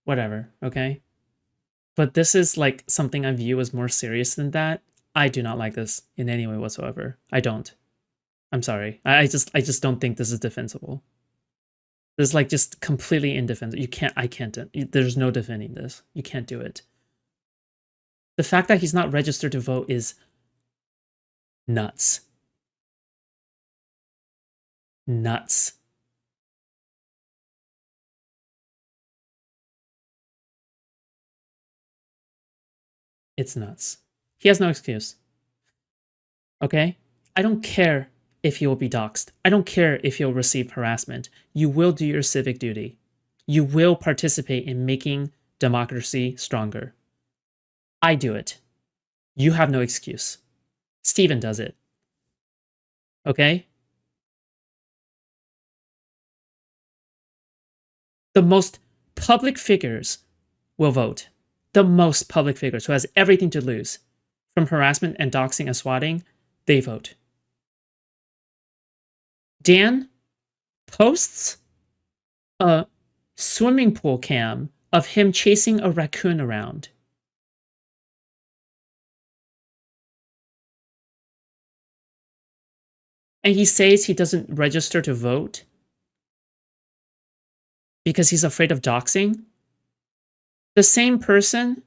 whatever, okay? But this is like something I view as more serious than that. I do not like this in any way whatsoever. I don't. I'm sorry. I just don't think this is defensible. This is like just completely indefensible. I can't. There's no defending this. You can't do it. The fact that he's not registered to vote is nuts. Nuts. It's nuts. He has no excuse. Okay? I don't care if he will be doxxed. I don't care if he'll receive harassment. You will do your civic duty. You will participate in making democracy stronger. I do it. You have no excuse. Steven does it. Okay? The most public figures will vote. The most public figures who has everything to lose from harassment and doxing and swatting, they vote. Dan posts a swimming pool cam of him chasing a raccoon around. And he says he doesn't register to vote because he's afraid of doxing. The same person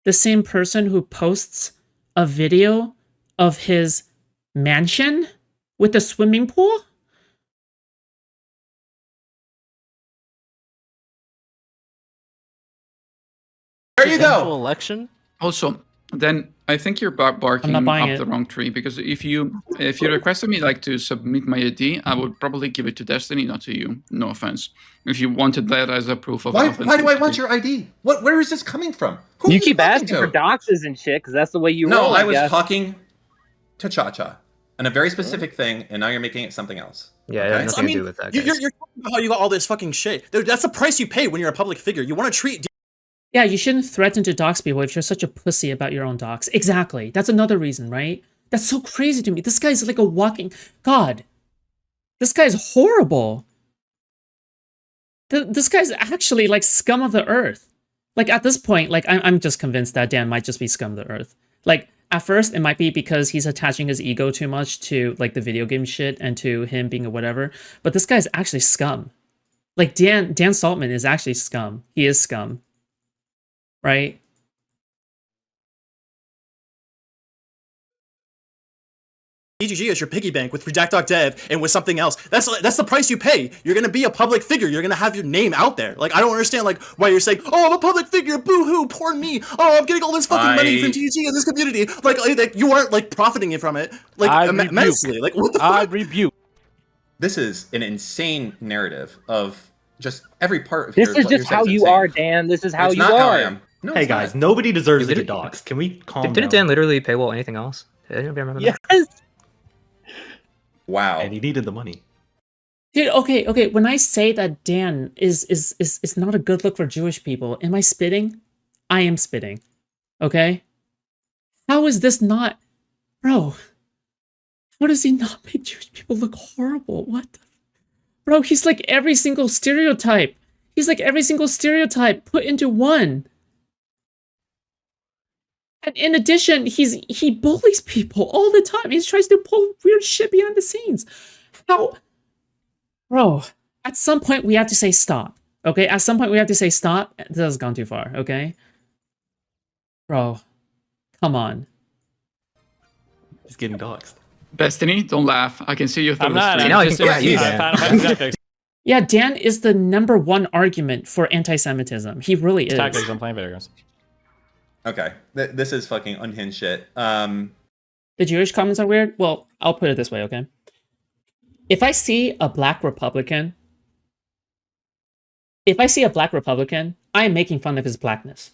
who posts a video of his mansion with a swimming pool? There you go. Election. Also, then I think you're barking up the wrong tree because if you requested me like to submit my ID, I would probably give it to Destiny, not to you. No offense. If you wanted that as a proof of Why do I want your ID? Where is this coming from? Who You are keep talking asking to? for doxes and shit because that's the way you No, roll. I was guess. talking to Cha-Cha on a very specific thing, and now you're making it something else. Yeah, okay? it has nothing to do with that. You're talking about how you got all this fucking shit. Dude, that's the price you pay when you're a public figure. You want to treat. Yeah, you shouldn't threaten to dox people if you're such a pussy about your own dox. Exactly. That's another reason, right? That's so crazy to me. This guy's like a walking... God. This guy's horrible. This guy's actually like scum of the earth. Like at this point, like I'm just convinced that Dan might just be scum of the earth. Like at first it might be because he's attaching his ego too much to like the video game shit and to him being a whatever. But this guy's actually scum. Like Dan Saltman is actually scum. He is scum. Right? TGG as your piggy bank with Redact.dev and with something else. That's the price you pay. You're gonna be a public figure. You're gonna have your name out there. Like, I don't understand like why you're saying, oh, I'm a public figure, boo-hoo, poor me. Oh, I'm getting all this fucking money from TGG in this community. Like you aren't like profiting from it. Like immensely. Like what the fuck? I rebuke. This is an insane narrative of just every part of This your is just how you are, Dan. This is how you are. No, hey it's guys, not. nobody deserves to get doxxed. Can we calm down? Didn't Dan literally paywall anything else? Did anybody remember that? Yes. Wow. And he needed the money. Dude, okay. When I say that Dan is not a good look for Jewish people, am I spitting? I am spitting. Okay? How is this not, bro? How does he not make Jewish people look horrible? What the, bro? He's like every single stereotype. He's like every single stereotype put into one. And in addition, he bullies people all the time. He tries to pull weird shit behind the scenes. How, bro? At some point, we have to say stop. Okay, at some point, we have to say stop. This has gone too far. Okay, bro, come on. He's getting doxxed. Destiny, don't laugh. I can see you through I'm the not. screen. I'm just tactics. Yeah, Dan is the #1 argument for anti-Semitism. He really is. Tactics. I'm playing video games. Okay, this is fucking unhinged shit. The Jewish comments are weird. Well, I'll put it this way, okay? If I see a black Republican, I am making fun of his blackness.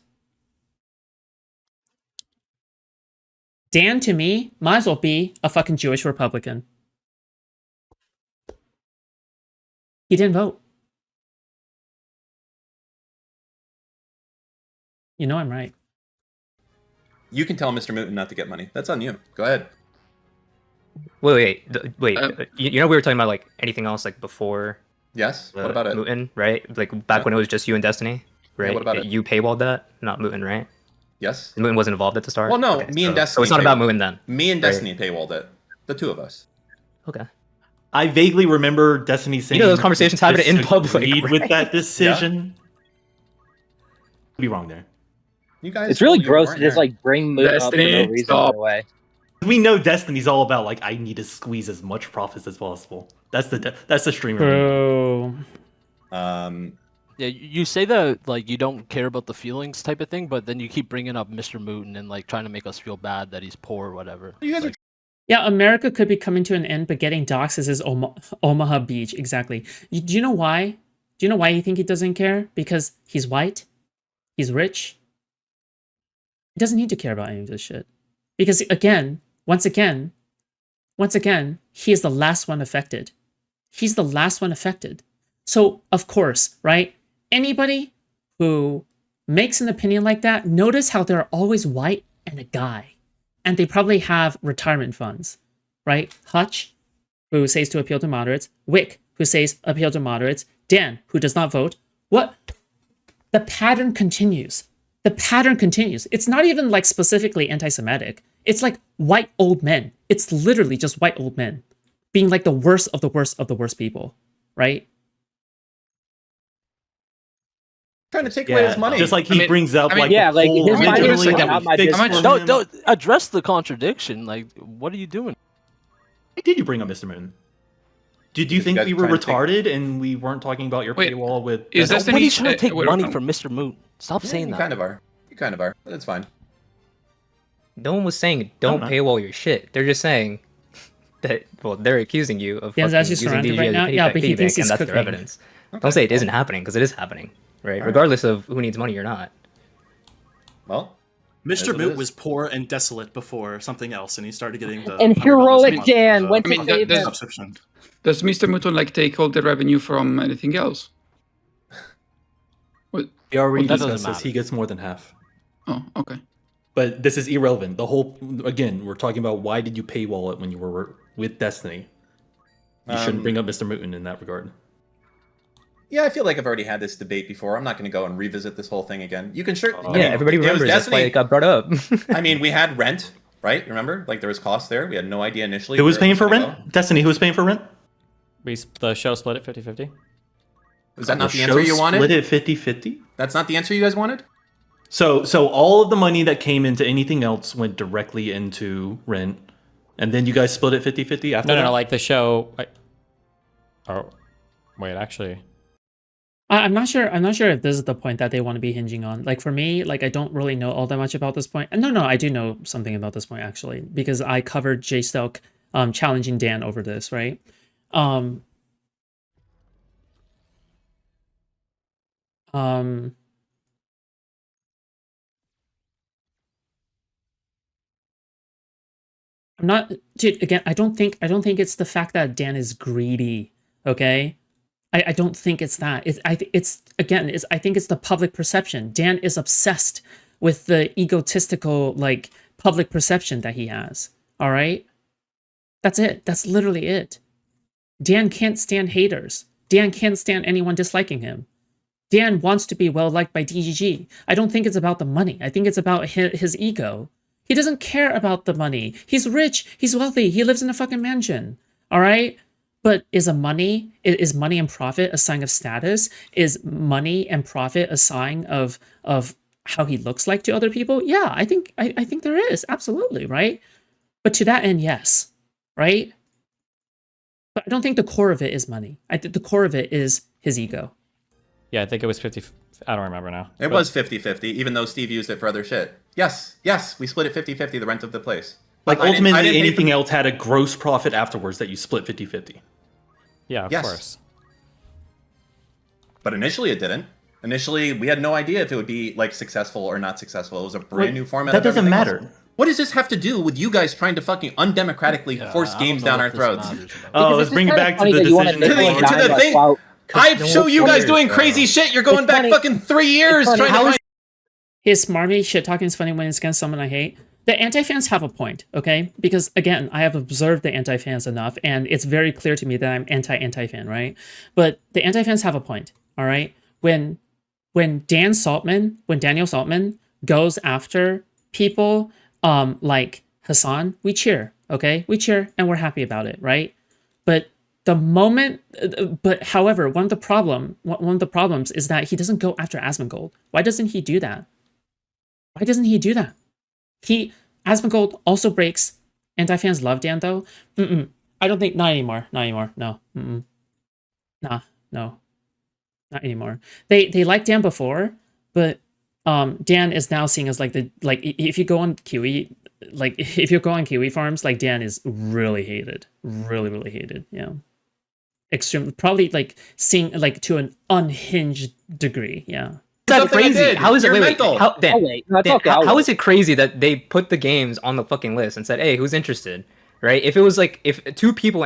Dan, to me, might as well be a fucking Jewish Republican. He didn't vote. You know I'm right. You can tell Mr. Mooten not to get money. That's on you. Go ahead. Wait. You know we were talking about like anything else like before. Yes. What about it? Mooten, right? Like back when it was just you and Destiny, right? Yeah, what about it? You paywalled that, not Mooten, right? Yes. Mooten wasn't involved at the start. Well, no, Okay, me and Destiny. So it's not about Mooten then. Me and Destiny paywalled it. The two of us. Okay. I vaguely remember Destiny saying, those conversations happen in public, disagreed with right? that decision. Could be wrong there. You guys. It's really you gross weren't to just here. like bring Moon up for no reason. By the way, We know Destiny's all about like I need to squeeze as much profits as possible. That's the streamer. Bro. Yeah, you say that like you don't care about the feelings type of thing, but then you keep bringing up Mr. Mooten and like trying to make us feel bad that he's poor or whatever. You guys are. Yeah, America could be coming to an end, but getting doxxed is his Omaha Beach. Exactly. Do you know why? Do you know why you think he doesn't care? Because he's white, he's rich. He doesn't need to care about any of this shit. Because once again, he is the last one affected. He's the last one affected. So, of course, right? Anybody who makes an opinion like that, notice how they're always white and a guy. And they probably have retirement funds, right? Hutch, who says to appeal to moderates. Wick, who says appeal to moderates. Dan, who does not vote. What? The pattern continues. The pattern continues. It's not even like specifically anti-Semitic. It's like white old men. It's literally just white old men being like the worst of the worst of the worst people, right? Trying to take away his money. Just like he brings up like yeah, like whole his money is originally not that my we fixed business. for him. Don't address the contradiction. Like, what are you doing? Why did you bring up Mr. Moon? Did you think guys we were trying to retarded and we weren't talking about your Wait, paywall with? is That's- Destiny- Nobody's trying to take wait, money from Mr. Moon. Stop Yeah, saying you that. kind of are. You kind of are. But it's fine. No one was saying don't know. paywall your shit. They're just saying that. Well, they're accusing you of Dan's fucking actually using surrounded DG right as a now? piggy Yeah, bank, but he piggy thinks bank, he's and that's their cooking. evidence. Don't say it isn't happening because it is happening, right? Regardless of who needs money or not. Well, Mr. what it Moot is. was poor and desolate before something else, and he started getting the And $100 a heroic month, Dan went to I mean, save does- him. subscription. Does Mr. Mooten like take all the revenue from anything else? What? We already Well, that doesn't discussed this. matter. He gets more than half. Oh, okay. But this is irrelevant. The whole again, we're talking about why did you paywall it when you were with Destiny? You shouldn't bring up Mr. Mooten in that regard. Yeah, I feel like I've already had this debate before. I'm not going to go and revisit this whole thing again. You can sure. Yeah, everybody remembers. That's why it got brought up. I mean, we had rent, right? Remember? Like there was costs there. We had no idea initially. Who was where it paying for gonna rent? go. Destiny. Who was paying for rent? The show split it 50-50. Was that not the show answer you wanted? Split it 50-50? That's not the answer you guys wanted? So all of the money that came into anything else went directly into rent. And then you guys split it 50-50 after that? No, like the show. Oh, wait, actually. I'm not sure. I'm not sure if this is the point that they want to be hinging on. Like for me, like I don't really know all that much about this point. And no, I do know something about this point actually, because I covered Jay Stelk challenging Dan over this, right? I'm not, dude. Again, I don't think it's the fact that Dan is greedy. Okay, I don't think it's that. I think it's the public perception. Dan is obsessed with the egotistical like public perception that he has. All right, that's it. That's literally it. Dan can't stand haters. Dan can't stand anyone disliking him. Dan wants to be well liked by DGG. I don't think it's about the money. I think it's about his ego. He doesn't care about the money. He's rich. He's wealthy. He lives in a fucking mansion. All right. But is money and profit a sign of status? Is money and profit a sign of how he looks like to other people? Yeah, I think there is, absolutely, right? But to that end, yes, right? But I don't think the core of it is money. I think the core of it is his ego. Yeah, I think it was 50. I don't remember now. It was 50-50, even though Steve used it for other shit. Yes, we split it 50-50, the rent of the place. Like ultimately, anything else had a gross profit afterwards that you split 50-50. Yeah, of course. But initially it didn't. Initially, we had no idea if it would be like successful or not successful. It was a brand new format. That doesn't matter. What does this have to do with you guys trying to fucking undemocratically force games down our throats? Oh, let's bring it back to the decision. To the thing. I show you guys doing crazy shit. You're going back fucking 3 years trying to find. His smarmy shit talking is funny when it's against someone I hate. The anti-fans have a point, okay? Because again, I have observed the anti-fans enough, and it's very clear to me that I'm anti-fan, right? But the anti-fans have a point, all right? When Daniel Saltman goes after people like Hassan, we cheer, okay? We cheer and we're happy about it, right? But however, one of the problems is that he doesn't go after Asmongold. Why doesn't he do that? Asmongold also breaks. Anti-fans love Dan though. I don't think, not anymore. No. No. Not anymore. They liked Dan before, but Dan is now seen as if you go on Kiwi, farms, like Dan is really hated. Really hated. Yeah. Extreme, probably seen to an unhinged degree. Yeah. That's crazy. How is it? Wait. How is it crazy that they put the games on the fucking list and said, "Hey, who's interested?" Right? If it was if two people.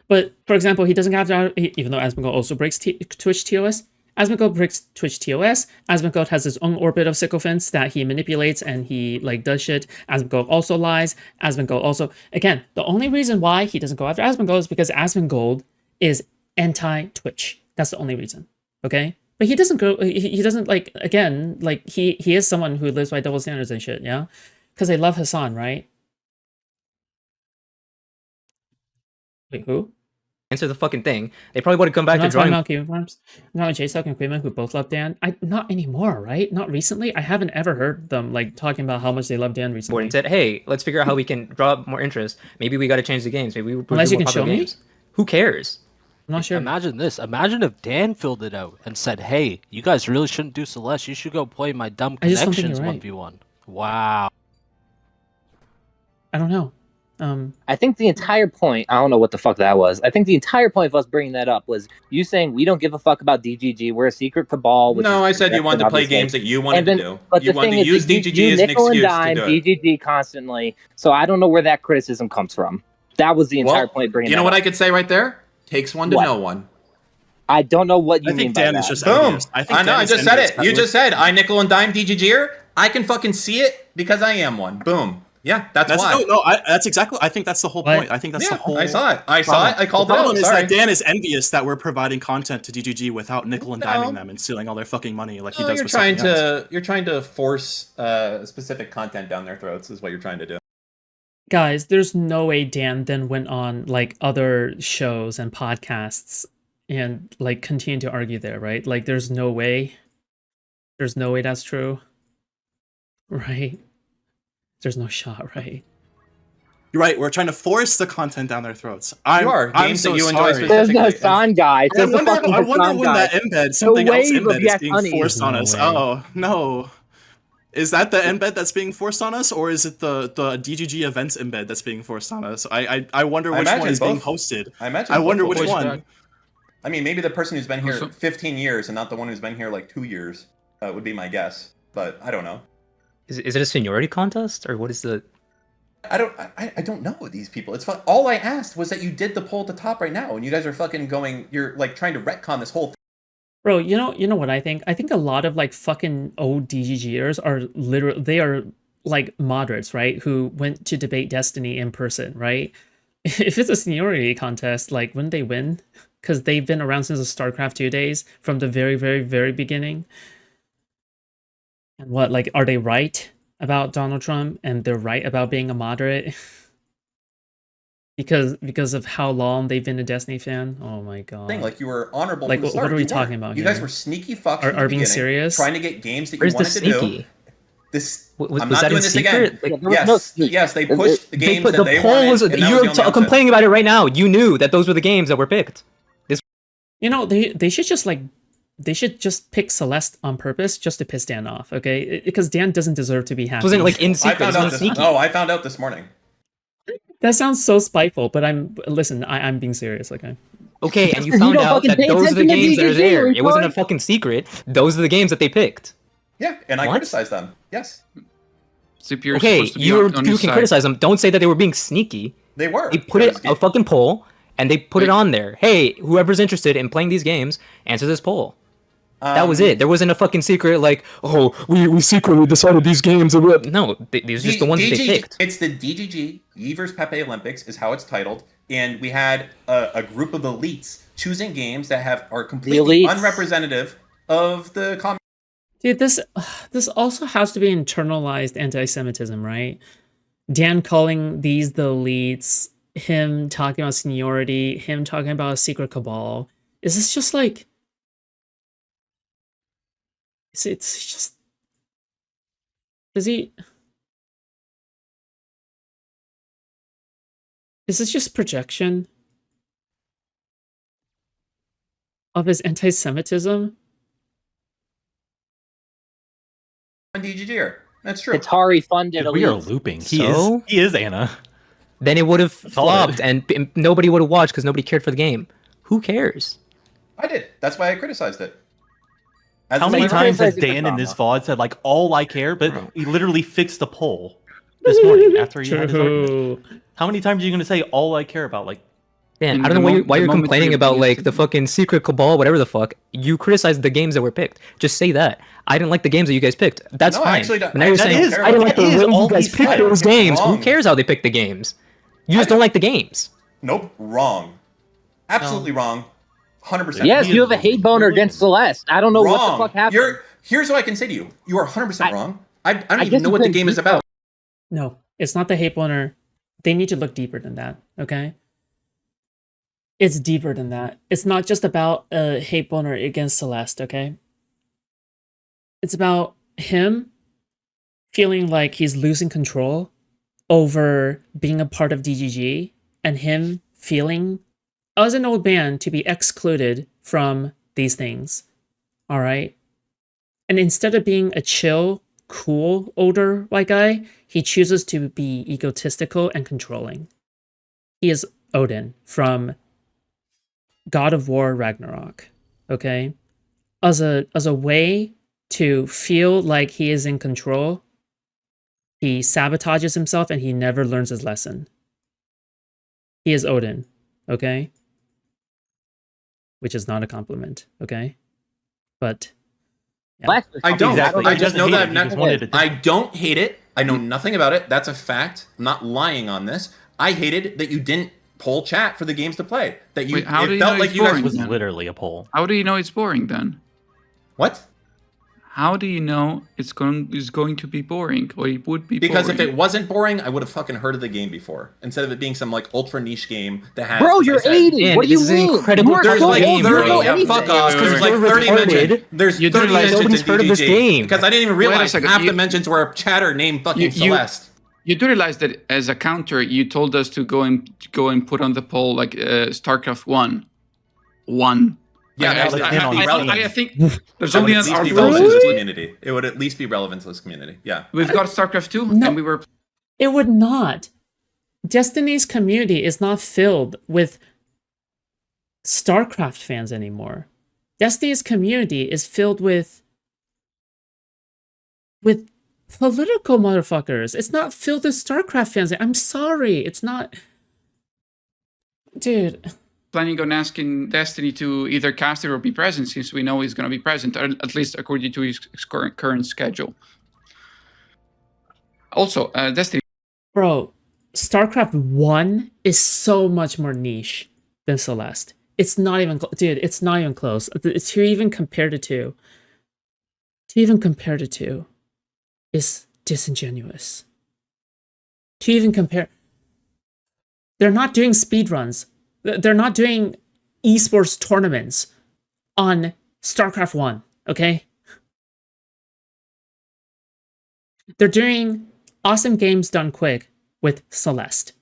But for example, he doesn't have to. Even though Asmongold also breaks Twitch TOS, Asmongold breaks Twitch TOS. Asmongold has his own orbit of sycophants that he manipulates and he does shit. Asmongold also lies. Asmongold also, again, the only reason why he doesn't go after Asmongold is because Asmongold is anti-Twitch. That's the only reason. Okay. But he doesn't go. He doesn't he is someone who lives by double standards and shit. Yeah, because they love Hassan, right? Wait, who? Answer the fucking thing. They probably would have come back to drawing. Not Farms. Not Jay Stelk and Quidman, who both love Dan. Not anymore, right? Not recently. I haven't ever heard them talking about how much they love Dan recently. And said, "Hey, let's figure out how we can draw up more interest. Maybe we got to change the games. Maybe we unless you can show me. Who cares?" I'm not sure. Imagine this. Imagine if Dan filled it out and said, "Hey, you guys really shouldn't do Celeste. You should go play my dumb connections 1v1." Wow. I don't know. I think the entire point, I don't know what the fuck that was. I think the entire point of us bringing that up was you saying we don't give a fuck about DGG. We're a secret cabal. No, I said you wanted to play games that you wanted to do. But you wanted to use DGG as an excuse to do it. DGG constantly. So I don't know where that criticism comes from. That was the entire point. Bringing. You know what I could say right there? Takes one to know one. I don't know what you mean by Dan that. is just boom. I know. I just said it. You just said I nickel and dime DGGer. I can fucking see it because I am one. Boom. Yeah, that's why. That's exactly. I think that's the whole point. I think that's the whole. I saw it. I called it out. The problem is that Dan is envious that we're providing content to DGG without nickel and diming them and stealing all their fucking money like he does with something else. You're trying to force specific content down their throats. Is what you're trying to do. Guys, there's no way Dan then went on other shows and podcasts and continued to argue there, right? There's no way. There's no way that's true. Right? There's no shot, right? You're right. We're trying to force the content down their throats. You are. I'm Games so that you enjoy sorry. There's the specifically. Hassan guy. I There's the wonder, fucking I wonder Hassan when guy. that embed, something else wave of embed is Yak being Honey. forced on No us. way. Oh no. Is that the embed that's being forced on us, or is it the DGG events embed that's being forced on us? I wonder which one is being hosted. I wonder which one. I mean, maybe the person who's been here Also- 15 years and not the one who's been here like 2 years would be my guess. But I don't know. Is it a seniority contest or what is the? I don't know these people. It's fun. All I asked was that you did the poll at the top right now, and you guys are fucking going. You're like trying to retcon this whole thing. Bro, you know what I think? I think a lot of like fucking old DGGers are literally they are like moderates, right? Who went to debate Destiny in person, right? If it's a seniority contest, like wouldn't they win? Because they've been around since the StarCraft 2 days, from the very, very, very beginning. And what, like, are they right about Donald Trump? And they're right about being a moderate? because of how long they've been a Destiny fan? Oh my god. Like you were honorable. Like, from the start. what are we You talking weren't. about You here? guys were sneaky fucks. Are from the being beginning, serious? Trying to get games that Where's you the wanted to do. sneaky? This. Was I'm that not in doing this secret? again. Like, Yes, they pushed the games that the they poll wanted. was. and that was You're the only option. complaining about it right now. You knew that those were the games that were picked. You know, they should just like they should just pick Celeste on purpose just to piss Dan off, okay? Because Dan doesn't deserve to be happy. Wasn't like in secret. I found out this morning. That sounds so spiteful, but listen, I'm being serious, okay? Okay, and you found out that those are the games that are there. It wasn't a fucking secret. Those are the games that they picked. Yeah, and I criticized them. Yes. Okay, you can criticize them. Don't say that they were being sneaky. They were. They put it a fucking poll, and they put it on there. Hey, whoever's interested in playing these games, answer this poll. That was it. There wasn't a fucking secret like, oh, we secretly decided these games. No, these are just the ones that they picked. It's the DGG Yvers Pepe Olympics is how it's titled, and we had a group of elites choosing games that are completely unrepresentative of the common. Dude, this also has to be internalized anti-Semitism, right? Dan calling these the elites, him talking about seniority, him talking about a secret cabal. Is this just like... It's just... Is this just projection of his anti-Semitism? DGGer. That's true. Atari funded. We are looping. He is Anna. Then it would have flopped, and nobody would have watched because nobody cared for the game. Who cares? I did. That's why I criticized it. How many times has Dan in this VOD said, like, all I care, but he literally fixed the poll this morning after he had his argument? How many times are you going to say all I care about? Like, Dan, I don't know why you're complaining about, like, the fucking secret cabal, whatever the fuck. You criticized the games that were picked. Just say that. I didn't like the games that you guys picked. That's fine. But now you're saying, I didn't like the way you guys picked those games. Who cares how they picked the games? You just don't like the games. Nope. Wrong. Absolutely wrong. 100%. Yes, you have a hate boner against Celeste. I don't know what the fuck happened. Here's what I can say to you. You are 100% wrong. I don't even know what the game is about. No, it's not the hate boner. They need to look deeper than that, okay? It's deeper than that. It's not just about a hate boner against Celeste, okay? It's about him feeling like he's losing control over being a part of DGG, and him feeling, as an old man, to be excluded from these things, all right? And instead of being a chill, cool, older white guy, he chooses to be egotistical and controlling. He is Odin from God of War Ragnarok, okay? As a way to feel like he is in control, he sabotages himself and he never learns his lesson. He is Odin, okay? Which is not a compliment, okay? But yeah. I don't. Exactly. I just know that. I don't hate it. I know nothing about it. That's a fact. I'm not lying on this. I hated that you didn't poll chat for the games to play. That you. Wait, how it do you felt know like it's you guys boring? was literally a poll. How do you know it's boring then? What? How do you know it's going to be boring, or it would be Because boring? if it wasn't boring, I would have fucking heard of the game before. Instead of it being some like ultra niche game that has. Bro, you're 80. Man, What do you this is an mean? incredible There's fucking like game, 30. bro. Yeah, fuck off. Because there's like You're 30 retarded. mentions. There's You 30 didn't like- mentions nobody's in heard of this DGG. game. Because I didn't even Wait a realize second, half you- the mentions were a chatter named fucking Celeste. You do realize that as a counter, you told us to go and put on the poll like StarCraft 1. Yeah, I think there's It would only at an least be article. relevant to this community. It would at least be relevant to this community. Yeah. We've got StarCraft 2, No. and we were. It would not. Destiny's community is not filled with StarCraft fans anymore. Destiny's community is filled with political motherfuckers. It's not filled with StarCraft fans. I'm sorry. It's not. Dude. Planning on asking Destiny to either cast it or be present, since we know he's going to be present, or at least according to his current schedule. Also, Destiny. Bro, StarCraft 1 is so much more niche than Celeste. It's not even dude, it's not even close. To even compare the two. Is disingenuous. To even compare. They're not doing speedruns. They're not doing esports tournaments on StarCraft 1, okay? They're doing awesome games done quick with Celeste,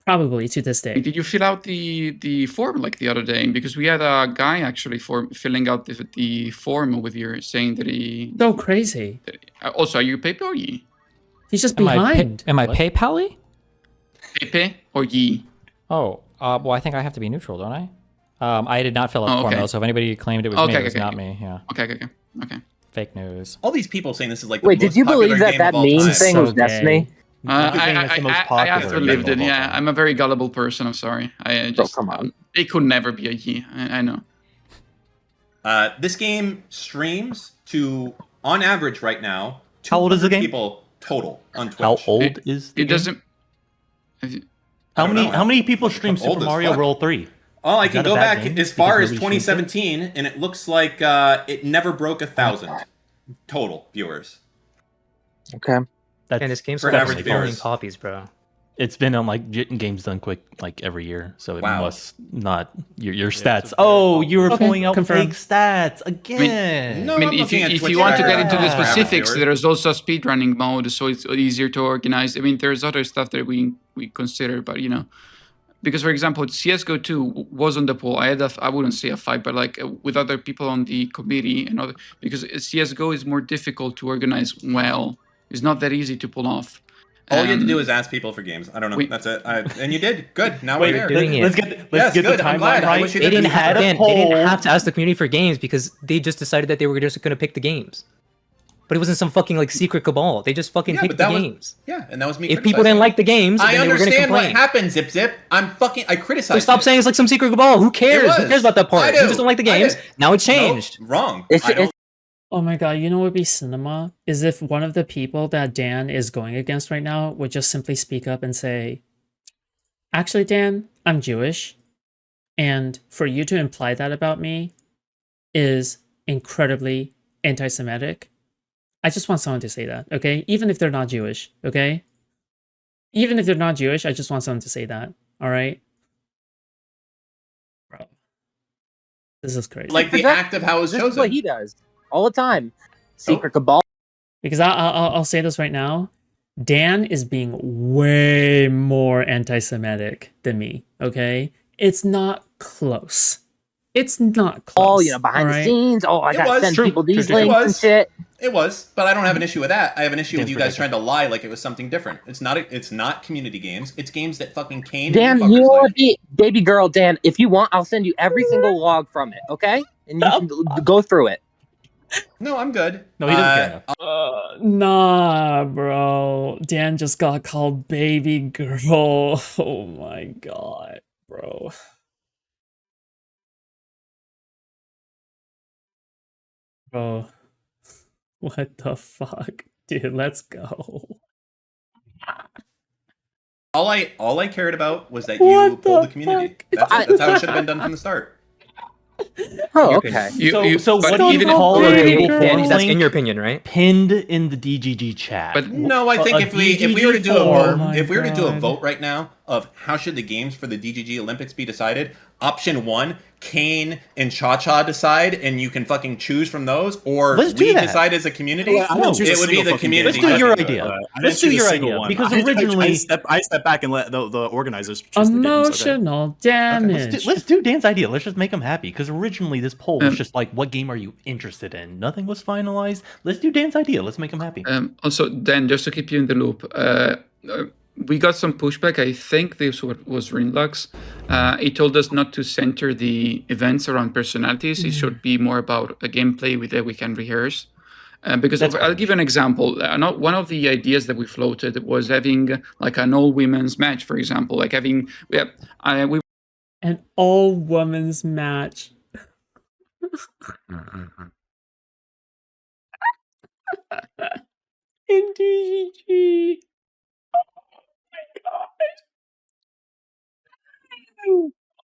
probably to this day. Did you fill out the form like the other day? Because we had a guy actually filling out the form with you saying that he. So crazy. Also, are you Pepe or Yi? He's just behind. Am I PayPal-y? Pepe or Yi? Oh, well, I think I have to be neutral, don't I? I did not fill out the form, though, so if anybody claimed it was me, it was not me. Yeah. Okay. Fake news. All these people saying this is like. Wait, did you believe that meme thing was Destiny? I have to live it. Yeah, I'm a very gullible person. I'm sorry. I just come on. It could never be a Yi. I know. This game streams to, on average, right now. How old is the game? People total on Twitch. How old is the it? Game? Doesn't. How many people stream Super Mario World 3? Oh, I can go back as far as 2017, and it looks like it never broke 1,000 total viewers. Okay. And this game's for got average like viewers. copies, bro. It's been on like games done quick like every year, so it Wow. must not your stats. Oh, you were pulling out fake stats again. I mean, if you want to get into the specifics, there's also a speedrunning mode, so it's easier to organize. I mean, there's other stuff that we consider, but you know, because for example, CS:GO 2 was on the poll. I wouldn't say a fight, but like with other people on the committee and other, because CS:GO is more difficult to organize well. It's not that easy to pull off. All you have to do is ask people for games. I don't know. That's it. And you did. Good. Now we're here. Doing it. Let's get good. the I'm glad. timeline I right. wish you They did. didn't have to ask the community for games because they just decided that they were just going to pick the games. But it wasn't some fucking like secret cabal. They just fucking picked the games. And that was me. If people didn't like the games, I then they were going to understand what complain. happened, Zip Zip. I criticize. So stop saying it's like some secret cabal. Who cares? Who cares about that part? I You do. just don't like the I games. do. Now it's changed. No, wrong. Oh my god, you know what would be cinema? Is if one of the people that Dan is going against right now would just simply speak up and say, actually, Dan, I'm Jewish. And for you to imply that about me is incredibly anti-Semitic. I just want someone to say that, okay? Even if they're not Jewish, okay? Even if they're not Jewish, I just want someone to say that, all right? Bro. This is crazy. Like the act of how it was This chosen. is what he does all the time. Secret cabal. Because I'll say this right now. Dan is being way more anti-Semitic than me, okay? It's not close. It's not close. Oh, you know, behind the scenes. Oh, I gotta send people these links and shit. It was, but I don't have an issue with that. I have an issue with you guys trying to lie like it was something different. It's not community games. It's games that fucking came. Dan, you know what, baby girl, Dan? If you want, I'll send you every single log from it, okay? And you can go through it. No, I'm good. No, he doesn't care. Nah, bro. Dan just got called baby girl. Oh my god, bro. Bro. What the fuck? Dude, let's go. All I cared about was that you pulled the community. That's how it should have been done from the start. Oh, okay. So what but do you even call it? That's in your opinion, right? Pinned in the DGG chat. But No, I think if we were to do a vote right now of how should the games for the DGG Olympics be decided, option 1, Kane and Cha-Cha decide, and you can fucking choose from those, or Let's do we that. decide as a community. Well, I didn't choose a It would be single the fucking community. game. Let's do your fucking- idea. I didn't Let's do choose a your single idea, one. because I originally step back and let the organizers choose the games. Okay? Emotional damage. let's do Dan's idea. Let's just make him happy. Because originally this poll was just like, what game are you interested in? Nothing was finalized. Let's do Dan's idea. Let's make him happy. Also, Dan, just to keep you in the loop, we got some pushback. I think this was Rinlux. He told us not to center the events around personalities. It should be more about a gameplay that we can rehearse. Because I'll give an example. One of the ideas that we floated was having like an all-women's match, for example. Like having An all-women's match. In DGG.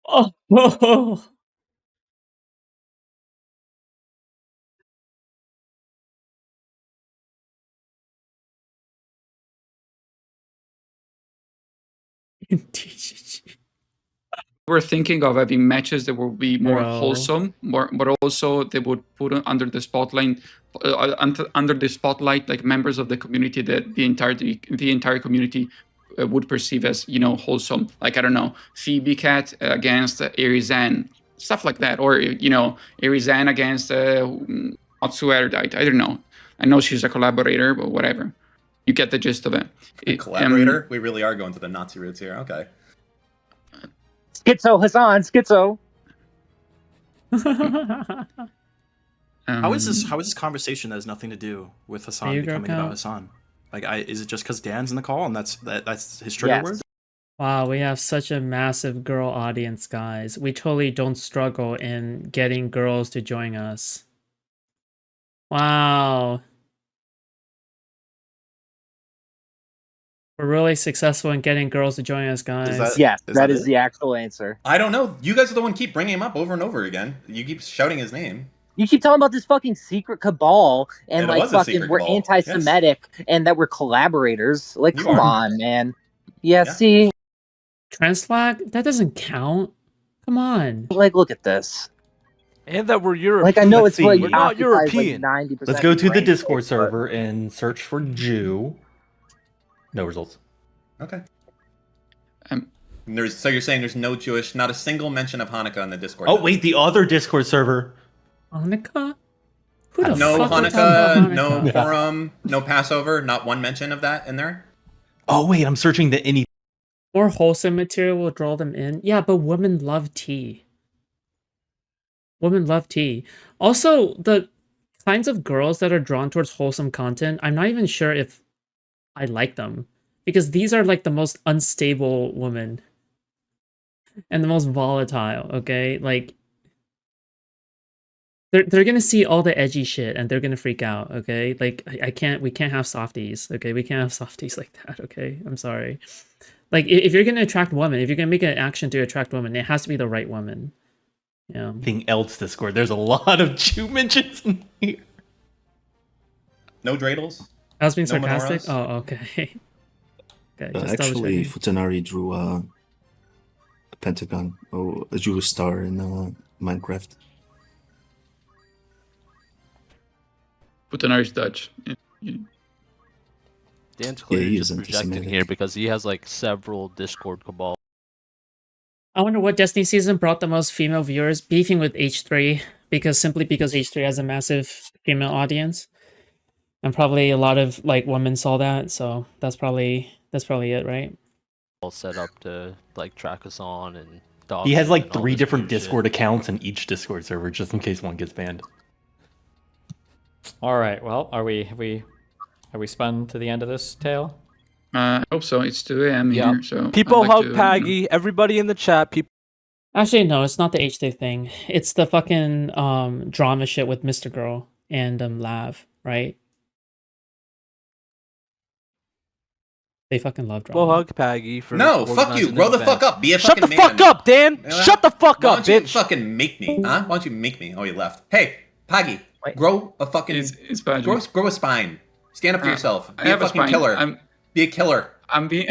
Oh my god. Oh. In DGG. we're thinking of having matches that will be more Bro. wholesome, but also they would put under the spotlight, like members of the community that the entire community would perceive as wholesome. Like I don't know, Phoebe Cat against Arizan, stuff like that, or Arizan against Matsu Erudite. I don't know. I know she's a collaborator, but whatever. You get the gist of it. Collaborator? We really are going to the Nazi roots here. Okay. Schizo Hassan, Schizo. How is this conversation that has nothing to do with Hassan becoming about Hassan? Like, is it just because Dan's in the call and that's his trigger word? Wow, we have such a massive girl audience, guys. We totally don't struggle in getting girls to join us. Wow. We're really successful in getting girls to join us, guys. That is the actual answer. I don't know. You guys are the one keep bringing him up over and over again. You keep shouting his name. You keep talking about this fucking secret cabal and it like was a fucking secret we're cabal. anti-Semitic and that we're collaborators. Like, You come are. on, man. Yeah, see, Trans flag? That doesn't count. Come on. like, look at this. And that we're European. Like, I know Let's it's what see. We're not occupies, European. Like 90%. Let's go to the brain Discord space, but- server and search for Jew. No results. Okay. So you're saying there's no Jewish, not a single mention of Hanukkah on the Discord? Oh wait, the other Discord server. Hanukkah? Who the No fuck would talk Hanukkah, about no Hanukkah? Purim, no Passover, not one mention of that in there? Oh wait, I'm searching the any. More wholesome material will draw them in. Yeah, but women love tea. Women love tea. Also, the kinds of girls that are drawn towards wholesome content, I'm not even sure if I like them. Because these are like the most unstable women. And the most volatile, okay? Like, they're gonna see all the edgy shit and they're gonna freak out, okay? Like, we can't have softies, okay? We can't have softies like that, okay? I'm sorry. Like, if you're gonna attract women, if you're gonna make an action to attract women, it has to be the right woman. Yeah. Anything else Discord? There's a lot of Jew mentions in here. No dreidels? I was being No sarcastic? menorahs? Oh, okay. Okay, just double Actually, checking. Futanari drew a pentagon or a Jewish star in Minecraft. Putanari's Dutch. Dan's clearly he is just projecting anti-Semitic. here because he has like several Discord cabal. I wonder what Destiny season brought the most female viewers, beefing with H3, because H3 has a massive female audience. And probably a lot of like women saw that, so that's probably it, right? All set up to like track us on and dog. He has shit like and all 3 this different weird shit. Discord accounts in each Discord server, just in case one gets banned. All right. Well, have we spun to the end of this tale? I hope so. It's 2 a.m. Yeah. here, so People I'd like hug to, Paggy. Everybody in the chat. People. Actually, no, it's not the H3 thing. It's the fucking drama shit with Mr. Girl and Lav, right? They fucking love drama. People hug Paggy for. No, fuck you. organizing Grow the an fuck event. up. Be a Shut fucking the man. fuck up, Dan. Yeah. Shut the fuck Why up, don't you bitch. fucking make me, huh? Why don't you make me? Oh, you left. Hey, Paggy, grow a fucking... It's bad. Grow a spine. Stand up for yourself. I Be a have a fucking spine. killer. Be a killer. I'm being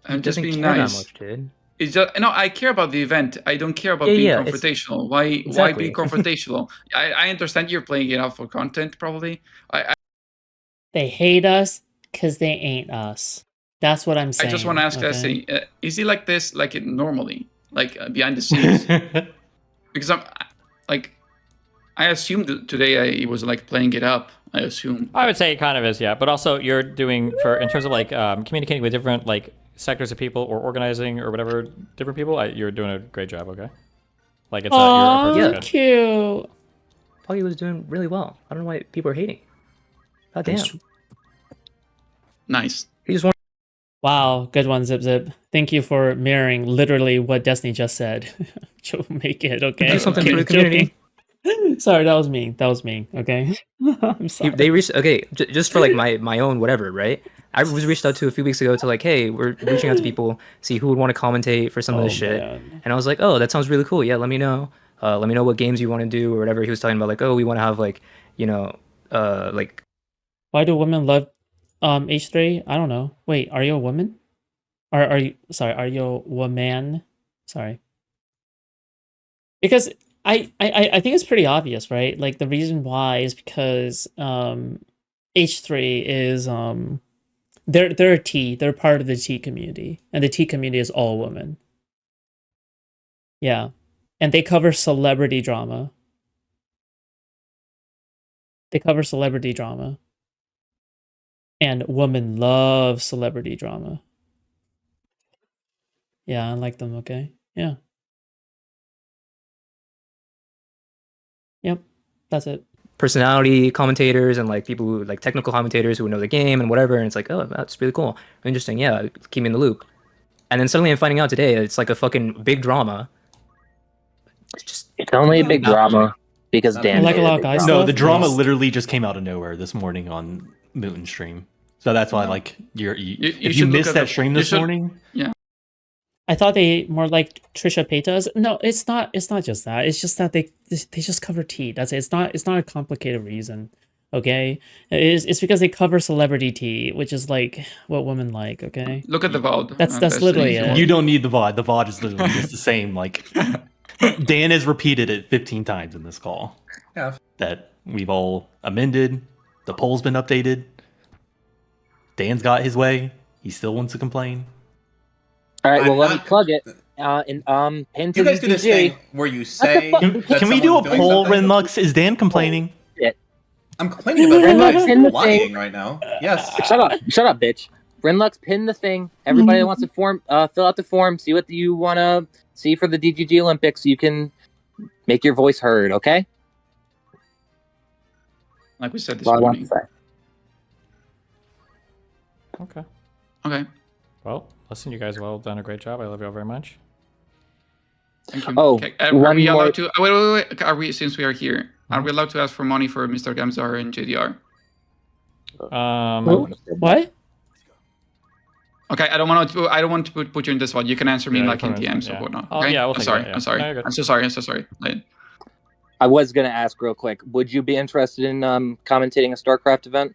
He just doesn't being care that nice. much, dude. It's just no. I care about the event. I don't care about Yeah, being yeah, it's- confrontational. Why be Exactly. confrontational? I understand you're playing it out for content, probably. They hate us because they ain't us. That's what I'm I saying. just want to ask okay? Essie, is he like this, like it normally, like behind the scenes? Because I'm like, I assumed today he was like playing it up. I assume. I would say it kind of is, yeah. But also, you're doing for in terms of like communicating with different like sectors of people or organizing or whatever different people. You're doing a great job. Okay. Like it's your approach is good. Cute. Poggy was doing really well. I don't know why people are hating. God damn. Nice. He just want. Wow, good one, Zip Zip. Thank you for mirroring literally what Destiny just said. Joe, make it, okay? Do something for the Joking. community. Sorry, that was me. That was me, okay? I'm sorry. They reached just for like my own whatever, right? I was reached out to a few weeks ago to like, hey, we're reaching out to people, see who would want to commentate for some of this shit. Man. And I was like, oh, that sounds really cool. Yeah, let me know. Let me know what games you want to do or whatever. He was talking about like, oh, we want to have like, like. Why do women love H3? I don't know. Wait, are you a woman? Are you are you a woman? Sorry. Because I think it's pretty obvious, right? Like the reason why is because H3 is they're a T, they're part of the T community, and the T community is all women. Yeah. And they cover celebrity drama. They cover celebrity drama. And women love celebrity drama. Yeah, I like them, okay? Yeah. Yep. That's it. Personality commentators and like people who like technical commentators who know the game and whatever, and it's like, oh, that's really cool, interesting, yeah, keep me in the loop. And then suddenly I'm finding out today it's like a fucking big drama. It's only a big drama because Dan. Like a lot of guys. No, the drama literally just came out of nowhere this morning on Mooten's stream. So that's why, like, if you missed that stream this morning, yeah. I thought they more like Trisha Paytas. No, it's not. It's not just that. It's just that they just cover tea. That's it. It's not a complicated reason. Okay, it's because they cover celebrity tea, which is like what women like. Okay, Look at the VOD. That's literally it. you don't need the VOD. The VOD is literally just the same. Like, Dan has repeated it 15 times in this call. Yeah. That we've all amended. The poll's been updated. Dan's got his way. He still wants to complain. All right, well, let me plug it. Pin to You guys do this DGG. thing where you say. Can we do a poll, Renlux? Is Dan complaining? I'm complaining about Renlux, pin the lying thing. right now. Yes. Shut up, bitch. Renlux, pin the thing. Everybody that wants to fill out the form. See what you want to see for the DGG Olympics. So you can make your voice heard. Okay. Like we said this Well, I want to morning. say. Okay. Okay. Well, listen, you guys have all done a great job. I love you all very much. Thank you. Oh, Okay, are one we more- allowed to? Wait. Are we, since we are here, are we allowed to ask for money for Mr. Gamzar and JDR? What? Okay, I don't want to put you in this one. You can answer me Yeah, like in you can DMs answer, or whatnot. Oh, Okay? yeah, we'll I'm take sorry. that, yeah. I'm sorry. No, you're good. I'm so sorry. I'm so sorry. I was gonna ask real quick. Would you be interested in commentating a StarCraft event?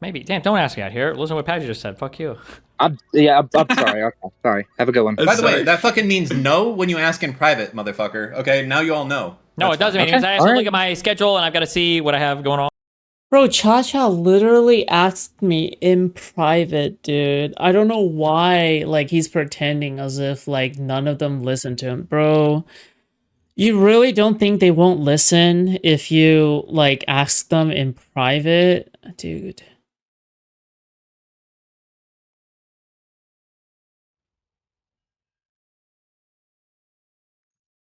Maybe. Damn, don't ask me out here. Listen to what Padgy just said. Fuck you. I'm sorry. Okay, sorry. Have a good one. By the way, that fucking means no when you ask in private, motherfucker. Okay, now you all know. No, it doesn't mean anything. I have to look at my schedule and I've got to see what I have going on. Bro, Cha-Cha literally asked me in private, dude. I don't know why, like, he's pretending as if, like, none of them listen to him. Bro, you really don't think they won't listen if you, like, ask them in private? Dude.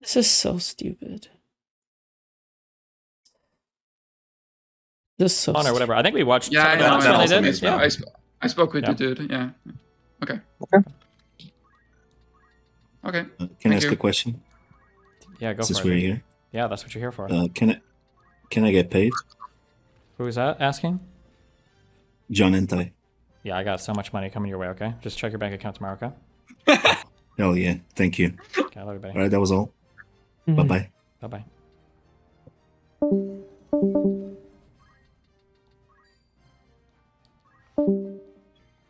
This is so stupid. This is so Or whatever. I think we watched Yeah, some I of the know. last I one know. they did. Yeah. I spoke with Yeah. the dude. Yeah. Okay. Okay. Can I ask a question? Yeah, go Since for it. we're here, Yeah, that's what you're here for. can I get paid? Who is that asking? John and Ty. Yeah, I got so much money coming your way, okay? Just check your bank account tomorrow, okay? Hell yeah, thank you. Okay, I love you, buddy. All right, that was all. Bye bye. Bye-bye.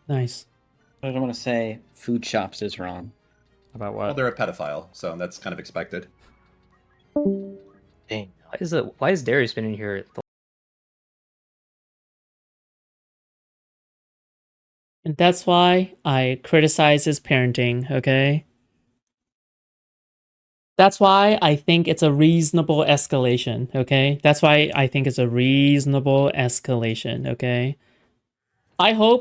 Nice. I don't want to say Foodshops is wrong. About what? Well, they're a pedophile, so that's kind of expected. Dang. Why is Darius been in here? And that's why I criticize his parenting, okay? That's why I think it's a reasonable escalation, okay? That's why I think it's a reasonable escalation, okay? I hope